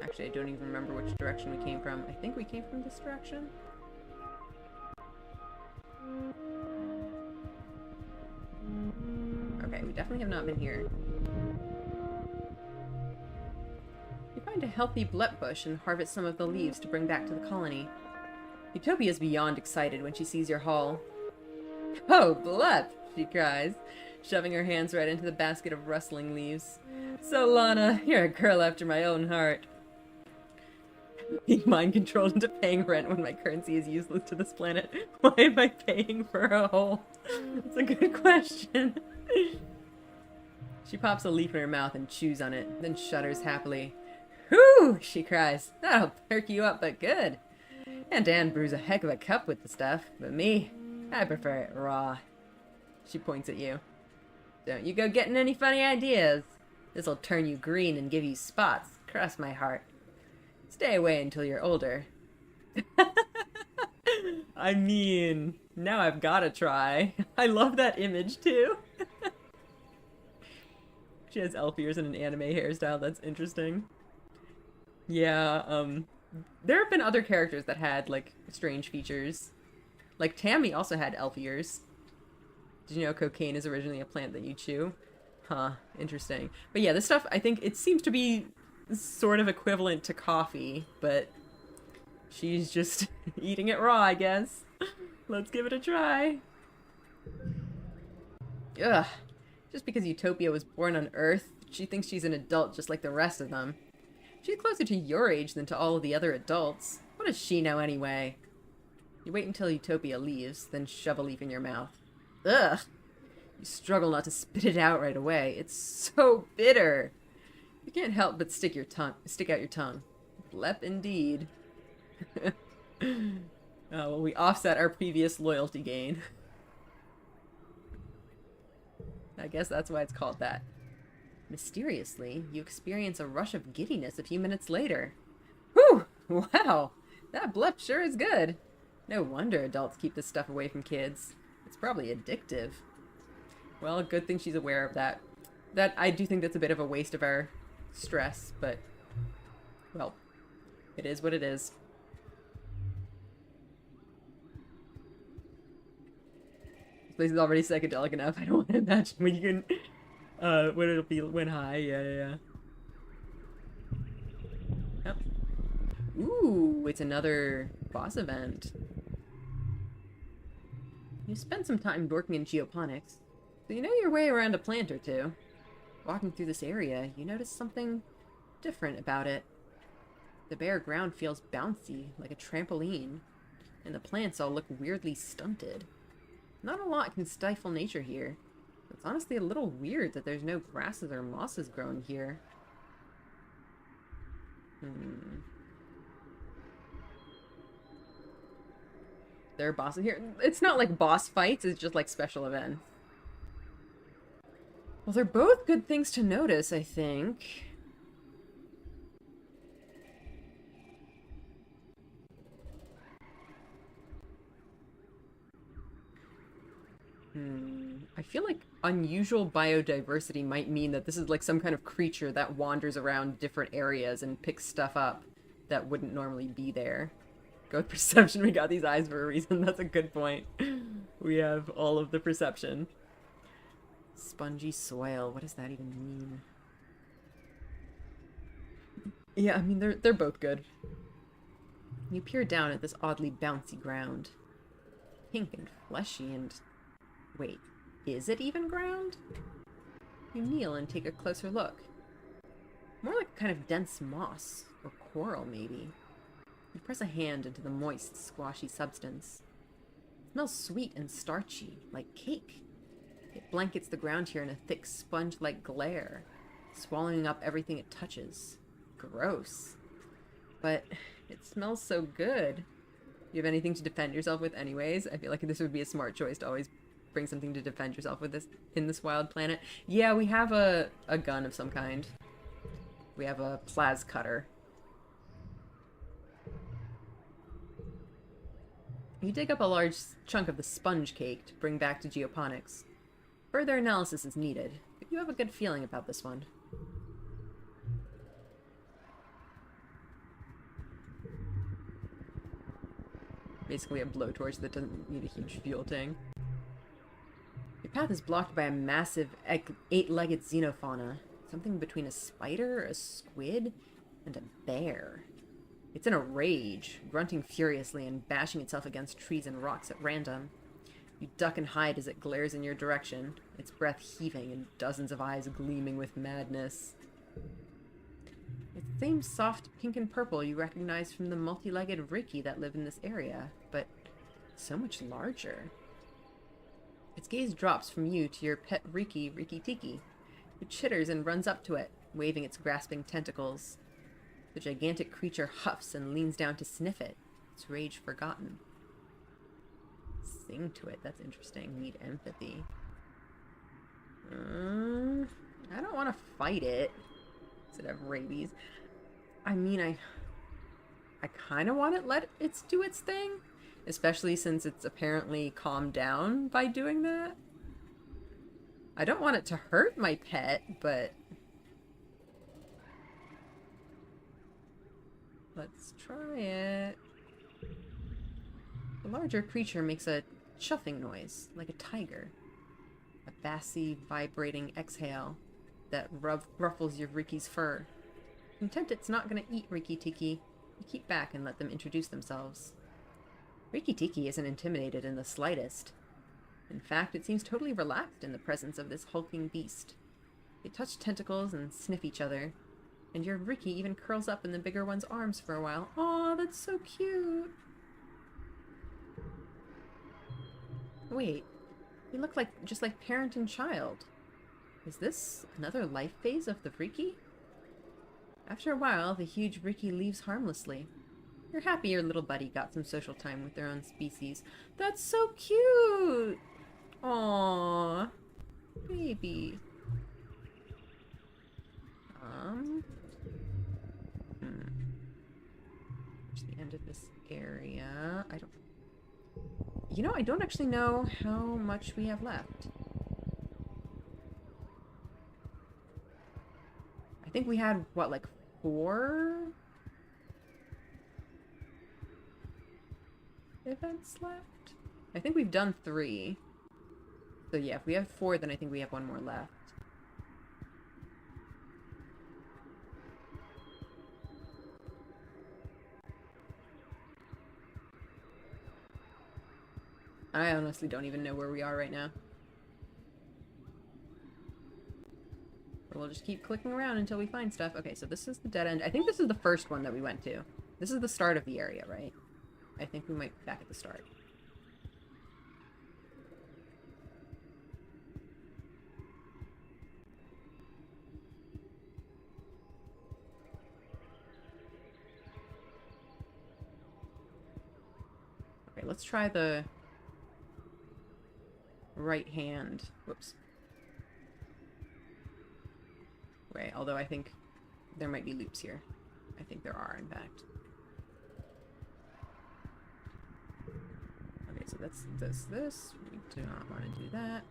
Actually, I don't even remember which direction we came from. I think we came from this direction? Okay, we definitely have not been here. You find a healthy blet bush and harvest some of the leaves to bring back to the colony. Utopia is beyond excited when she sees your haul. Oh, blet! She cries, shoving her hands right into the basket of rustling leaves. So, Lana, you're a girl after my own heart. Being mind-controlled into paying rent when my currency is useless to this planet. Why am I paying for a hole? That's a good question. She pops a leaf in her mouth and chews on it, then shudders happily. Whew! She cries. That'll perk you up, but good. Aunt Anne brews a heck of a cup with the stuff, but me, I prefer it raw. She points at you. Don't you go getting any funny ideas. This'll turn you green and give you spots. Cross my heart. Stay away until you're older. I mean, now I've gotta try. I love that image too. She has elf ears and an anime hairstyle. That's interesting. Yeah, there have been other characters that had, like, strange features. Like, Tammy also had elf ears. Did you know cocaine is originally a plant that you chew? Huh, interesting. But yeah, this stuff, I think it seems to be sort of equivalent to coffee, but she's just eating it raw, I guess. Let's give it a try. Ugh. Just because Utopia was born on Earth, she thinks she's an adult just like the rest of them. She's closer to your age than to all of the other adults. What does she know anyway? You wait until Utopia leaves, then shove a leaf in your mouth. Ugh! You struggle not to spit it out right away. It's so bitter! You can't help but stick out your tongue. Blep indeed. Well, we offset our previous loyalty gain. I guess that's why it's called that. Mysteriously, you experience a rush of giddiness a few minutes later. Whew! Wow! That blep sure is good. No wonder adults keep this stuff away from kids. It's probably addictive. Well, good thing she's aware of that. I do think that's a bit of a waste of our stress, but, well, it is what it is. This place is already psychedelic enough. I don't want to imagine when you can, when it'll be when high. Yeah. Yep. Ooh, it's another boss event. You spent some time working in geoponics, so you know your way around a plant or two. Walking through this area, you notice something different about it. The bare ground feels bouncy, like a trampoline, and the plants all look weirdly stunted. Not a lot can stifle nature here. It's honestly a little weird that there's no grasses or mosses growing here. There are bosses here. It's not like boss fights, it's just like special events. Well, they're both good things to notice, I think. I feel like unusual biodiversity might mean that this is like some kind of creature that wanders around different areas and picks stuff up that wouldn't normally be there. Go with perception, we got these eyes for a reason. That's a good point. We have all of the perception. Spongy soil, what does that even mean? Yeah, I mean, they're both good. You peer down at this oddly bouncy ground. Pink and fleshy and... Wait, is it even ground? You kneel and take a closer look. More like a kind of dense moss, or coral maybe. You press a hand into the moist, squashy substance. It smells sweet and starchy, like cake. It blankets the ground here in a thick sponge-like glare, swallowing up everything it touches. Gross. But it smells so good. You have anything to defend yourself with anyways? I feel like this would be a smart choice to always bring something to defend yourself with in this wild planet. Yeah, we have a gun of some kind. We have a plas cutter. You dig up a large chunk of the sponge cake to bring back to geoponics. Further analysis is needed, but you have a good feeling about this one. Basically a blowtorch that doesn't need a huge fuel tank. Your path is blocked by a massive eight-legged xenofauna. Something between a spider, a squid, and a bear. It's in a rage, grunting furiously and bashing itself against trees and rocks at random. You duck and hide as it glares in your direction, its breath heaving and dozens of eyes gleaming with madness. It's the same soft pink and purple you recognize from the multi-legged Riki that live in this area, but so much larger. Its gaze drops from you to your pet Riki Tiki. It chitters and runs up to it, waving its grasping tentacles. The gigantic creature huffs and leans down to sniff it, its rage forgotten. Sing to it, that's interesting. Need empathy. I don't want to fight it. Does it have rabies? I mean, I kind of want to let it do its thing, especially since it's apparently calmed down by doing that. I don't want it to hurt my pet, but let's try it. The larger creature makes a chuffing noise, like a tiger. A bassy, vibrating exhale that ruffles your Ricky's fur. Content it's not going to eat Ricky Tiki, you keep back and let them introduce themselves. Ricky Tiki isn't intimidated in the slightest. In fact, it seems totally relaxed in the presence of this hulking beast. They touch tentacles and sniff each other, and your Ricky even curls up in the bigger one's arms for a while. Aw, that's so cute! Wait, you look just like parent and child. Is this another life phase of the Ricky? After a while, the huge Ricky leaves harmlessly. You're happy your little buddy got some social time with their own species. That's so cute! Aww. Baby. Reach the end of this area. I don't actually know how much we have left. I think we had, what, like 4 events left? I think we've done 3. So yeah, if we have 4, then I think we have 1 more left. I honestly don't even know where we are right now. But we'll just keep clicking around until we find stuff. Okay, so this is the dead end. I think this is the first one that we went to. This is the start of the area, right? I think we might be back at the start. Okay, let's try the right hand. Whoops. Right, although I think there might be loops here. I think there are, in fact. Okay, so that's this. We do not want to do that.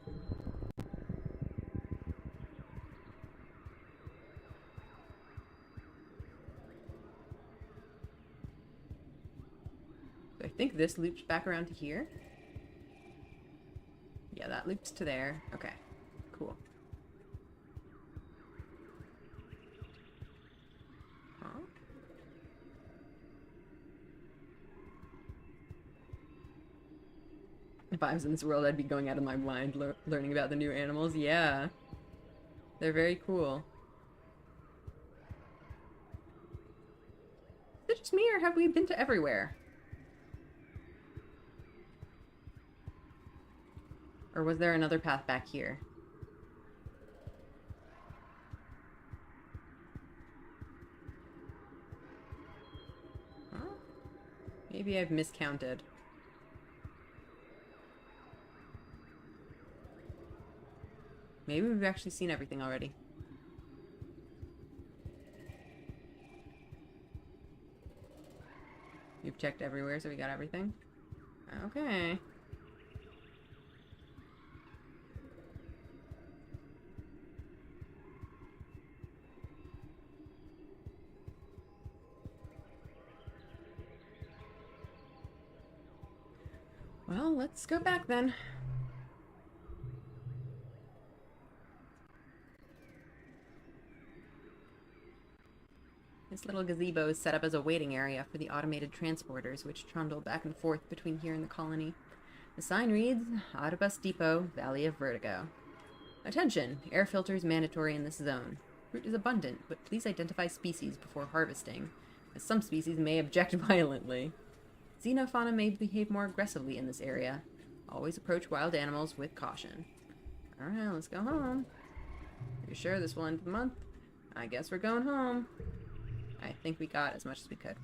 So I think this loops back around to here. Yeah, that loops to there. Okay, cool. Huh? If I was in this world, I'd be going out of my mind learning about the new animals. Yeah. They're very cool. Is it just me, or have we been to everywhere? Or was there another path back here? Huh? Maybe I've miscounted. Maybe we've actually seen everything already. You've checked everywhere, so we got everything? Okay. Well, let's go back then. This little gazebo is set up as a waiting area for the automated transporters, which trundle back and forth between here and the colony. The sign reads, Autobus Depot, Valley of Vertigo. Attention! Air filters mandatory in this zone. Fruit is abundant, but please identify species before harvesting, as some species may object violently. Xenofauna may behave more aggressively in this area. Always approach wild animals with caution. Alright, let's go home. You sure this will end the month? I guess we're going home. I think we got as much as we could.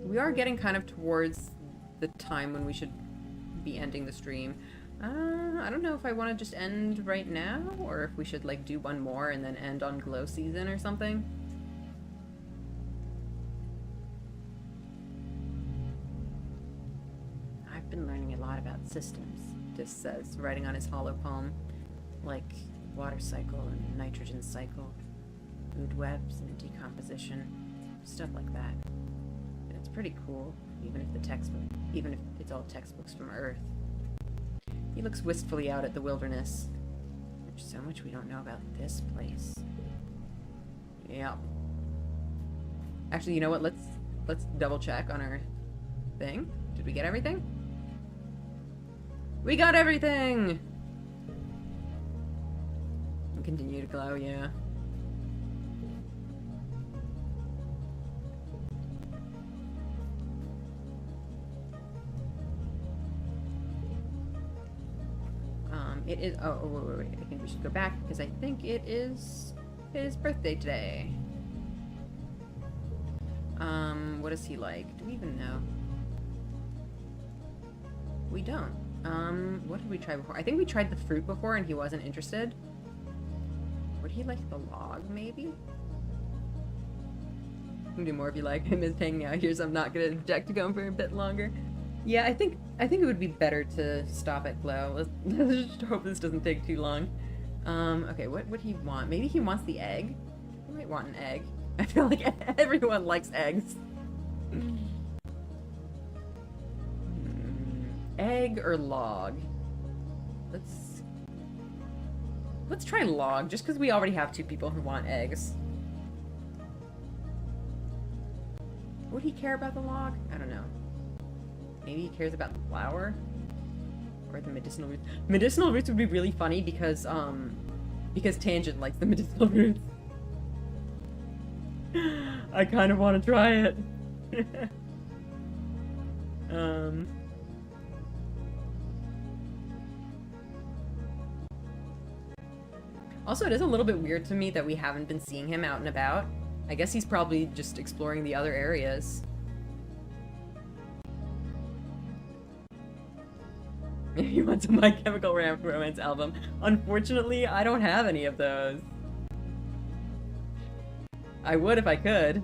We are getting kind of towards the time when we should be ending the stream. I don't know if I want to just end right now, or if we should, like, do one more and then end on glow season or something. I've been learning a lot about systems, Dis says, writing on his hollow palm, like water cycle and nitrogen cycle, food webs and decomposition, stuff like that. And it's pretty cool, even if it's all textbooks from Earth. He looks wistfully out at the wilderness. There's so much we don't know about this place. Yeah. Actually, you know what? Let's double check on our thing. Did we get everything? We got everything! And continue to glow, yeah. It is, wait, I think we should go back, because I think it is his birthday today. What is he like? Do we even know? We don't. What did we try before? I think we tried the fruit before and he wasn't interested. Would he like the log, maybe? You can do more if you like. Him is hanging out here, so I'm not gonna object to going for a bit longer. Yeah, I think it would be better to stop at glow. Let's just hope this doesn't take too long. Okay, what would he want? Maybe he wants the egg? He might want an egg. I feel like everyone likes eggs. Egg or log? Let's try log, just because we already have two people who want eggs. Would he care about the log? I don't know. Maybe he cares about the flower? Or the medicinal roots. Medicinal roots would be really funny because Tangent likes the medicinal roots. I kind of want to try it. Also, it is a little bit weird to me that we haven't been seeing him out and about. I guess he's probably just exploring the other areas. He wants a My Chemical Romance album. Unfortunately, I don't have any of those. I would if I could.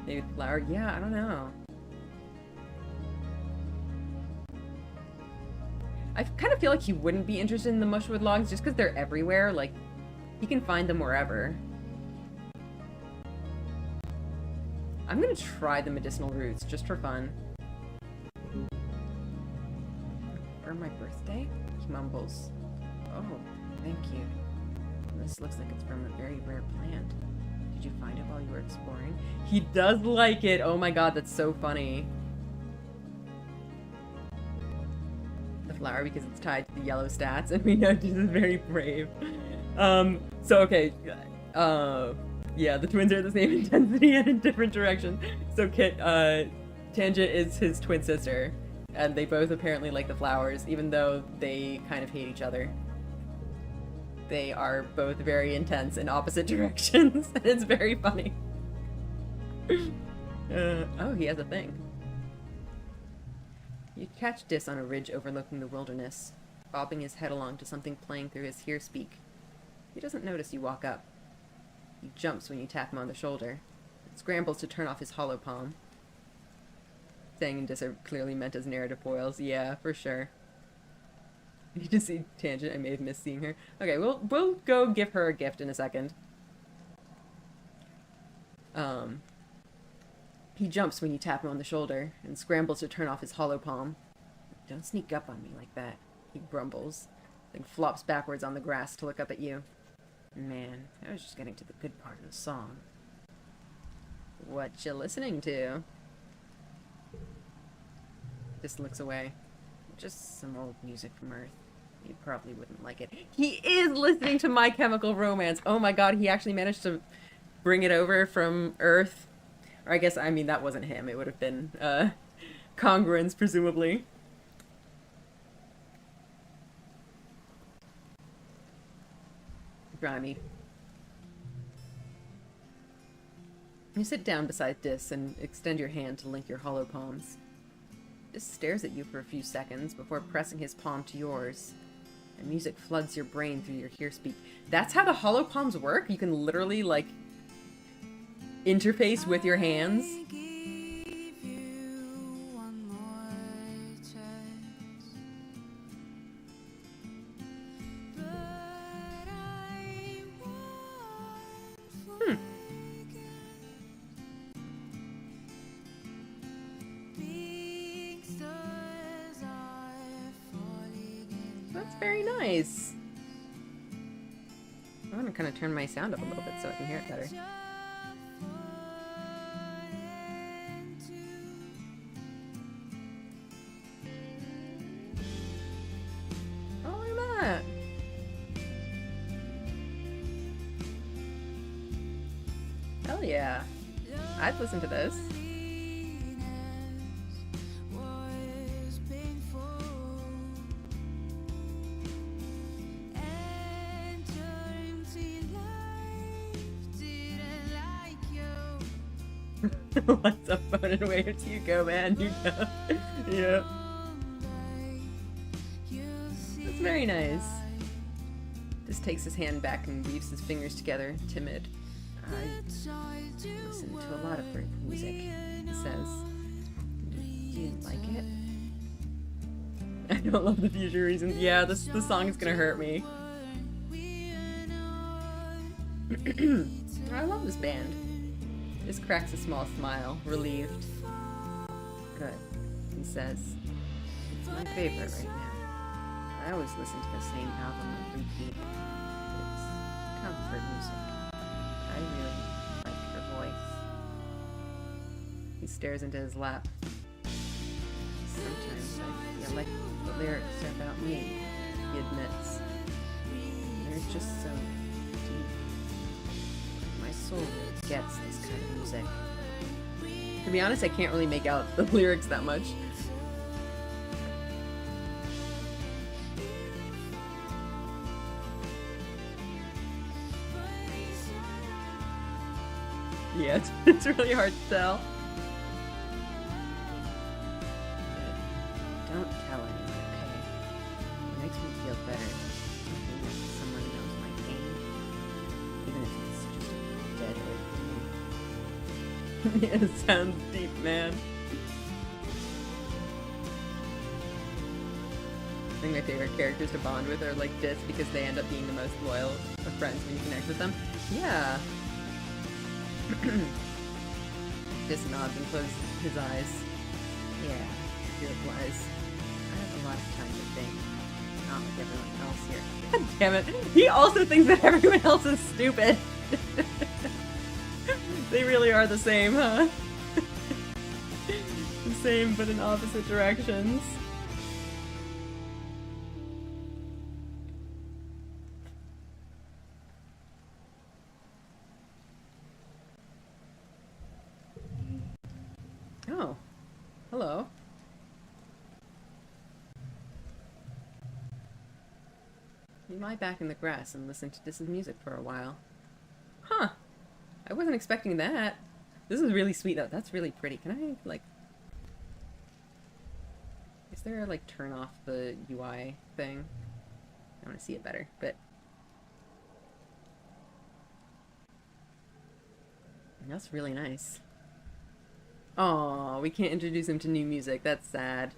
Maybe flower? Yeah, I don't know. I kind of feel like he wouldn't be interested in the mushwood logs just because they're everywhere. Like, he can find them wherever. I'm gonna try the medicinal roots just for fun. For my birthday? He mumbles. Oh, thank you. This looks like it's from a very rare plant. Did you find it while you were exploring? He does like it! Oh my god, that's so funny. The flower because it's tied to the yellow stats, and we know this is very brave. Okay. Yeah, the twins are the same intensity and in different directions. So Tangent is his twin sister, and they both apparently like the flowers, even though they kind of hate each other. They are both very intense in opposite directions, and it's very funny. Oh, he has a thing. You catch Dis on a ridge overlooking the wilderness, bobbing his head along to something playing through his hear speak. He doesn't notice you walk up. He jumps when you tap him on the shoulder, and scrambles to turn off his hollow palm. Sang and Dis are clearly meant as narrative foils. Yeah, for sure. You just see Tangent. I may have missed seeing her. Okay, we'll go give her a gift in a second. He jumps when you tap him on the shoulder and scrambles to turn off his hollow palm. Don't sneak up on me like that, he grumbles, then flops backwards on the grass to look up at you. Man, I was just getting to the good part of the song. What you listening to? Just looks away. Just some old music from Earth. You probably wouldn't like it. He is listening to My Chemical Romance. Oh my god, he actually managed to bring it over from Earth. Or I guess, I mean, that wasn't him. It would have been, congruence, presumably. Grimy. You sit down beside Dis and extend your hand to link your hollow palms. just stares at you for a few seconds before pressing his palm to yours. And music floods your brain through your hearspeak. That's how the hollow palms work? You can literally, like, interface with your hands? That's very nice. I'm gonna kind of turn my sound up a little bit so I can hear it better. Oh, look at that. Hell yeah. I'd listen to this. What's up, phone and where do you go, man? You go. Yeah. That's very nice. Just takes his hand back and weaves his fingers together, timid. I listen to a lot of great music, he says. Do you like it? I don't love the future reasons. Yeah, the song is gonna hurt me. I love this band. Just cracks a small smile, relieved. Good, he says. It's my favorite right now. I always listen to the same album on repeat. It's comfort music. I really like her voice. He stares into his lap. Sometimes I feel like the lyrics are about me, he admits. They're just so deep. My soul really gets this kind of music. To be honest, I can't really make out the lyrics that much. Yeah, it's really hard to tell. Don't tell anyone, okay? It makes me feel better thinking that someone knows my pain, even if it's just dead or deep. Yeah, it sounds deep, man. I think my favorite characters to bond with are like this because they end up being the most loyal of friends when you connect with them. Yeah. Just nods and closes his eyes. Yeah, he replies. I have a lot of time to think. Not like everyone else here. God damn it. He also thinks that everyone else is stupid. They really are the same, huh? The same, but in opposite directions. Oh, hello. You lie back in the grass and listen to Dis's music for a while. Huh. I wasn't expecting that. This is really sweet though. That's really pretty. Can I, like... Is there, like, turn off the UI thing? I want to see it better, but... That's really nice. Aw, we can't introduce him to new music. That's sad.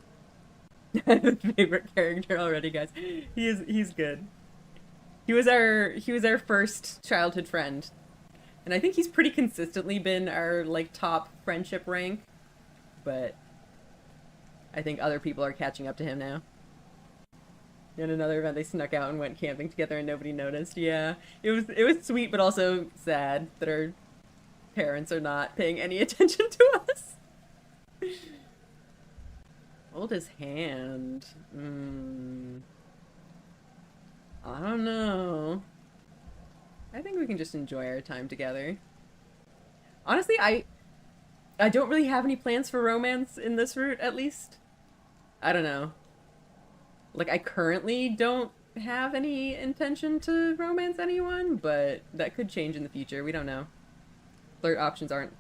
Favorite character already, guys. He's good. He was our first childhood friend. And I think he's pretty consistently been our, like, top friendship rank. But I think other people are catching up to him now. In another event, they snuck out and went camping together and nobody noticed. Yeah. It was sweet, but also sad that our parents are not paying any attention to us. Hold his hand. I don't know. I think we can just enjoy our time together. Honestly, I don't really have any plans for romance in this route, at least. I don't know. Like, I currently don't have any intention to romance anyone, but that could change in the future. We don't know. Flirt options aren't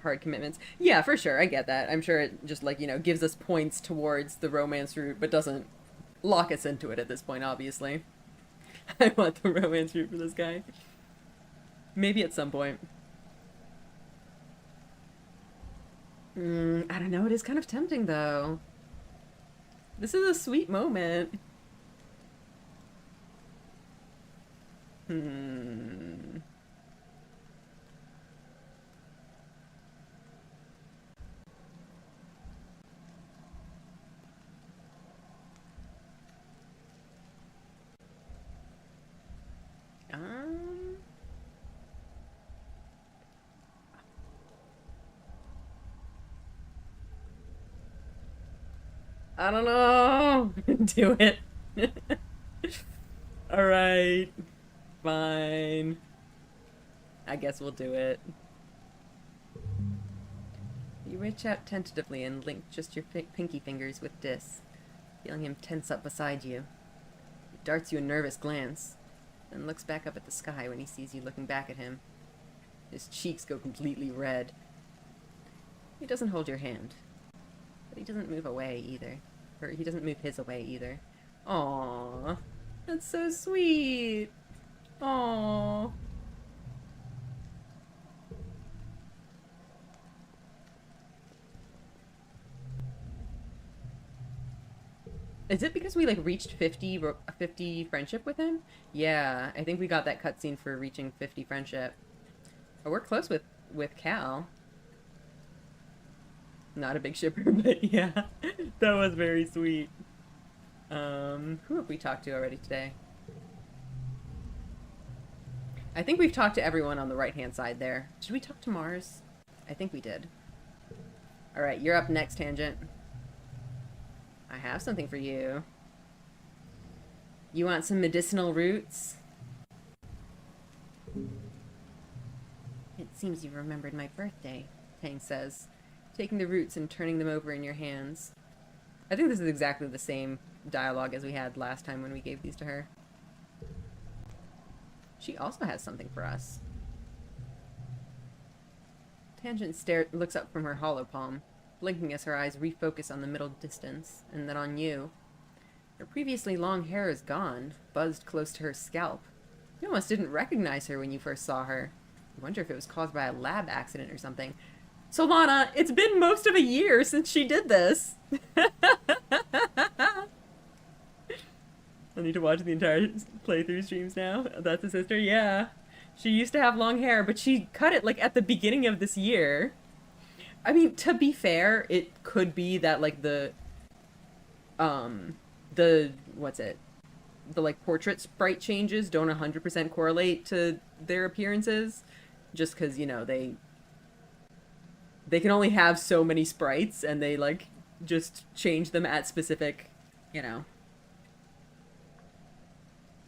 hard commitments. Yeah, for sure. I get that. I'm sure it just, like, gives us points towards the romance route, but doesn't lock us into it at this point, obviously. I want the romance route for this guy. Maybe at some point. I don't know. It is kind of tempting, though. This is a sweet moment. Hmm. Um. I don't know. Do it. All right. Fine. I guess we'll do it. You reach out tentatively and link just your pinky fingers with Dis, feeling him tense up beside you. He darts you a nervous glance, then looks back up at the sky when he sees you looking back at him. His cheeks go completely red. He doesn't hold your hand, but he doesn't move away either. Or he doesn't move his away either. Aww. That's so sweet. Aww. Is it because we, like, reached 50 friendship with him? Yeah, I think we got that cutscene for reaching 50 friendship. Oh, we're close with Cal. Not a big shipper, but yeah. That was very sweet. Who have we talked to already today? I think we've talked to everyone on the right-hand side there. Did we talk to Mars? I think we did. Alright, you're up next, Tangent. I have something for you. You want some medicinal roots? It seems you remembered my birthday, Tang says, taking the roots and turning them over in your hands. I think this is exactly the same dialogue as we had last time when we gave these to her. She also has something for us. Tangent looks up from her hollow palm, blinking as her eyes refocus on the middle distance, and then on you. Her previously long hair is gone, buzzed close to her scalp. You almost didn't recognize her when you first saw her. I wonder if it was caused by a lab accident or something. Solana, it's been most of a year since she did this! I need to watch the entire playthrough streams now. That's a sister? Yeah. She used to have long hair, but she cut it, like, at the beginning of this year. I mean, to be fair, it could be that, like, what's it? The, like, portrait sprite changes don't 100% correlate to their appearances. Just because, they can only have so many sprites, and they, like, just change them at specific,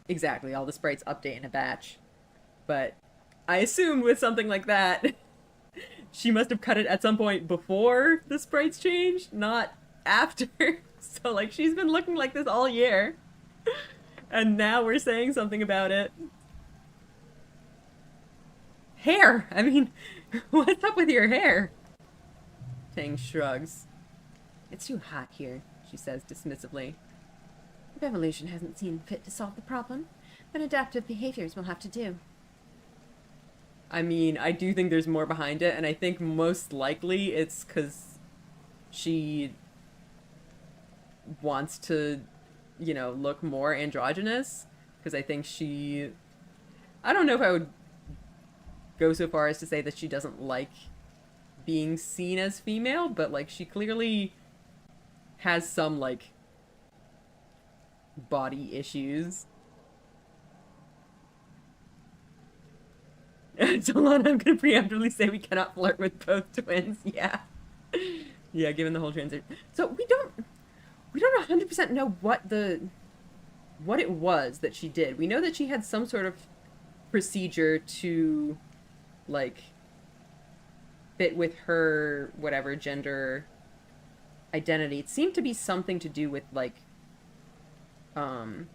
Exactly, all the sprites update in a batch. But I assumed with something like that, she must have cut it at some point before the sprites changed, not after. So, like, she's been looking like this all year. And now we're saying something about it. Hair! I mean, what's up with your hair? Tang shrugs. It's too hot here, she says dismissively. Revolution hasn't seen fit to solve the problem, but adaptive behaviors will have to do. I mean, I do think there's more behind it, and I think most likely it's because she wants to, look more androgynous. Because I think I don't know if I would go so far as to say that she doesn't like being seen as female, but, like, she clearly has some, like, body issues. Hold on, I'm gonna preemptively say we cannot flirt with both twins. Yeah. Yeah, given the whole transition. So we don't 100% know what it was that she did. We know that she had some sort of procedure to, like, fit with her whatever gender identity. It seemed to be something to do with, like, I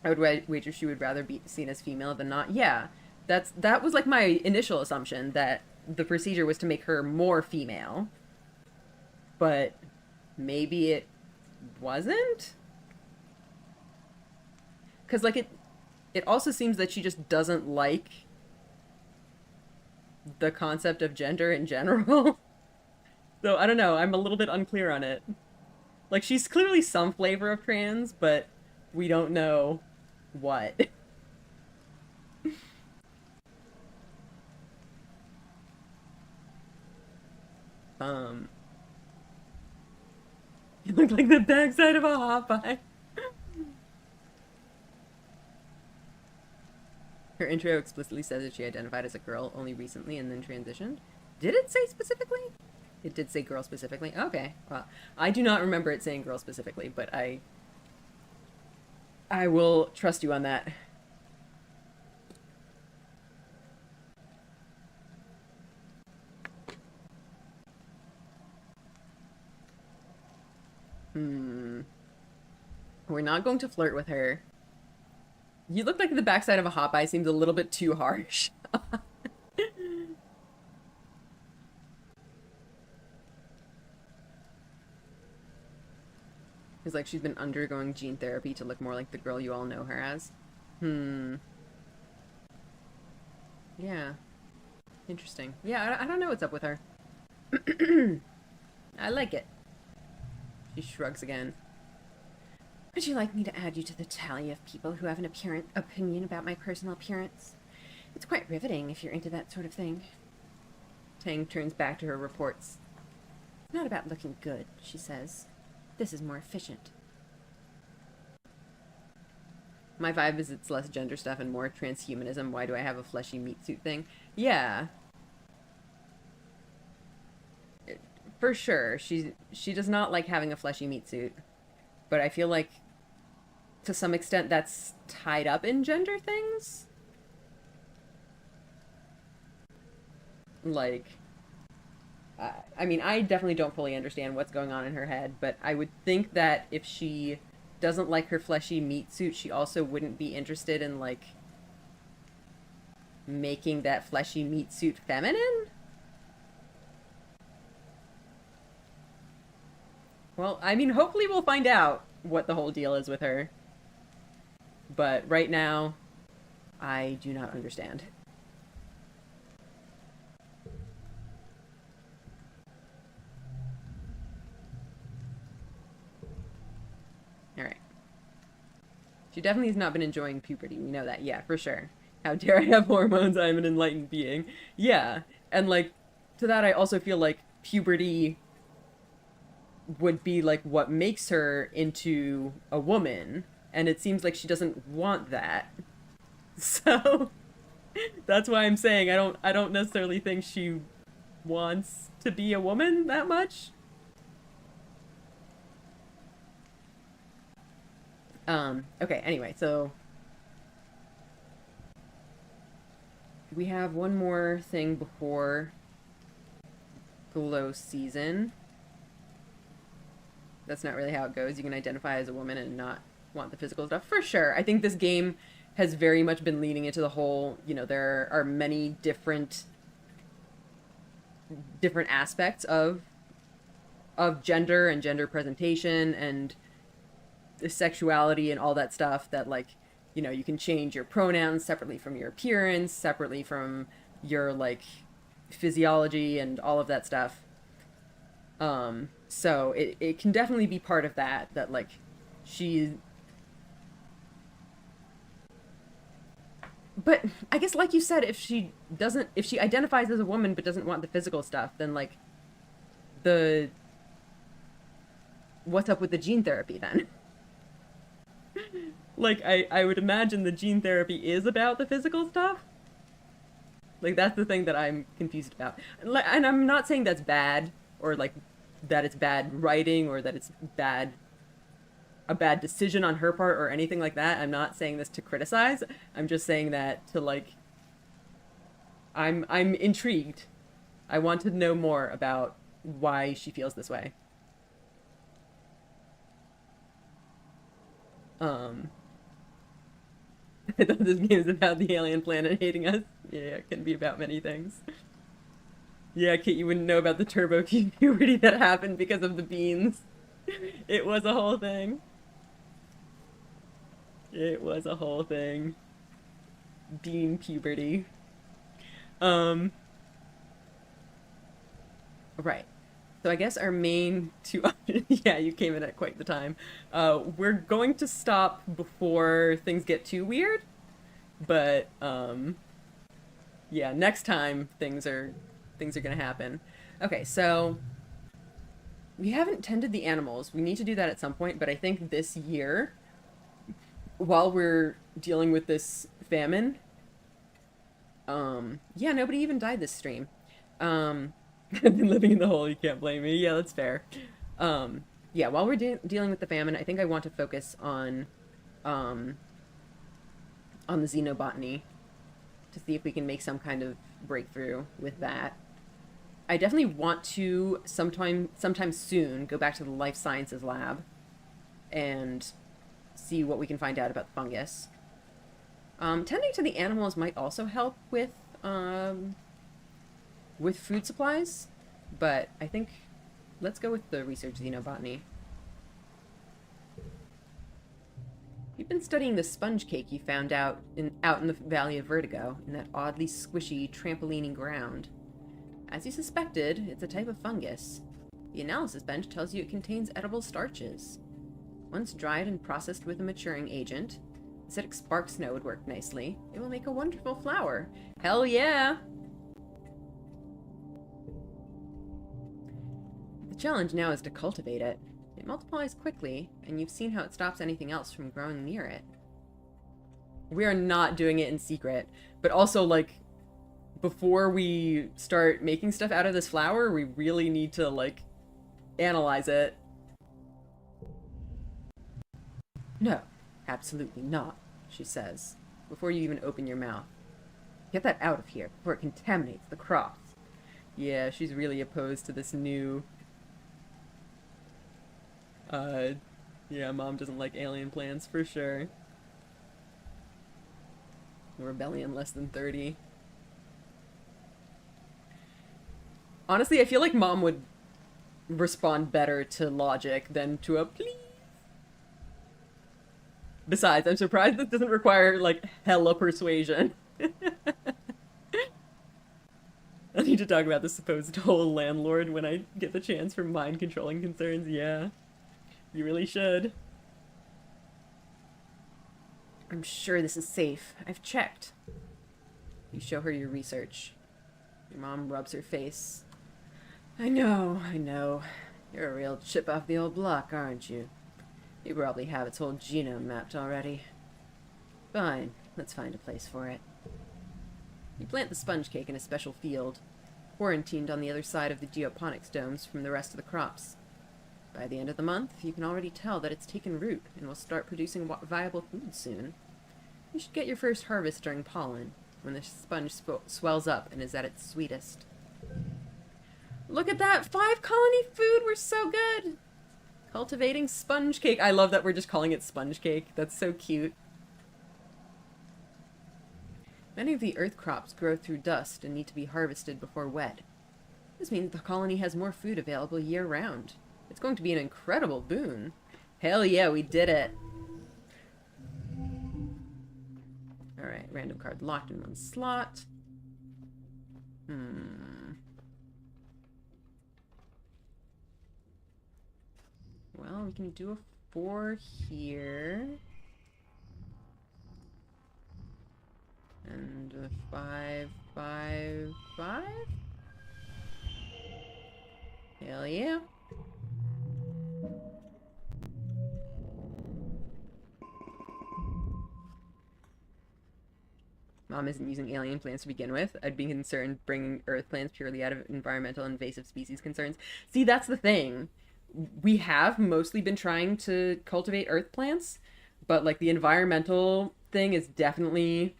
would wager she would rather be seen as female than not. Yeah, that was, like, my initial assumption, that the procedure was to make her more female, but maybe it wasn't? Because, like, it also seems that she just doesn't like the concept of gender in general. So, I don't know, I'm a little bit unclear on it. Like, she's clearly some flavor of trans, but we don't know what. um, you look like the backside of a hot pie. Her intro explicitly says that she identified as a girl only recently and then transitioned. Did it say specifically? It did say girl specifically? Okay. Well, I do not remember it saying girl specifically, but I will trust you on that. We're not going to flirt with her. You look like the backside of a hot eye seems a little bit too harsh. It's like she's been undergoing gene therapy to look more like the girl you all know her as. Yeah. Interesting. Yeah, I don't know what's up with her. I like it. She shrugs again. Would you like me to add you to the tally of people who have an opinion about my personal appearance? It's quite riveting if you're into that sort of thing. Tang turns back to her reports. It's not about looking good, she says. This is more efficient. My vibe is it's less gender stuff and more transhumanism. Why do I have a fleshy meat suit thing? Yeah. For sure. She does not like having a fleshy meat suit. But I feel like to some extent that's tied up in gender things. Like, I mean, I definitely don't fully understand what's going on in her head, but I would think that if she doesn't like her fleshy meat suit, she also wouldn't be interested in, like, making that fleshy meat suit feminine? Well, I mean, hopefully we'll find out what the whole deal is with her. But right now, I do not understand. Alright. She definitely has not been enjoying puberty. We know that. Yeah, for sure. How dare I have hormones? I'm an enlightened being. Yeah. And, like, to that I also feel like puberty would be, like, what makes her into a woman. And it seems like she doesn't want that. So, that's why I'm saying I don't necessarily think she wants to be a woman that much. Okay, anyway, so we have one more thing before glow season. That's not really how it goes. You can identify as a woman and not want the physical stuff. For sure. I think this game has very much been leaning into the whole, you know, there are many different aspects of gender and gender presentation and sexuality and all that stuff that, like, you know, you can change your pronouns separately from your appearance, separately from your, like, physiology and all of that stuff. So it can definitely be part of that, like, she... But I guess, like you said, if she identifies as a woman but doesn't want the physical stuff, then, like, what's up with the gene therapy then? Like, I would imagine the gene therapy is about the physical stuff. Like, that's the thing that I'm confused about. And I'm not saying that's bad, or, like, that it's bad writing, or that it's a bad decision on her part, or anything like that. I'm not saying this to criticize. I'm just saying that to, like... I'm intrigued. I want to know more about why she feels this way. I thought this game is about the alien planet hating us. Yeah, it can be about many things. Yeah, Kate, you wouldn't know about the turbo puberty that happened because of the beans. It was a whole thing. It was a whole thing. Bean puberty. Um, right. So I guess our main two yeah, you came in at quite the time. We're going to stop before things get too weird, but yeah, next time things are gonna happen. Okay, so we haven't tended the animals. We need to do that at some point, but I think this year, while we're dealing with this famine, yeah, nobody even died this stream. I've been living in the hole, you can't blame me. Yeah, that's fair. Yeah, while we're dealing with the famine, I think I want to focus um, on the xenobotany to see if we can make some kind of breakthrough with that. I definitely want to sometime soon go back to the life sciences lab and see what we can find out about the fungus. Tending to the animals might also help with food supplies, but I think let's go with the research xenobotany. You've been studying the sponge cake you found out in the Valley of Vertigo, in that oddly squishy, trampoliny ground. As you suspected, it's a type of fungus. The analysis bench tells you it contains edible starches. Once dried and processed with a maturing agent, acidic spark snow would work nicely. It will make a wonderful flour. Hell yeah! The challenge now is to cultivate it. It multiplies quickly, and you've seen how it stops anything else from growing near it. We are not doing it in secret, but also, like, before we start making stuff out of this flour, we really need to, like, analyze it. No, absolutely not, she says, before you even open your mouth. Get that out of here before it contaminates the crops. Yeah, she's really opposed to this new... yeah, Mom doesn't like alien plants for sure. Rebellion less than 30. Honestly, I feel like Mom would respond better to logic than to a please. Besides, I'm surprised this doesn't require, like, hella persuasion. I need to talk about the supposed whole landlord when I get the chance for mind-controlling concerns. Yeah, you really should. I'm sure this is safe. I've checked. You show her your research. Your mom rubs her face. I know. You're a real chip off the old block, aren't you? You probably have its whole genome mapped already. Fine, let's find a place for it. You plant the sponge cake in a special field, quarantined on the other side of the geoponics domes from the rest of the crops. By the end of the month, you can already tell that it's taken root and will start producing viable food soon. You should get your first harvest during pollen, when the sponge swells up and is at its sweetest. Look at that! 5 colony food! We're so good! Cultivating sponge cake. I love that we're just calling it sponge cake. That's so cute. Many of the earth crops grow through dust and need to be harvested before wet. This means the colony has more food available year-round. It's going to be an incredible boon. Hell yeah, we did it! Alright, random card locked in one slot. Well, we can do a 4 here. And a 5, 5, 5? Hell yeah. Mom isn't using alien plants to begin with. I'd be concerned bringing earth plants purely out of environmental invasive species concerns. See, that's the thing. We have mostly been trying to cultivate earth plants, but like the environmental thing is definitely...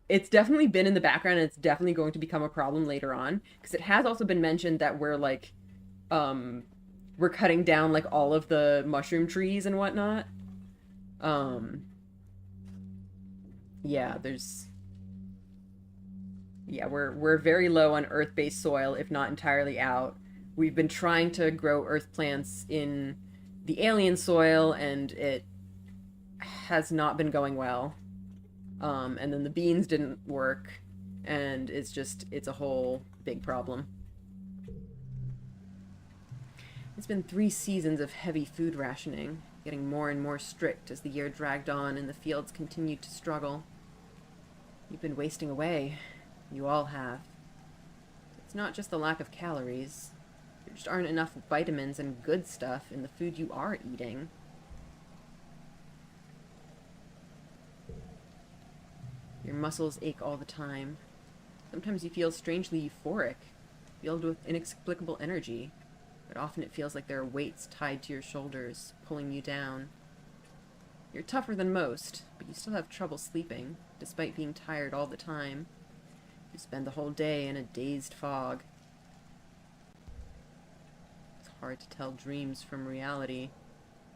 It's definitely been in the background, and it's definitely going to become a problem later on. Because it has also been mentioned that we're like, we're cutting down like all of the mushroom trees and whatnot. Yeah, Yeah, we're very low on earth-based soil, if not entirely out. We've been trying to grow earth plants in the alien soil, and it has not been going well. And then the beans didn't work, and it's a whole big problem. It's been 3 seasons of heavy food rationing, getting more and more strict as the year dragged on and the fields continued to struggle. You've been wasting away. You all have. It's not just the lack of calories. There just aren't enough vitamins and good stuff in the food you are eating. Your muscles ache all the time. Sometimes you feel strangely euphoric, filled with inexplicable energy, but often it feels like there are weights tied to your shoulders, pulling you down. You're tougher than most, but you still have trouble sleeping, despite being tired all the time. You spend the whole day in a dazed fog. It's hard to tell dreams from reality.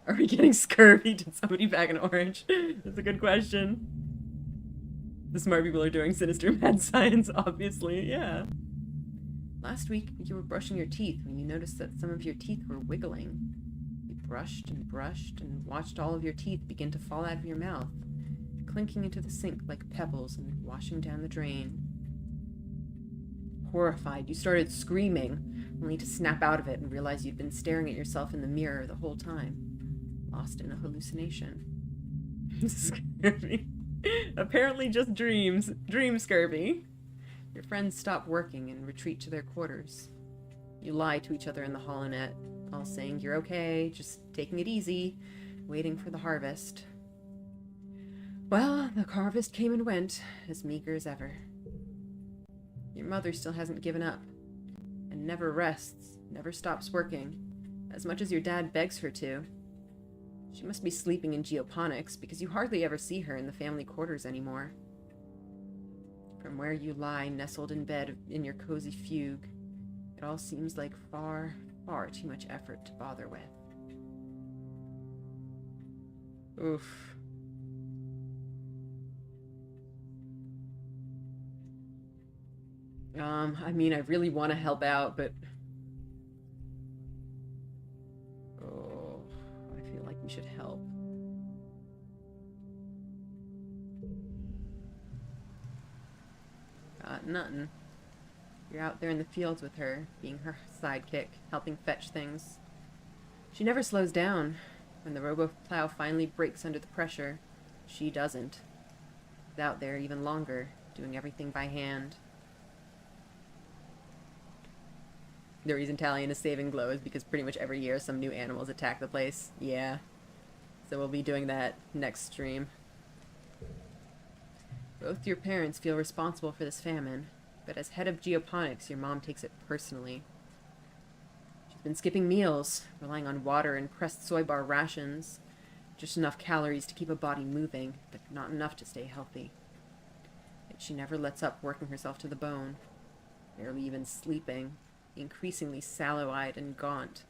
Are we getting scurvy? Did somebody bag an orange? That's a good question. The smart people are doing sinister mad science, obviously, yeah. Last week, you were brushing your teeth when you noticed that some of your teeth were wiggling. You brushed and watched all of your teeth begin to fall out of your mouth, clinking into the sink like pebbles and washing down the drain. Horrified, you started screaming, only to snap out of it and realize you'd been staring at yourself in the mirror the whole time, lost in a hallucination. Scurvy. Apparently just dreams. Dream scurvy. Your friends stop working and retreat to their quarters. You lie to each other in the holonet, all saying you're okay, just taking it easy, waiting for the harvest. Well, the harvest came and went, as meager as ever. Your mother still hasn't given up, and never rests, never stops working, as much as your dad begs her to. She must be sleeping in geoponics, because you hardly ever see her in the family quarters anymore. From where you lie, nestled in bed in your cozy fugue, it all seems like far, far too much effort to bother with. Oof. I mean, I really want to help out, but... Oh, I feel like we should help. Nothing. You're out there in the fields with her, being her sidekick, helping fetch things. She never slows down. When the robo-plow finally breaks under the pressure, she doesn't. She's out there even longer, doing everything by hand. The reason Talion is saving Glow is because pretty much every year some new animals attack the place. Yeah. So we'll be doing that next stream. Both your parents feel responsible for this famine, but as head of geoponics, your mom takes it personally. She's been skipping meals, relying on water and pressed soy bar rations. Just enough calories to keep a body moving, but not enough to stay healthy. Yet she never lets up working herself to the bone, barely even sleeping, increasingly sallow-eyed and gaunt.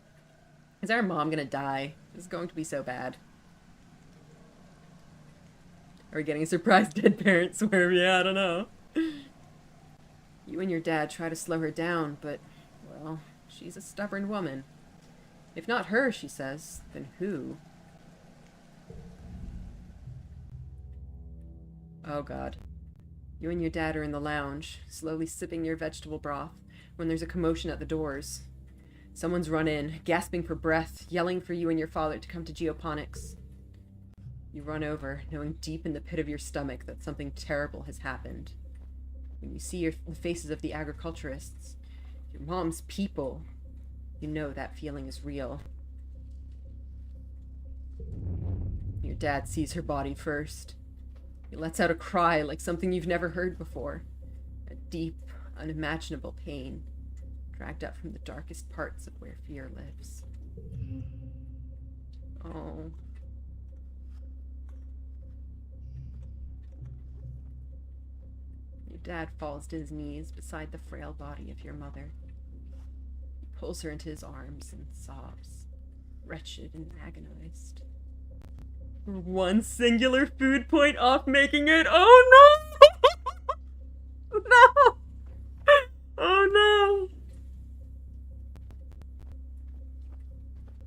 Is our mom gonna die? This is going to be so bad. Are we getting a surprise dead parent swerve? Yeah, I don't know. You and your dad try to slow her down, but, well, she's a stubborn woman. If not her, she says, then who? Oh god. You and your dad are in the lounge, slowly sipping your vegetable broth, when there's a commotion at the doors. Someone's run in, gasping for breath, yelling for you and your father to come to geoponics. You run over, knowing deep in the pit of your stomach that something terrible has happened. When you see the faces of the agriculturists, your mom's people, you know that feeling is real. Your dad sees her body first. He lets out a cry like something you've never heard before. A deep, unimaginable pain, dragged up from the darkest parts of where fear lives. Oh. Your dad falls to his knees beside the frail body of your mother. He pulls her into his arms and sobs, wretched and agonized. We're one singular food point off making it. Oh no! No!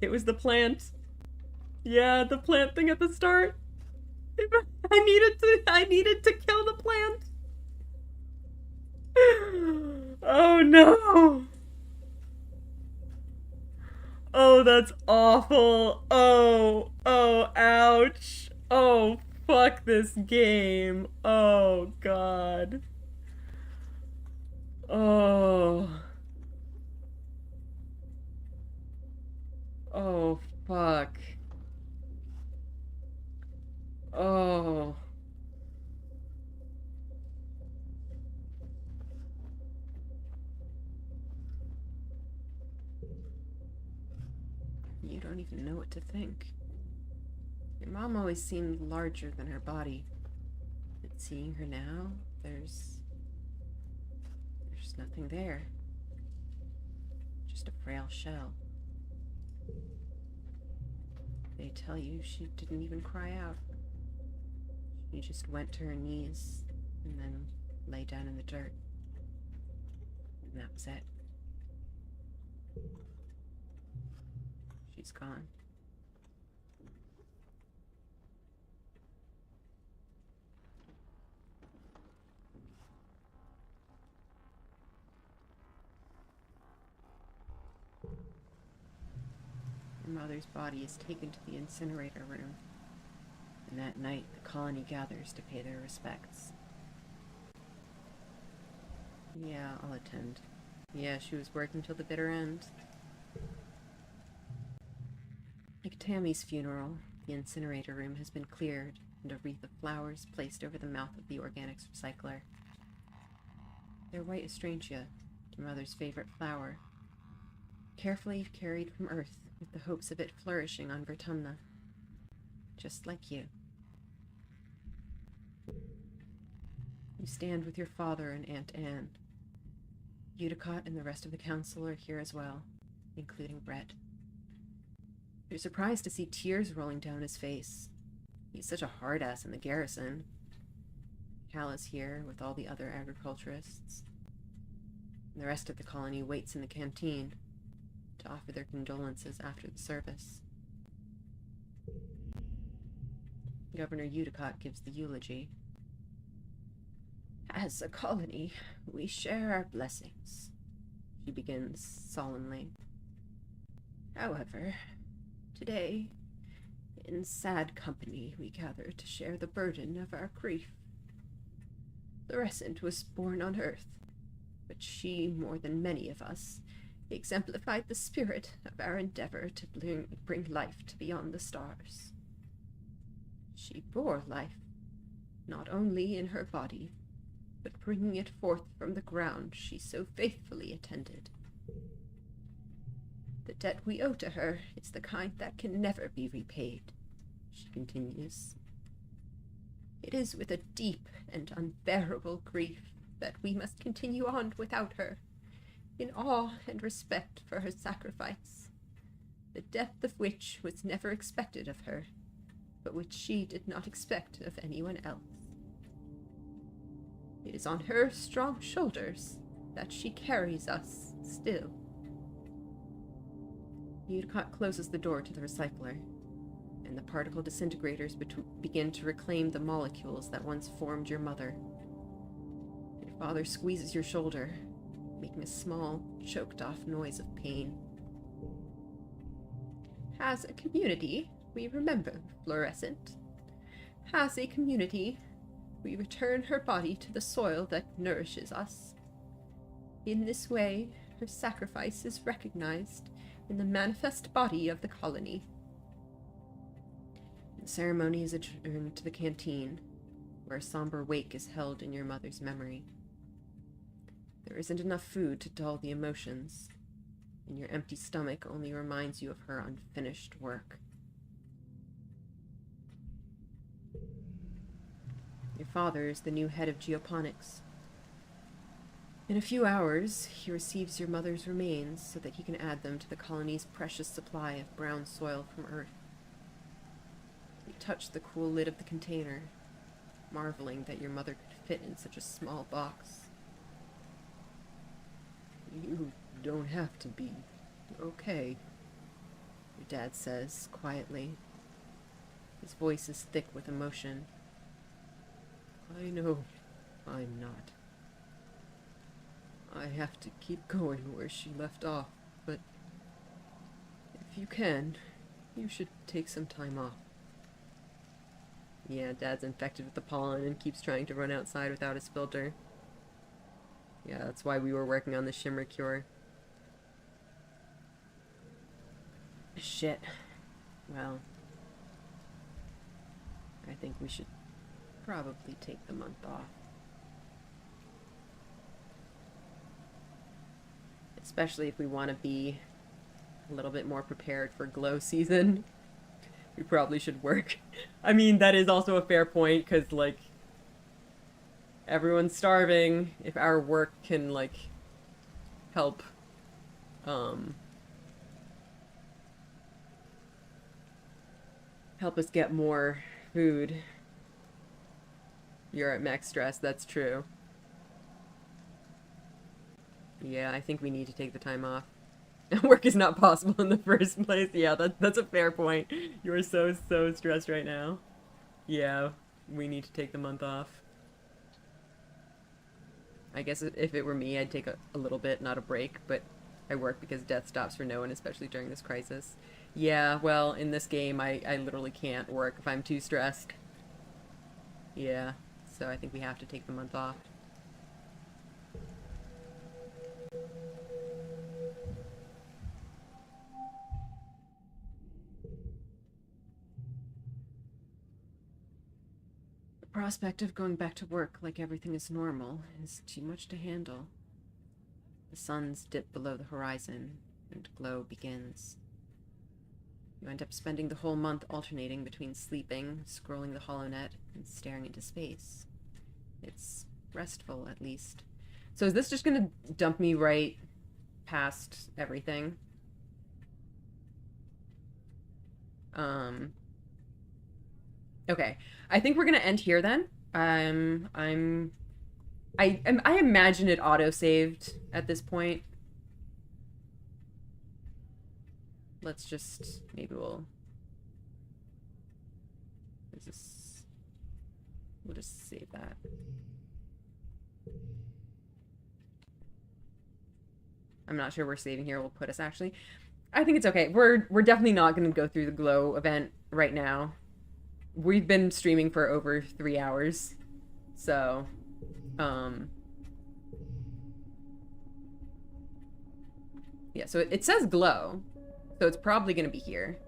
It was the plant. Yeah, the plant thing at the start. I needed to kill the plant. Oh no. Oh, that's awful. Oh, ouch. Oh, fuck this game. Oh, God. Oh. Oh, fuck. Oh. You don't even know what to think. Your mom always seemed larger than her body. But seeing her now, there's nothing there. Just a frail shell. They tell you she didn't even cry out. She just went to her knees and then lay down in the dirt. And that was it. She's gone. Your mother's body is taken to the incinerator room, and that night the colony gathers to pay their respects. Yeah, I'll attend. Yeah, she was working till the bitter end. Like Tammy's funeral, the incinerator room has been cleared and a wreath of flowers placed over the mouth of the organics recycler. They're white astrantia, your mother's favorite flower, carefully carried from Earth with the hopes of it flourishing on Vertumna, just like you. You stand with your father and Aunt Anne. Udicott and the rest of the council are here as well, including Brett. You're surprised to see tears rolling down his face. He's such a hard-ass in the garrison. Cal is here with all the other agriculturists. And the rest of the colony waits in the canteen to offer their condolences after the service. Governor Udicott gives the eulogy. As a colony, we share our blessings, she begins solemnly. However, today, in sad company, we gather to share the burden of our grief. Fluorescent was born on Earth, but she, more than many of us, exemplified the spirit of our endeavor to bring life to beyond the stars. She bore life, not only in her body, but bringing it forth from the ground she so faithfully attended. The debt we owe to her is the kind that can never be repaid, she continues. It is with a deep and unbearable grief that we must continue on without her, in awe and respect for her sacrifice, the depth of which was never expected of her, but which she did not expect of anyone else. It is on her strong shoulders that she carries us still. Udicott closes the door to the recycler, and the particle disintegrators begin to reclaim the molecules that once formed your mother. Your father squeezes your shoulder, making a small, choked-off noise of pain. As a community, we remember Fluorescent. As a community, we return her body to the soil that nourishes us. In this way, her sacrifice is recognized in the manifest body of the colony. The ceremony is adjourned to the canteen, where a somber wake is held in your mother's memory. There isn't enough food to dull the emotions, and your empty stomach only reminds you of her unfinished work. Your father is the new head of geoponics. In a few hours, he receives your mother's remains so that he can add them to the colony's precious supply of brown soil from Earth. You touch the cool lid of the container, marveling that your mother could fit in such a small box. You don't have to be okay, your dad says quietly. His voice is thick with emotion. I know I'm not. I have to keep going where she left off, but if you can, you should take some time off. Yeah, Dad's infected with the pollen and keeps trying to run outside without his filter. Yeah, that's why we were working on the shimmer cure. Shit. Well, I think we should probably take the month off. Especially if we want to be a little bit more prepared for glow season. We probably should work. I mean, that is also a fair point, because, like, everyone's starving. If our work can, like, help, help us get more food. You're at max stress, that's true. Yeah, I think we need to take the time off. Work is not possible in the first place. Yeah, that's a fair point. You're so stressed right now. Yeah, we need to take the month off. I guess if it were me, I'd take a little bit, not a break, but I work because death stops for no one, especially during this crisis. Yeah, well, in this game, I literally can't work if I'm too stressed. Yeah, so I think we have to take the month off. The prospect of going back to work like everything is normal is too much to handle. The suns dip below the horizon, and glow begins. You end up spending the whole month alternating between sleeping, scrolling the HoloNet, and staring into space. It's restful, at least. So is this just gonna dump me right past everything? Okay. I think we're gonna end here then. I imagine it auto-saved at this point. Let's just, maybe we'll just save that. I'm not sure where saving here will put us, actually. I think it's okay. We're definitely not going to go through the glow event right now. We've been streaming for over 3 hours. So, yeah, so it says glow. So it's probably going to be here.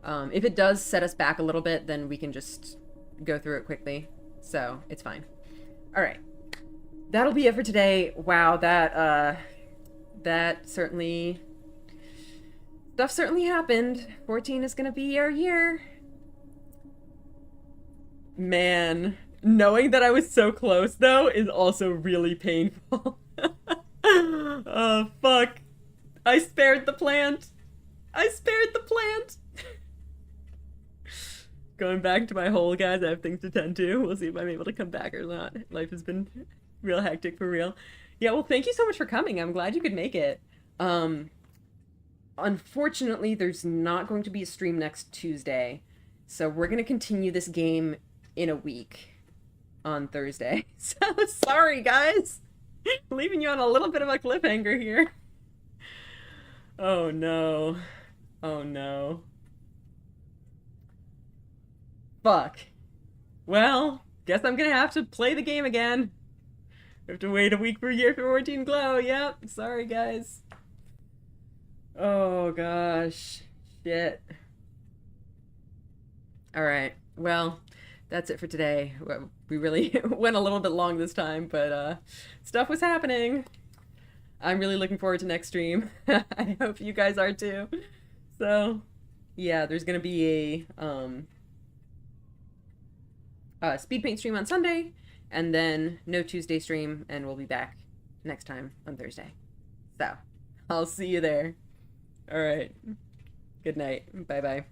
If it does set us back a little bit, then we can just go through it quickly. So it's fine. All right. That'll be it for today. Wow, that certainly... Stuff certainly happened. 14 is going to be our year. Man, knowing that I was so close, though, is also really painful. Oh, fuck. I spared the plant. I spared the plant. Going back to my hole, guys. I have things to tend to. We'll see if I'm able to come back or not. Life has been real hectic for real. Yeah, well, thank you so much for coming. I'm glad you could make it. Unfortunately, there's not going to be a stream next Tuesday. So we're going to continue this game in a week on Thursday. So sorry, guys. Leaving you on a little bit of a cliffhanger here. Oh no. Oh no. Fuck. Well, guess I'm gonna have to play the game again. We have to wait a week for year 14 glow. Yep. Sorry, guys. Oh gosh. Shit. Alright. Well, that's it for today. We really went a little bit long this time, but stuff was happening. I'm really looking forward to next stream. I hope you guys are too. So, yeah, there's gonna be a Speedpaint stream on Sunday, and then no Tuesday stream, and we'll be back next time on Thursday. So, I'll see you there. Alright. Good night. Bye-bye.